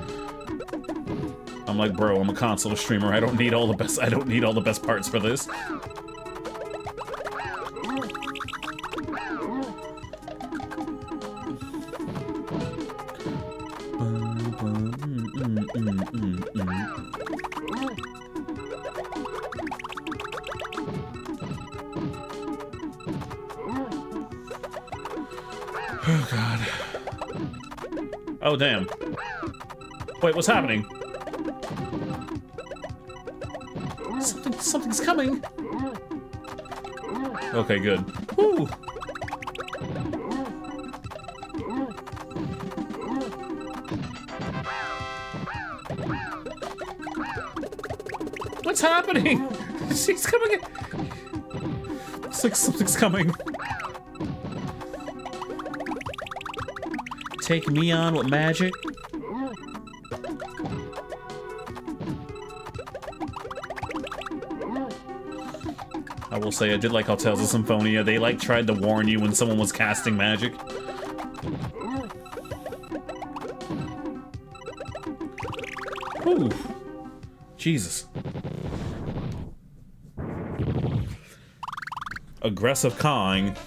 I'm like, bro, I'm a console streamer. I don't need all the best parts for this. Oh god. Oh damn. Wait, what's happening? Something's coming. Okay, good. Woo. What's happening? She's coming in. Looks like something's coming. Take me on with magic. I will say I did like how Tales of Symphonia, they like tried to warn you when someone was casting magic. Whew. Jesus. Aggressive cawing.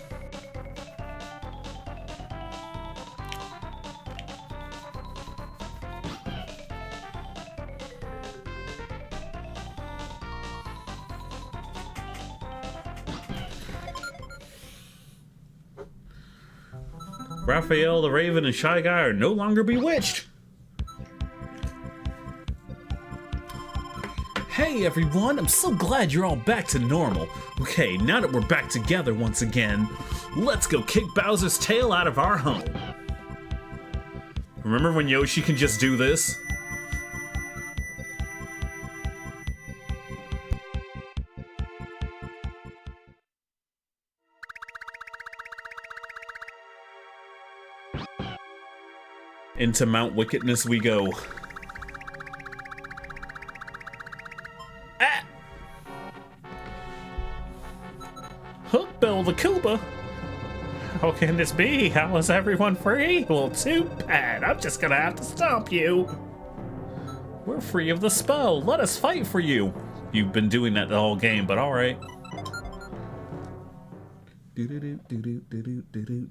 Raphael the Raven and Shy Guy are no longer bewitched. Hey everyone, I'm so glad you're all back to normal. Okay, now that we're back together once again, let's go kick Bowser's tail out of our home. Remember when Yoshi can just do this? Into Mount Wickedness we go. Ah! Hookbill the Koopa? How can this be? How is everyone free? Well, too bad. I'm just gonna have to stomp you. We're free of the spell. Let us fight for you. You've been doing that the whole game, but alright. Do-do-do-do-do-do-do-do.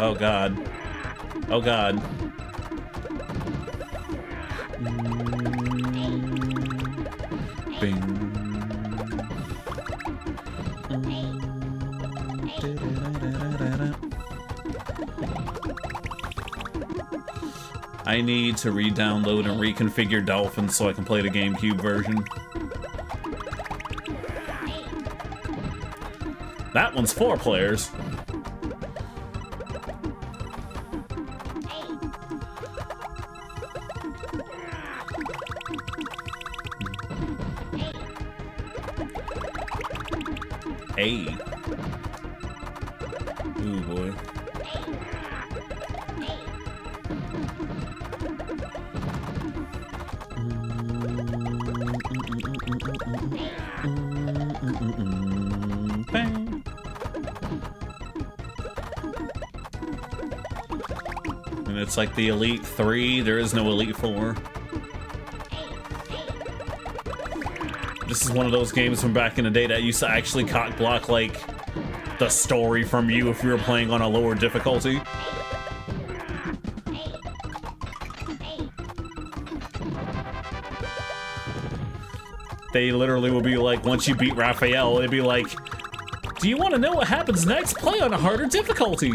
Oh god. Oh god. Bing. I need to re-download and reconfigure Dolphins so I can play the GameCube version. That one's 4 players. Hey. Ooh boy. Bang. And it's like the Elite 3, there is no Elite 4. This is one of those games from back in the day that used to actually cock block like the story from you if you were playing on a lower difficulty. They literally would be like, once you beat Raphael, it'd be like, do you want to know what happens next? Play on a harder difficulty.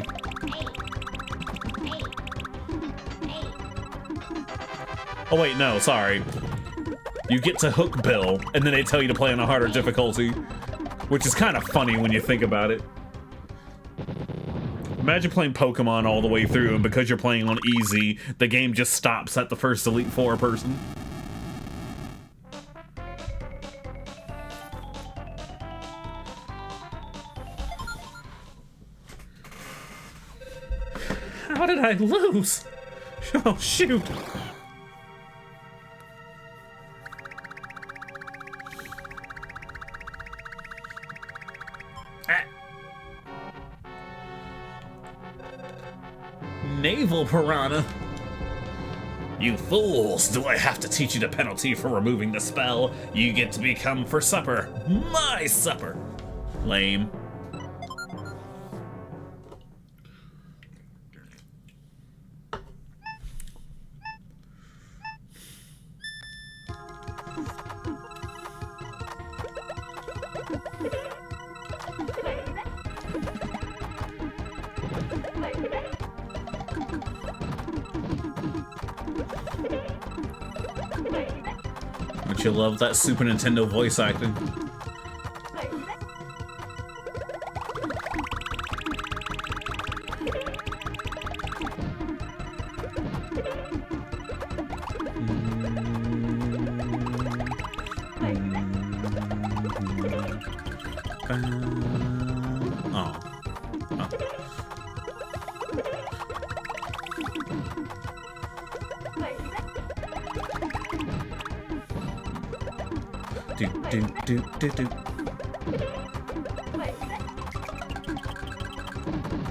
Oh wait, no, sorry. You get to Hook Bill, and then they tell you to play on a harder difficulty, which is kind of funny when you think about it. Imagine playing Pokemon all the way through, and because you're playing on easy, the game just stops at the first Elite Four person. How did I lose? Oh, shoot. Naval Piranha. You fools! Do I have to teach you the penalty for removing the spell? You get to become for supper. My supper. Lame. Don't you love that Super Nintendo voice acting?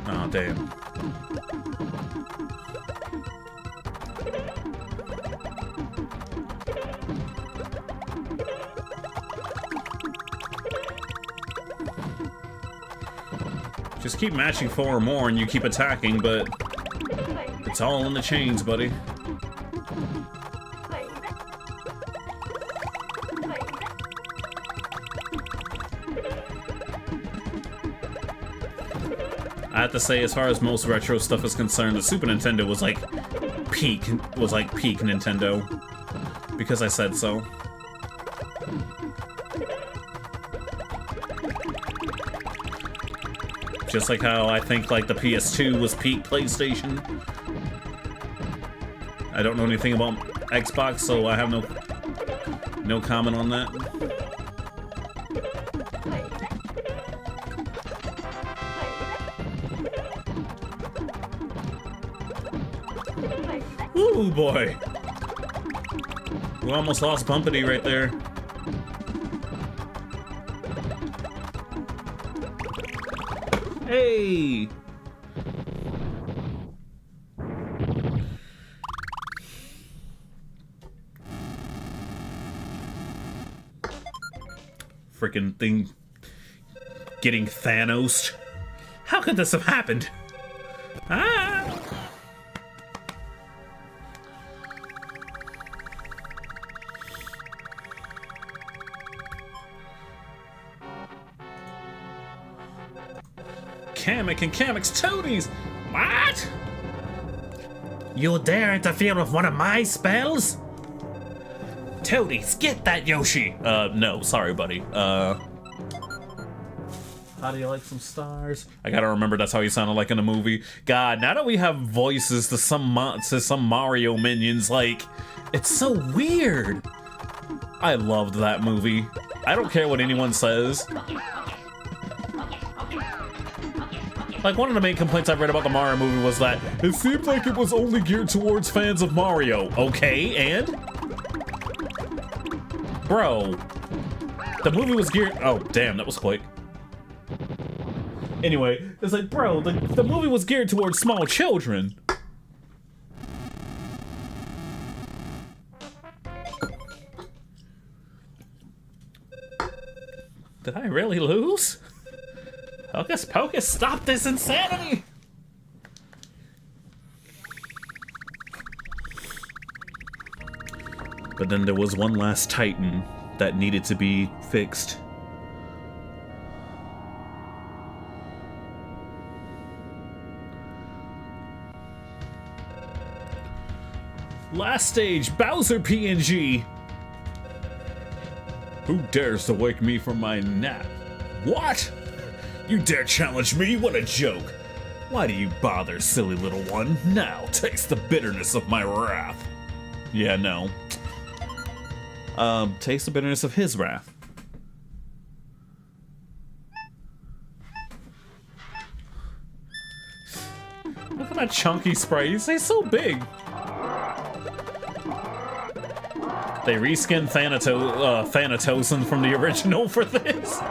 Oh, damn. Just keep matching 4 or more and you keep attacking, but it's all in the chains, buddy. I have to say, as far as most retro stuff is concerned, the Super Nintendo was like peak Nintendo, because I said so. Just like how I think like the PS2 was peak PlayStation. I don't know anything about Xbox, so I have no comment on that. Ooh, boy. We almost lost Bumpity right there. Hey! Freaking thing getting Thanos. How could this have happened? Ah! Kamek and Kamek's toadies! What? You dare interfere with one of my spells? Toadies, get that Yoshi! No, sorry, buddy. How do you like some stars? I gotta remember that's how he sounded like in the movie. God, now that we have voices to some Mario minions, like, it's so weird. I loved that movie. I don't care what anyone says. Like, one of the main complaints I've read about the Mario movie was that it seemed like it was only geared towards fans of Mario. Okay, and? Bro. The movie was geared... Oh, damn, that was quick. Anyway, it's like, bro, the movie was geared towards small children. Did I really lose? Hocus Pocus, stop this insanity! But then there was one last Titan that needed to be fixed. Last stage, Bowser PNG. Who dares to wake me from my nap? What? You dare challenge me? What a joke! Why do you bother, silly little one? Now, taste the bitterness of my wrath. Yeah, no. Taste the bitterness of his wrath. Look at that chunky Sprite. He's so big. They reskinned Thanatosen from the original for this.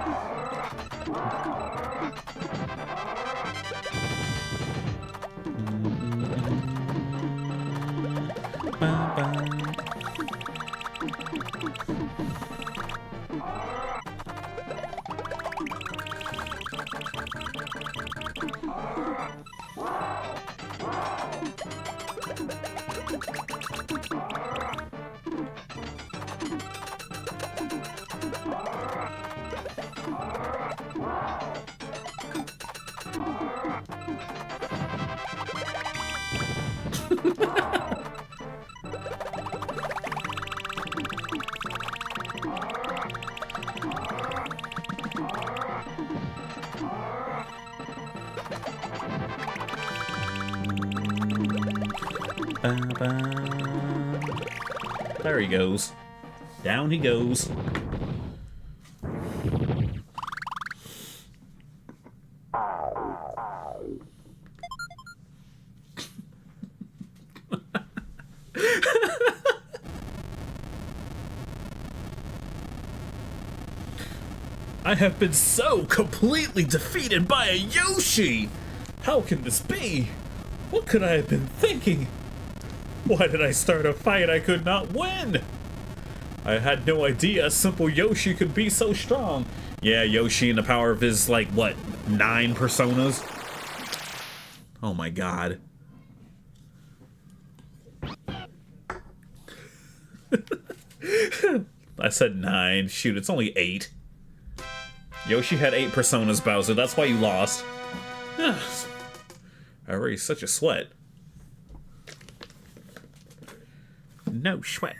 There he goes. Down he goes. I have been so completely defeated by a Yoshi! How can this be? What could I have been thinking? Why did I start a fight I could not win? I had no idea a simple Yoshi could be so strong. Yeah, Yoshi and the power of his, like, what, 9 personas? Oh my god. I said 9. Shoot, it's only 8. Yoshi had 8 personas, Bowser. That's why you lost. I already such a sweat. No sweat.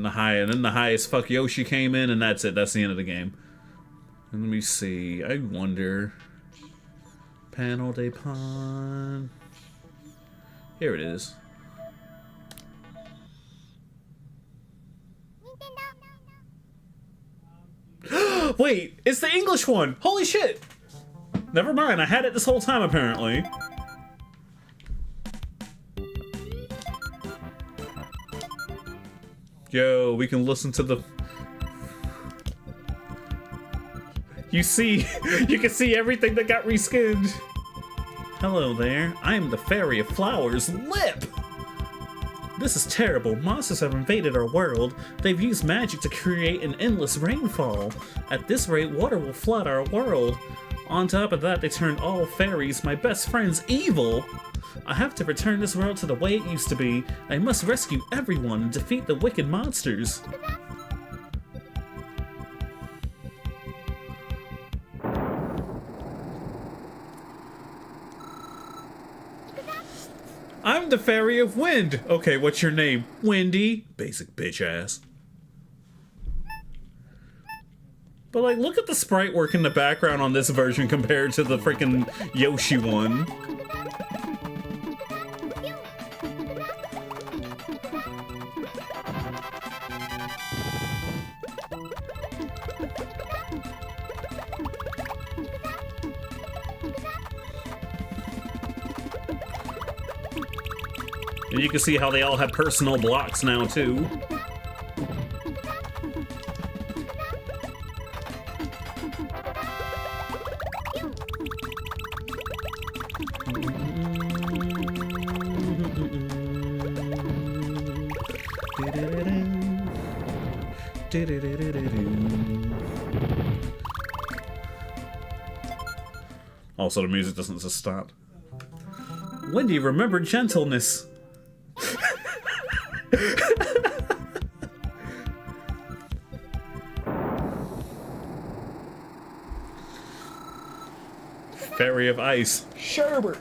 And then the high as fuck Yoshi came in, and that's it. That's the end of the game. And let me see. I wonder. Panel de Pon. Here it is. Wait, it's the English one! Holy shit! Never mind, I had it this whole time apparently. Yo, we can listen to the... You can see everything that got reskinned. Hello there, I am the Fairy of Flowers, Lip! This is terrible. Monsters have invaded our world. They've used magic to create an endless rainfall. At this rate, water will flood our world. On top of that, they turned all fairies, my best friends, evil. I have to return this world to the way it used to be. I must rescue everyone and defeat the wicked monsters. I'm the Fairy of Wind. Okay, what's your name? Windy? Basic bitch ass. But like, look at the sprite work in the background on this version compared to the freaking Yoshi one. And you can see how they all have personal blocks now, too. Also, the music doesn't just stop. Wendy, remember gentleness. Fairy of Ice. Sherbert.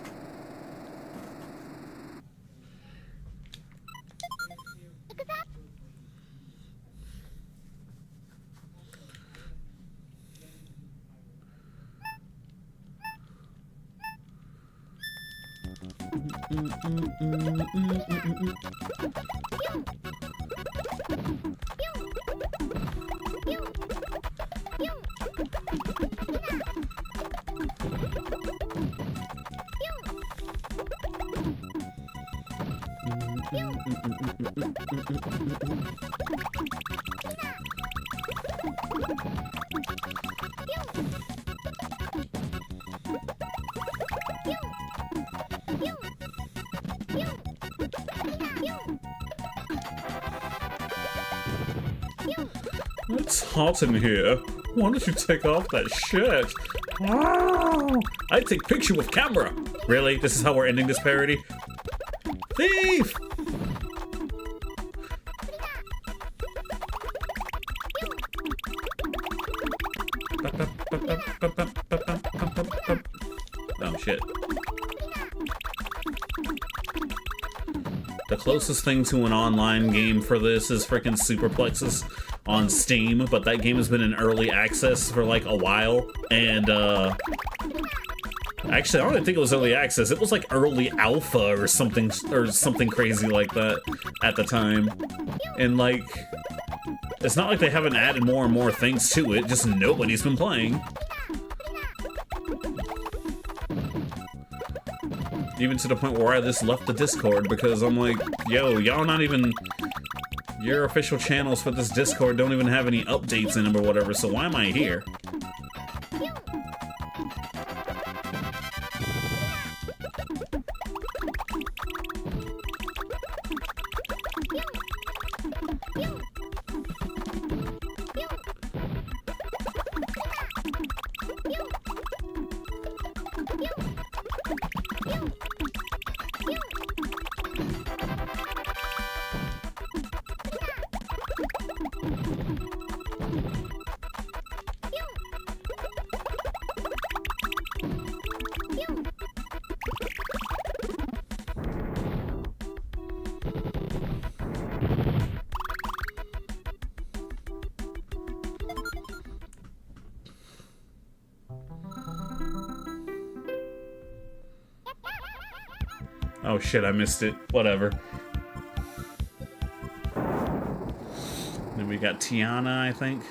It's hot in here. Why don't you take off that shirt? I take picture with camera. Really? This is how we're ending this parody? Thief! Oh shit. The closest thing to an online game for this is frickin' Superplexes on Steam, but that game has been in early access for like a while, and actually I don't even think it was early access, it was like early alpha or something crazy like that at the time. And like, it's not like they haven't added more and more things to it, just nobody's been playing. Even to the point where I just left the Discord because I'm like, yo, y'all not even... Your official channels for this Discord don't even have any updates in them or whatever, so why am I here? Oh shit, I missed it. Whatever. Then we got Tiana, I think.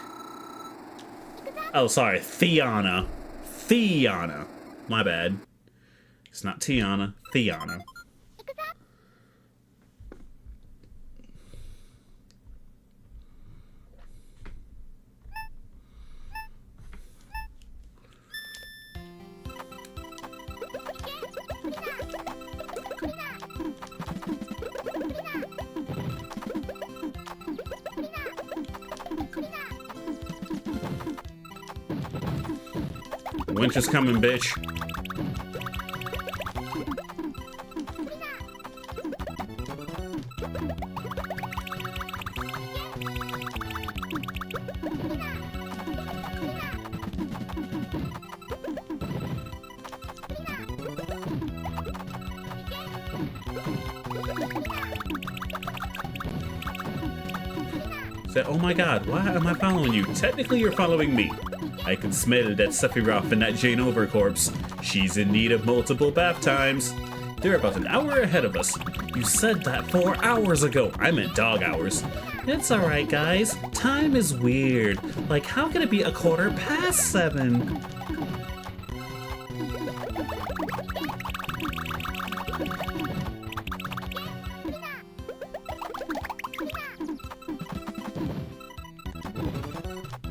Oh, sorry, Theana. Theana. My bad. It's not Tiana, Theana. Winter's coming, bitch. Said, oh my god, why am I following you? Technically, you're following me. I can smell that Sephiroth and that Jane Overcorpse. She's in need of multiple bath times. They're about an hour ahead of us. You said that 4 hours ago. I meant dog hours. It's alright, guys. Time is weird. Like, how can it be 7:15?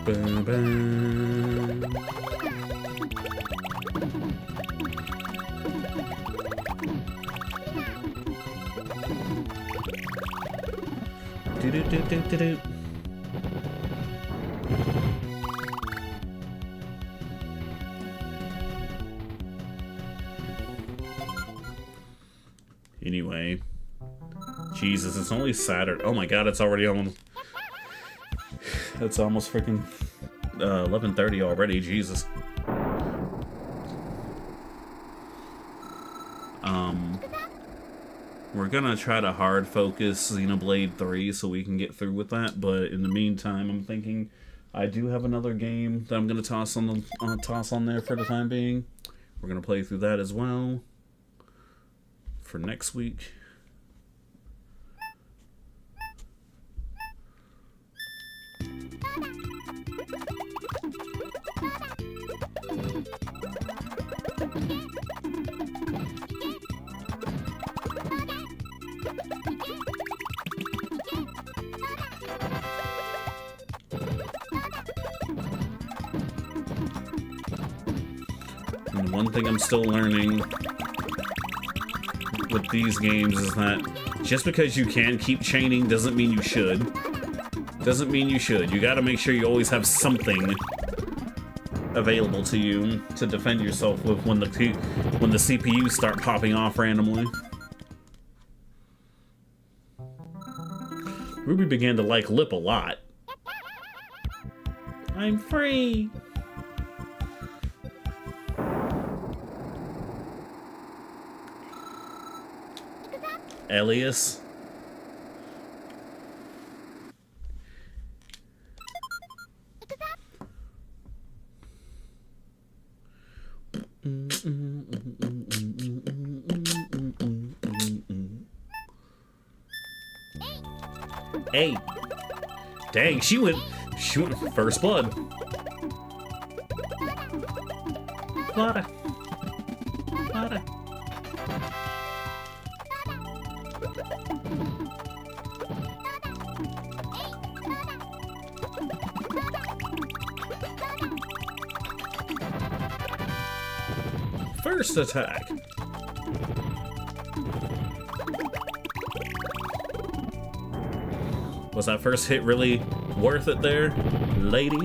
Bum, bum. Do do do do do do. Anyway, Jesus, it's only Saturday. Oh my God, it's already almost. It's almost freaking 11:30 already. Jesus. We're gonna try to hard focus Xenoblade 3 so we can get through with that. But in the meantime, I'm thinking I do have another game that I'm gonna toss on there for the time being. We're gonna play through that as well for next week. And one thing I'm still learning with these games is that just because you can keep chaining doesn't mean you should. Doesn't mean you should. You gotta make sure you always have something available to you to defend yourself with when the CPUs start popping off randomly. Ruby began to like Lip a lot. I'm free! Elias. Hey. Dang, she went first blood. Clara. Clara. First attack. Was that first hit really worth it there, lady?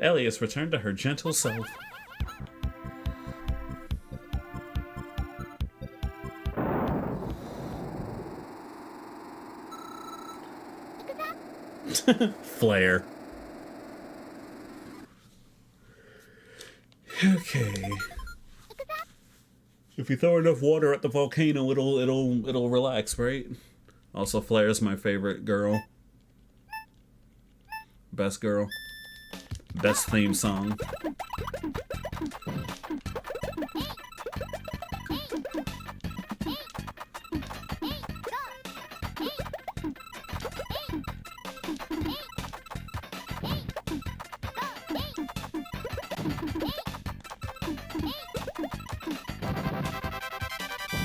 Elias returned to her gentle self. Flare. Okay. If you throw enough water at the volcano, it'll relax, right? Also, Flair's my favorite girl. Best girl. Best theme song.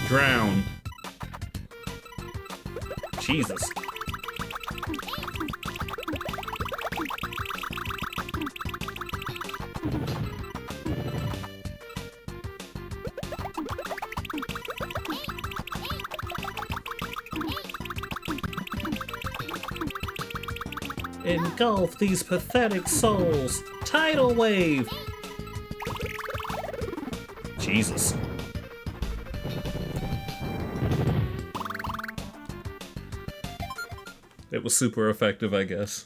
Drown. Jesus. Engulf these pathetic souls. Tidal wave. Jesus. It was super effective, I guess.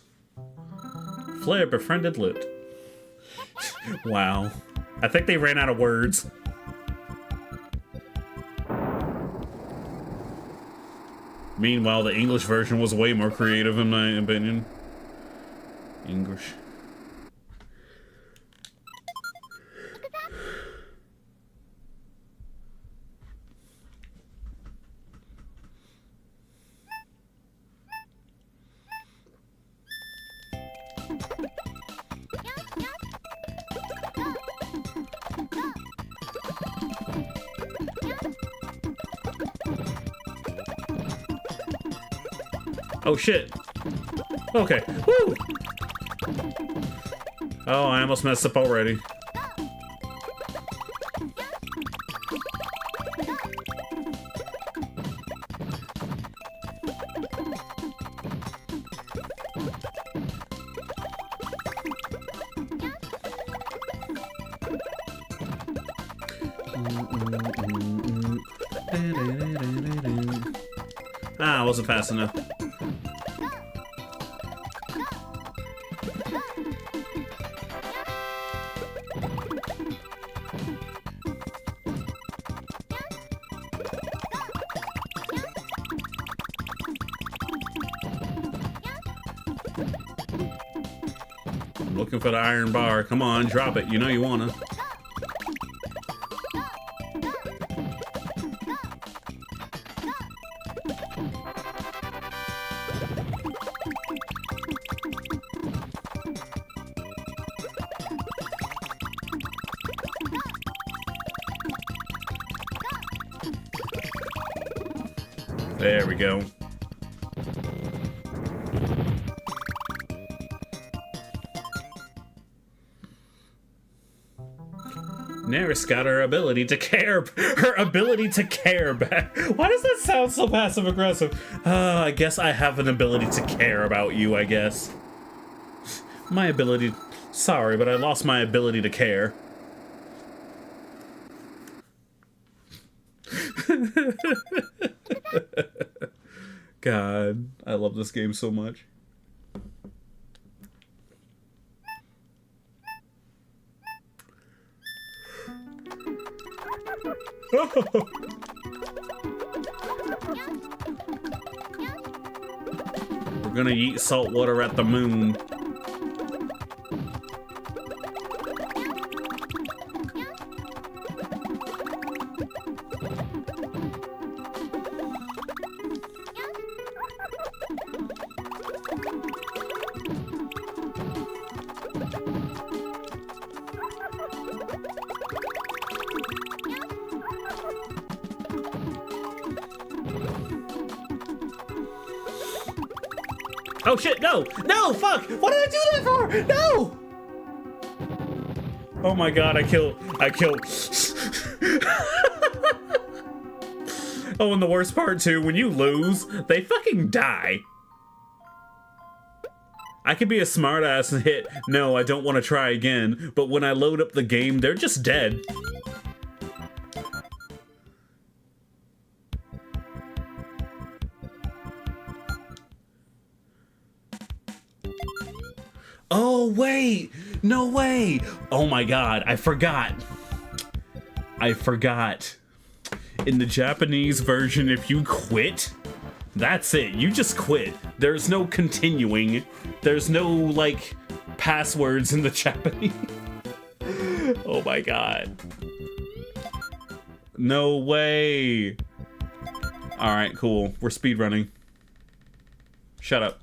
Flair befriended Lit. Wow. I think they ran out of words. Meanwhile, the English version was way more creative, in my opinion. English. Oh shit. Okay. Woo! Oh, I almost messed up already. Ah, I wasn't fast enough. I'm looking for the iron bar. Come on, drop it. You know you wanna. There we go. Neris got her ability to care. Her ability to care back. Why does that sound so passive aggressive? I guess I have an ability to care about you, I guess. My ability. Sorry, but I lost my ability to care. God, I love this game so much. We're gonna eat salt water at the moon. Oh shit, no! No, fuck! What did I do that for? No! Oh my god, I killed. Oh, and the worst part too, when you lose, they fucking die. I could be a smartass and hit, no, I don't want to try again, but when I load up the game, they're just dead. Oh, wait! No way! Oh my god, I forgot. In the Japanese version, if you quit, that's it. You just quit. There's no continuing. There's no, like, passwords in the Japanese. Oh my god. No way. Alright, cool. We're speedrunning. Shut up.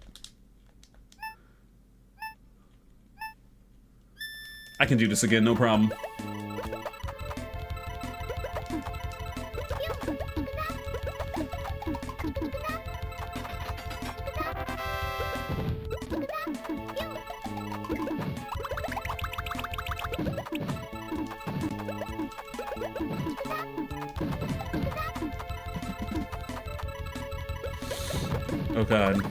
I can do this again, no problem. Oh god.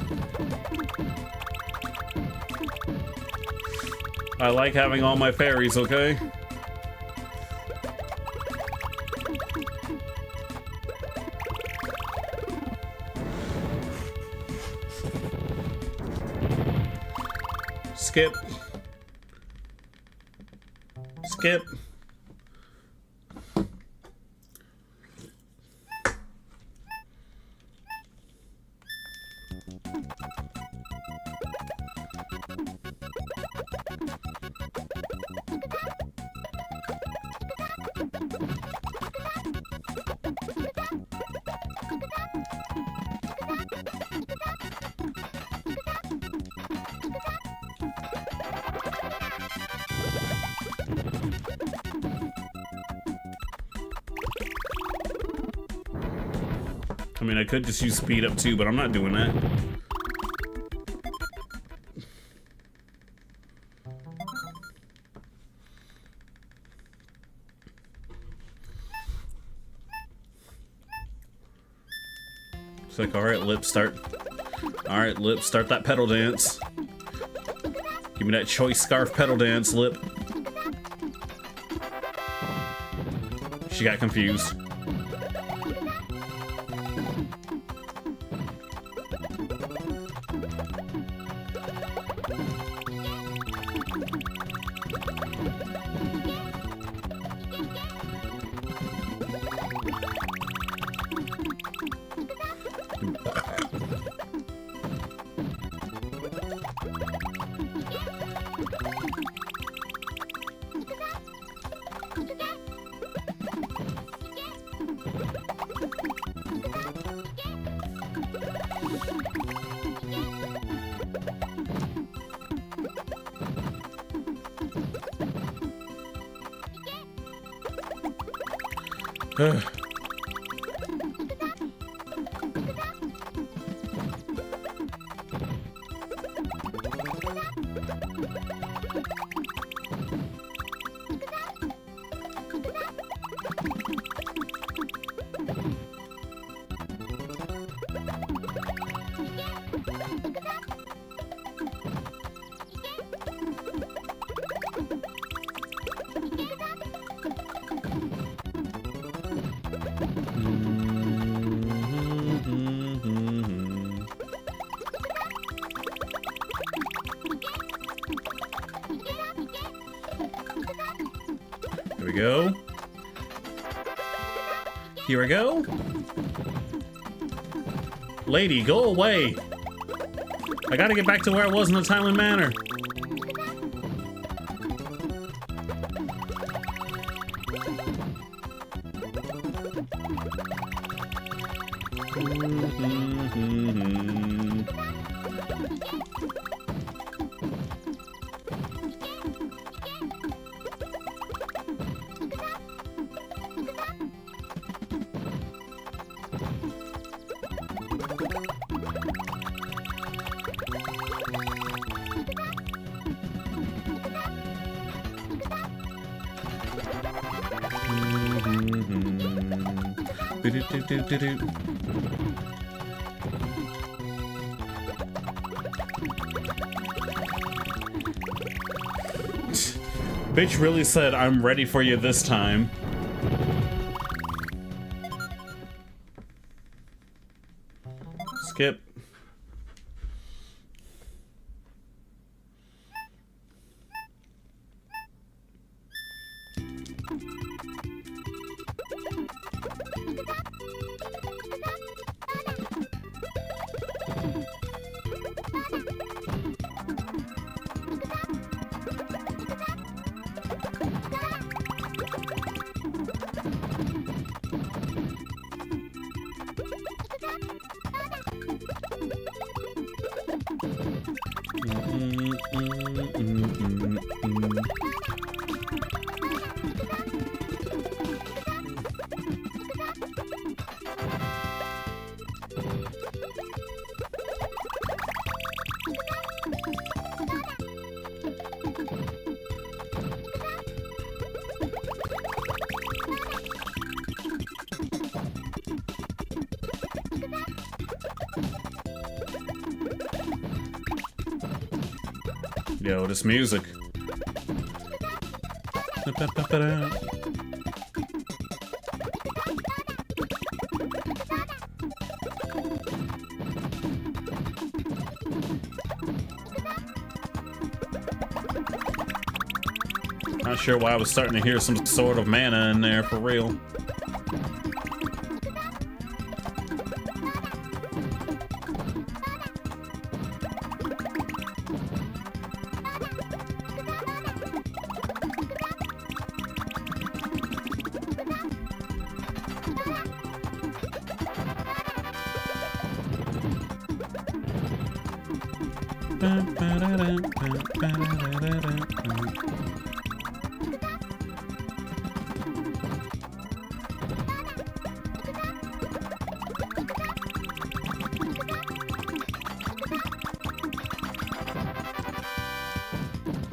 I like having all my fairies, okay? Skip. Skip. I mean, I could just use speed up too, but I'm not doing that. It's like, alright, Lip, start. Alright, Lip, start that pedal dance. Give me that choice scarf pedal dance, Lip. She got confused. Here we go. Here we go. Lady, go away. I gotta get back to where I was in a timely manner. Bitch really said, I'm ready for you this time. Skip. Yo, this music. Not sure why I was starting to hear some sort of mana in there for real.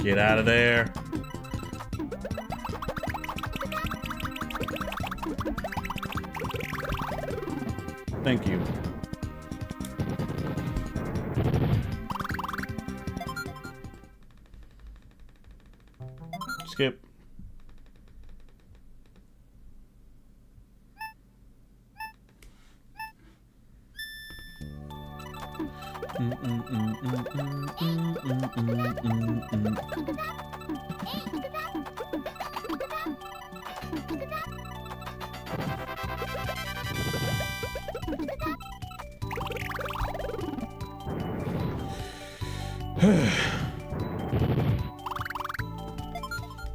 Get out of there. Thank you. Skip.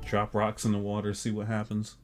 Drop rocks in the water, see what happens.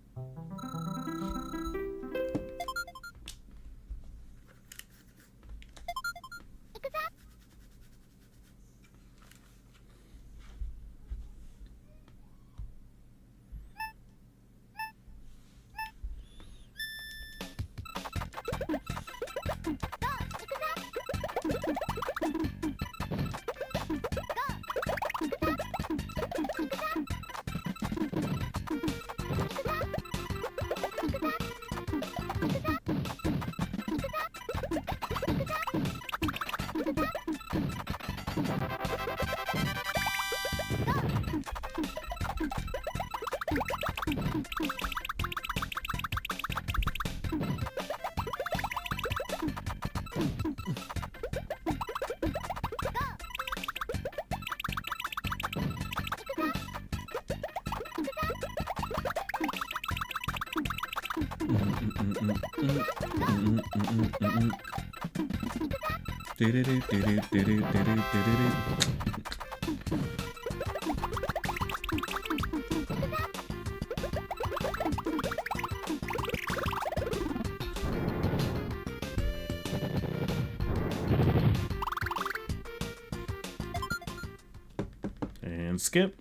And skip.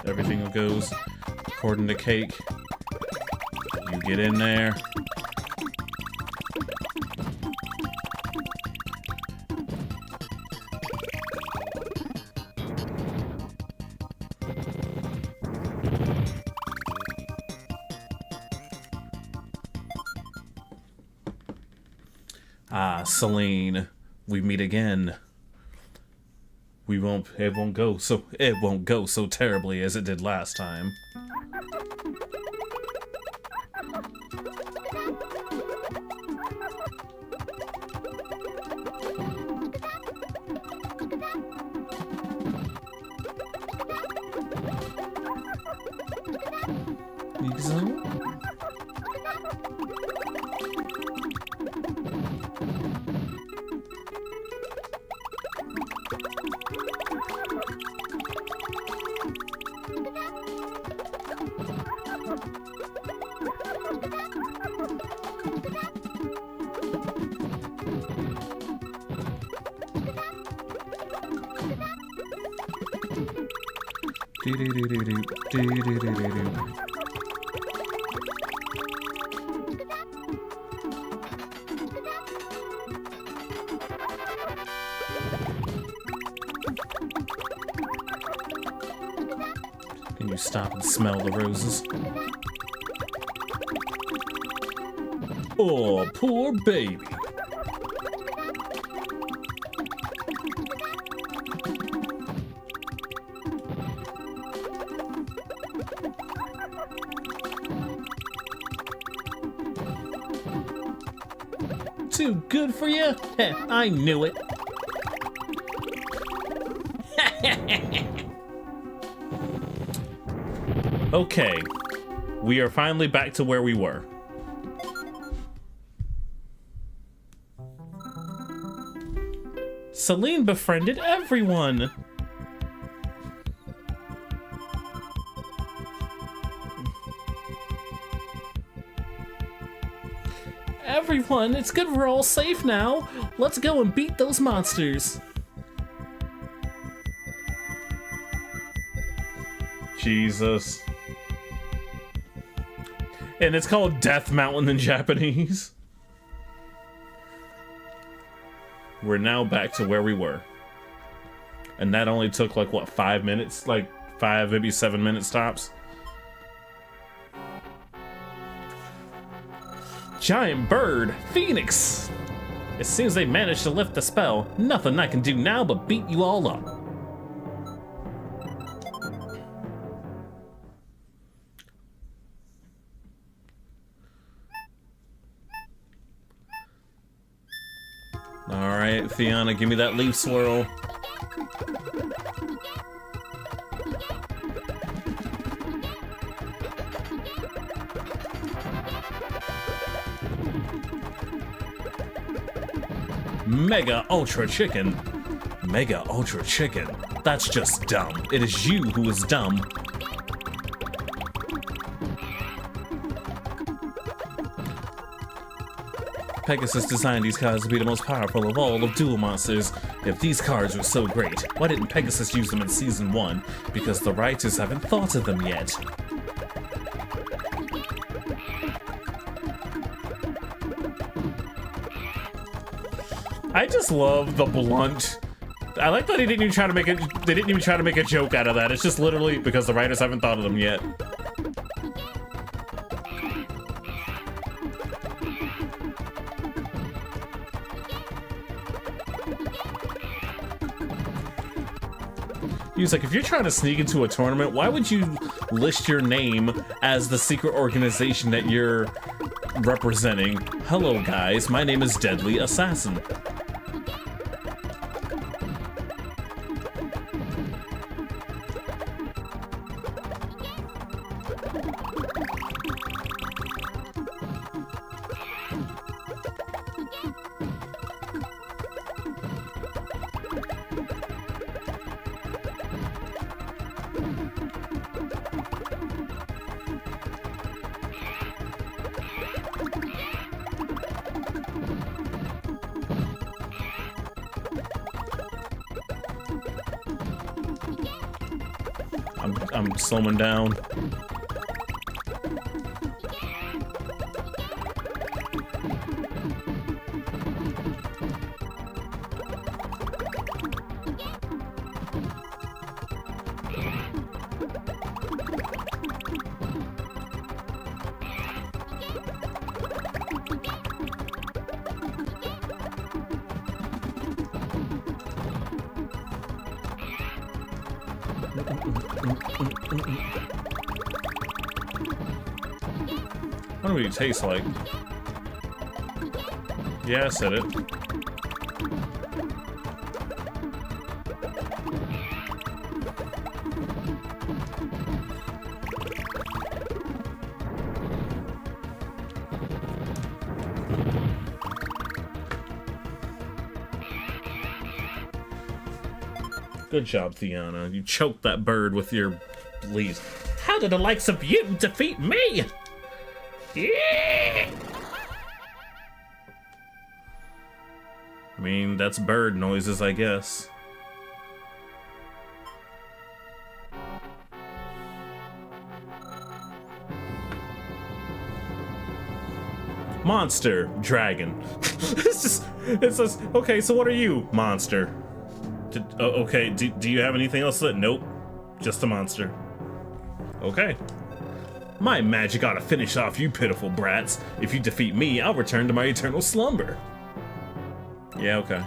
Everything goes according to cake. You get in there. Ah, Celine, we meet again. It won't go so terribly as it did last time. Can you stop and smell the roses? Oh, poor baby. Too good for you? Heh, I knew it. Okay, we are finally back to where we were. Celine befriended everyone. Everyone, it's good we're all safe now. Let's go and beat those monsters. Jesus. And it's called Death Mountain in Japanese. We're now back to where we were. And that only took like, what, 5 minutes? Like 5, maybe 7 minutes tops. Giant bird, Phoenix! It seems they managed to lift the spell. Nothing I can do now but beat you all up. Alright, Fiona, give me that leaf swirl. Mega Ultra Chicken. Mega Ultra Chicken. That's just dumb. It is you who is dumb. Pegasus designed these cards to be the most powerful of all of duel monsters. If these cards were so great, why didn't Pegasus use them in Season 1? Because the writers haven't thought of them yet. I just love the blunt. I like that they didn't even try to make it. They didn't even try to make a joke out of that. It's just literally because the writers haven't thought of them yet. He was like, if you're trying to sneak into a tournament, why would you list your name as the secret organization that you're representing? Hello, guys. My name is Deadly Assassin. I'm slowing down. What do you taste like? Yeah, I said it. Good job, Fiona. You choked that bird with your leaves. How did the likes of you defeat me? Yeah! I mean, that's bird noises, I guess. Monster, dragon. It says, okay, so what are you, monster? Okay, do you have anything else? Nope, just a monster. Okay. My magic ought to finish off you pitiful brats. If you defeat me, I'll return to my eternal slumber. Yeah, okay.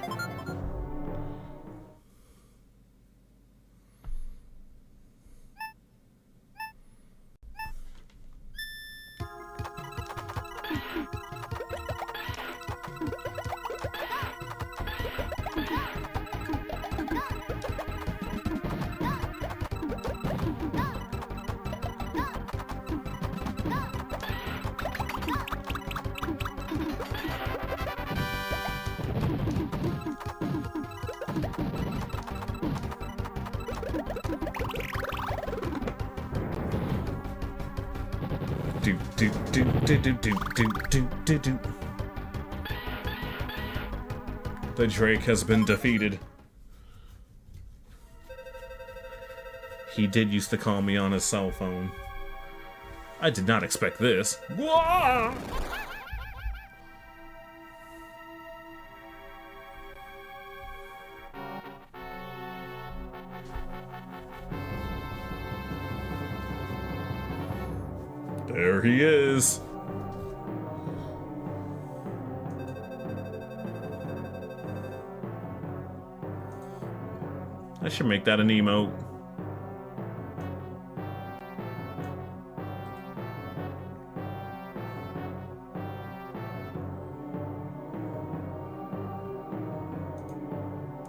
The Drake has been defeated. He did used to call me on his cell phone. I did not expect this. Whoa! There he is. I should make that an emote.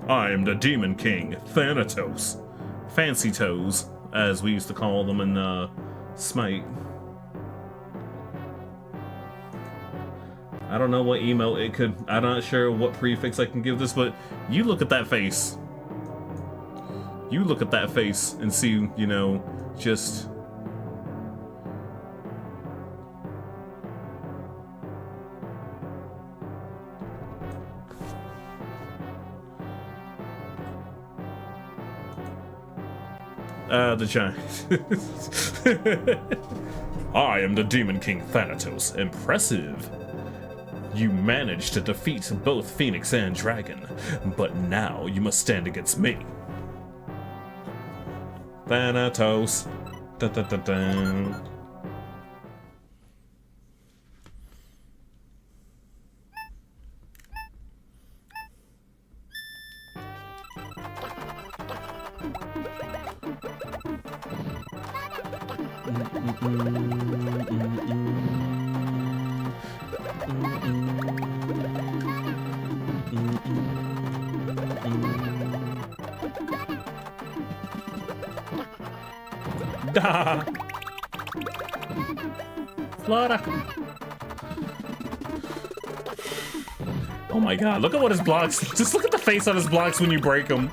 I am the Demon King, Thanatos. Fancy Toes, as we used to call them in Smite. I don't know what emote it could... I'm not sure what prefix I can give this, but you look at that face. You look at that face and see, you know, just... the giant. I am the Demon King Thanatos. Impressive. You managed to defeat both Phoenix and Dragon, but now you must stand against me. Thanatos. Da da da da. Da! Flora! Oh my god, look at what his blocks... Just look at the face on his blocks when you break them.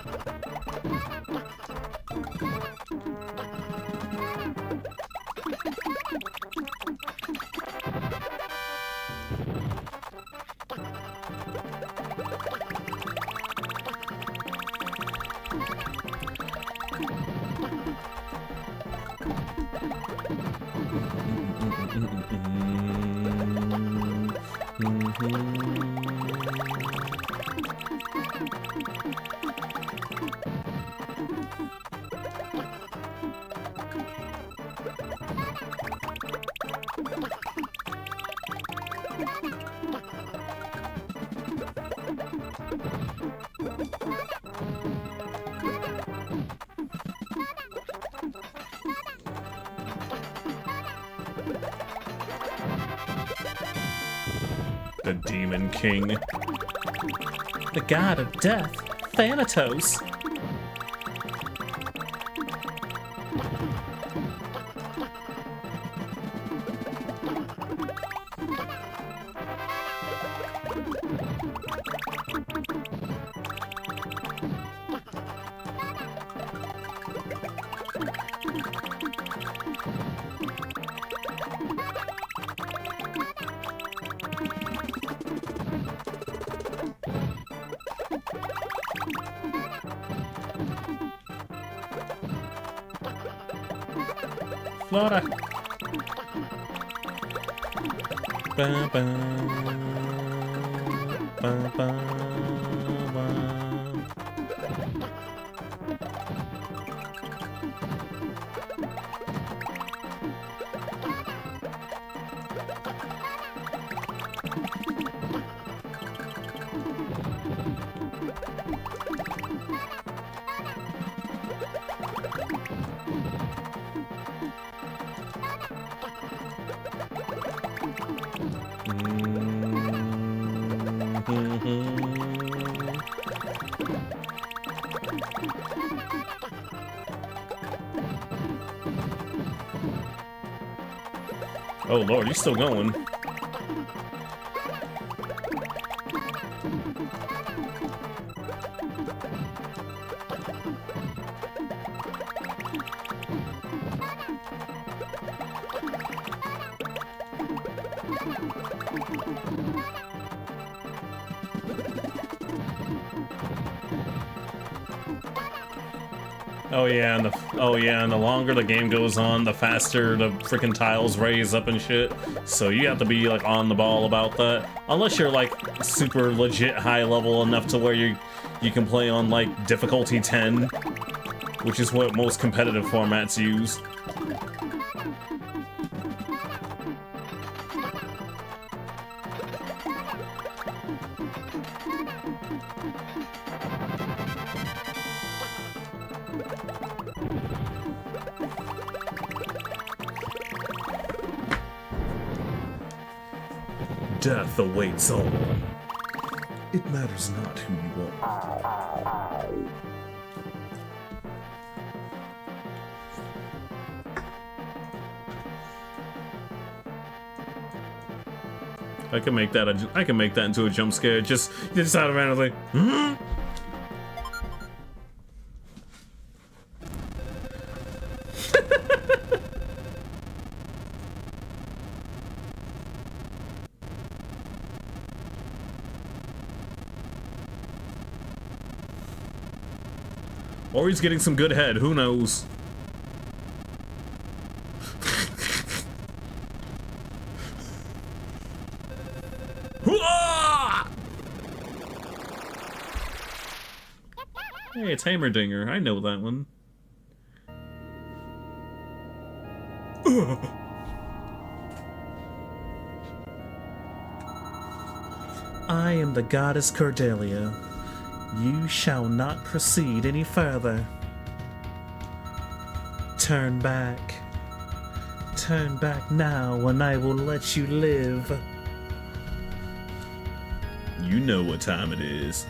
The Demon King. The god of death, Thanatos. Flora. Ba, ba, ba, ba, ba. Oh lord, he's still going. Oh yeah, and the longer the game goes on, the faster the freaking tiles raise up and shit. So you have to be like on the ball about that. Unless you're like super legit high level enough to where you can play on like difficulty 10, which is what most competitive formats use. Death awaits all. It matters not who you are. I can make that into a jump scare. Just automatically. Or he's getting some good head, who knows? Hey, it's Hammerdinger. I know that one. I am the goddess Cordelia. You shall not proceed any further. Turn back. Turn back now, and I will let you live. You know what time it is.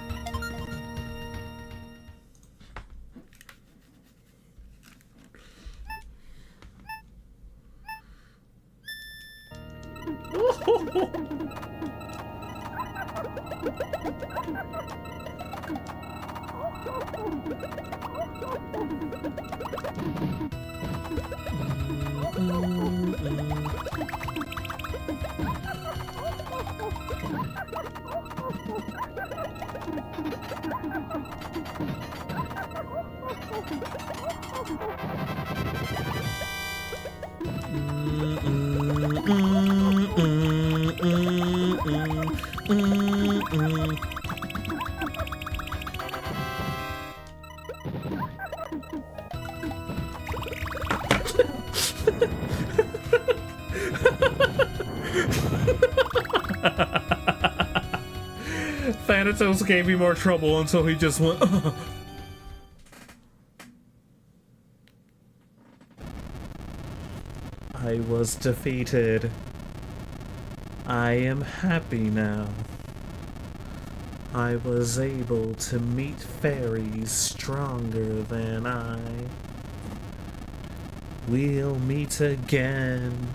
Thanatos gave me more trouble until he just went. I was defeated. I am happy now. I was able to meet fairies stronger than I. We'll meet again.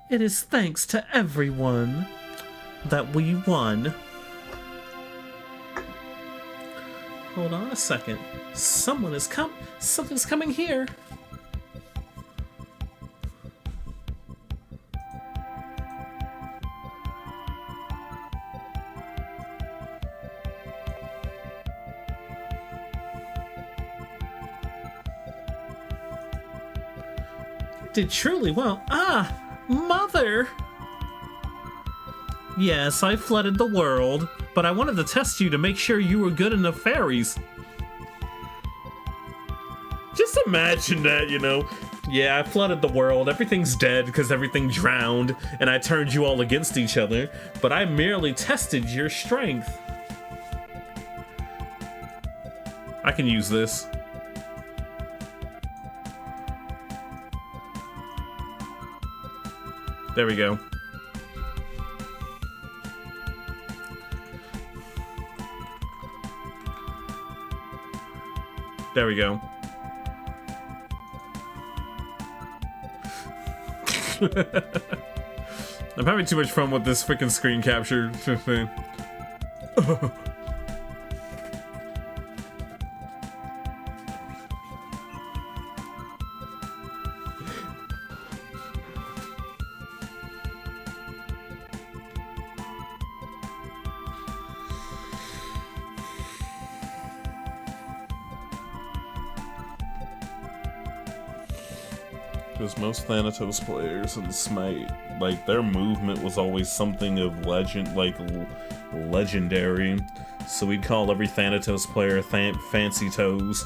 It is thanks to everyone that we won. Hold on a second. Something's coming here. did truly well. Ah, Mother! Yes, I flooded the world, but I wanted to test you to make sure you were good enough fairies. Just imagine that, you know. Yeah, I flooded the world, everything's dead because everything drowned, and I turned you all against each other, but I merely tested your strength. I can use this. There we go. There we go. I'm having too much fun with this freaking screen capture thing. Because most Thanatos players in Smite, like, their movement was always something of legendary. So we'd call every Thanatos player Fancy Toes.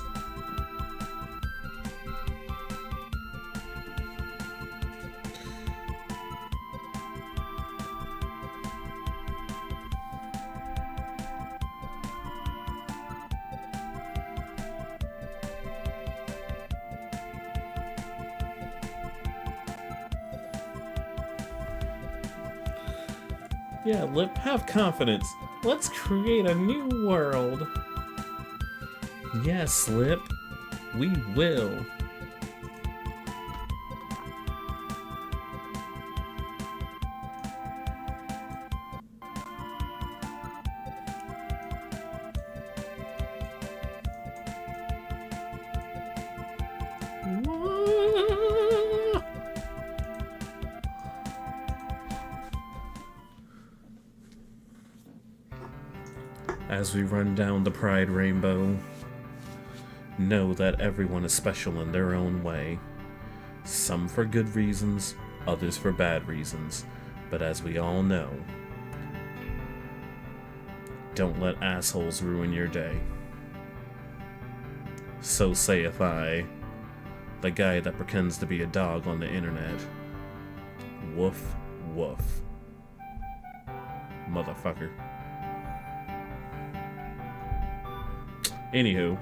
Yeah, Lip, have confidence. Let's create a new world. Yes, Lip, we will. As we run down the Pride Rainbow, know that everyone is special in their own way. Some for good reasons, others for bad reasons. But as we all know, don't let assholes ruin your day. So saith I, the guy that pretends to be a dog on the internet. Woof, woof. Motherfucker. Anywho,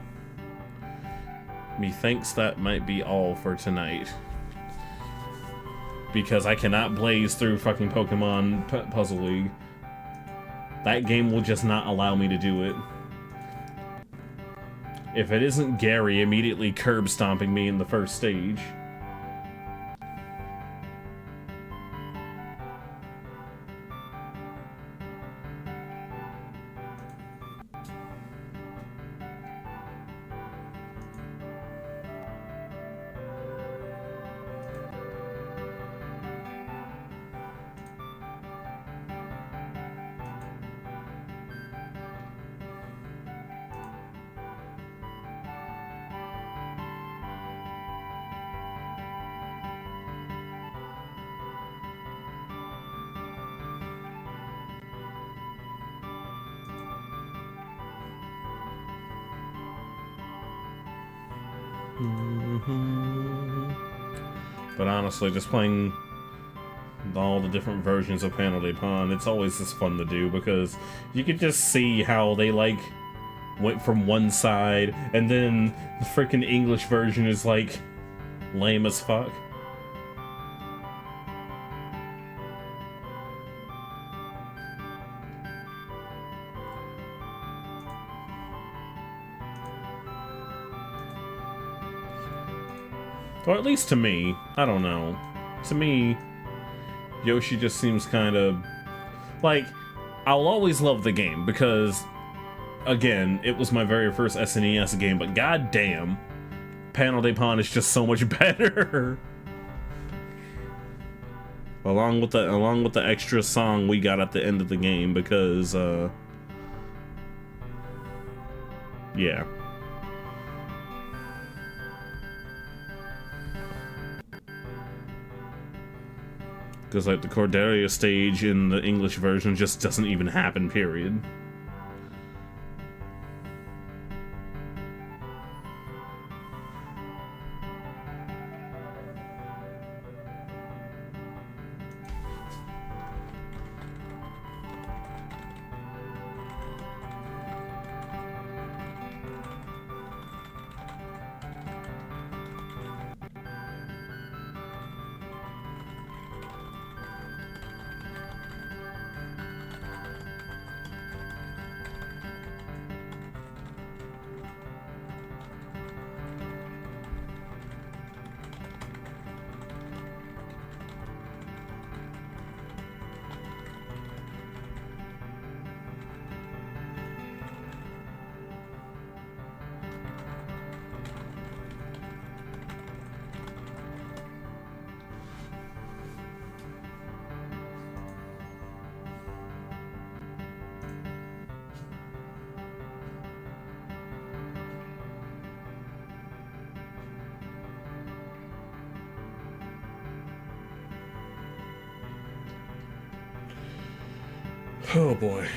methinks that might be all for tonight. Because I cannot blaze through fucking Pokemon Puzzle League. That game will just not allow me to do it. If it isn't Gary immediately curb stomping me in the first stage. But honestly, just playing all the different versions of Panel de Pon, it's always just fun to do because you could just see how they like went from one side and then the freaking English version is like lame as fuck. Or at least to me, I don't know. To me, Yoshi just seems kind of like, I'll always love the game because, again, it was my very first SNES game, but goddamn, Panel de Pon is just so much better. along with the extra song we got at the end of the game because, yeah. Because, like, the Cordelia stage in the English version just doesn't even happen, period. Oh boy.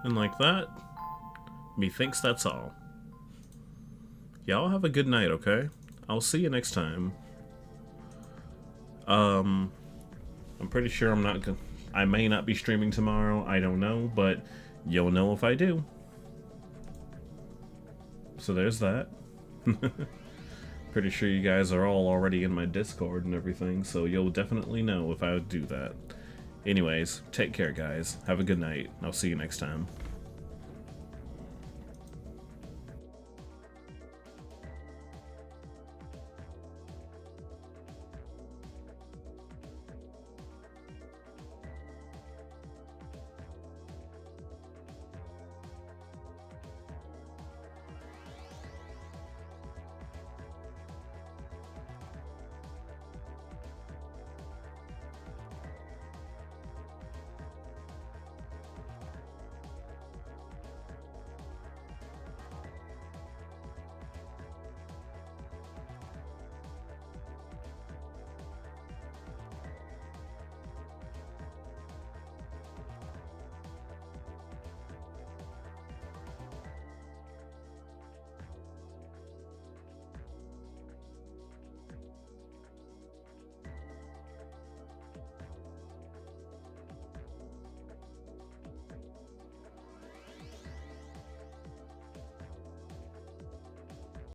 And like that, methinks that's all. Y'all have a good night, okay? I'll see you next time. I'm pretty sure I may not be streaming tomorrow, I don't know, but you'll know if I do. So there's that. Pretty sure you guys are all already in my Discord and everything, so you'll definitely know if I do that. Anyways, take care, guys. Have a good night. I'll see you next time.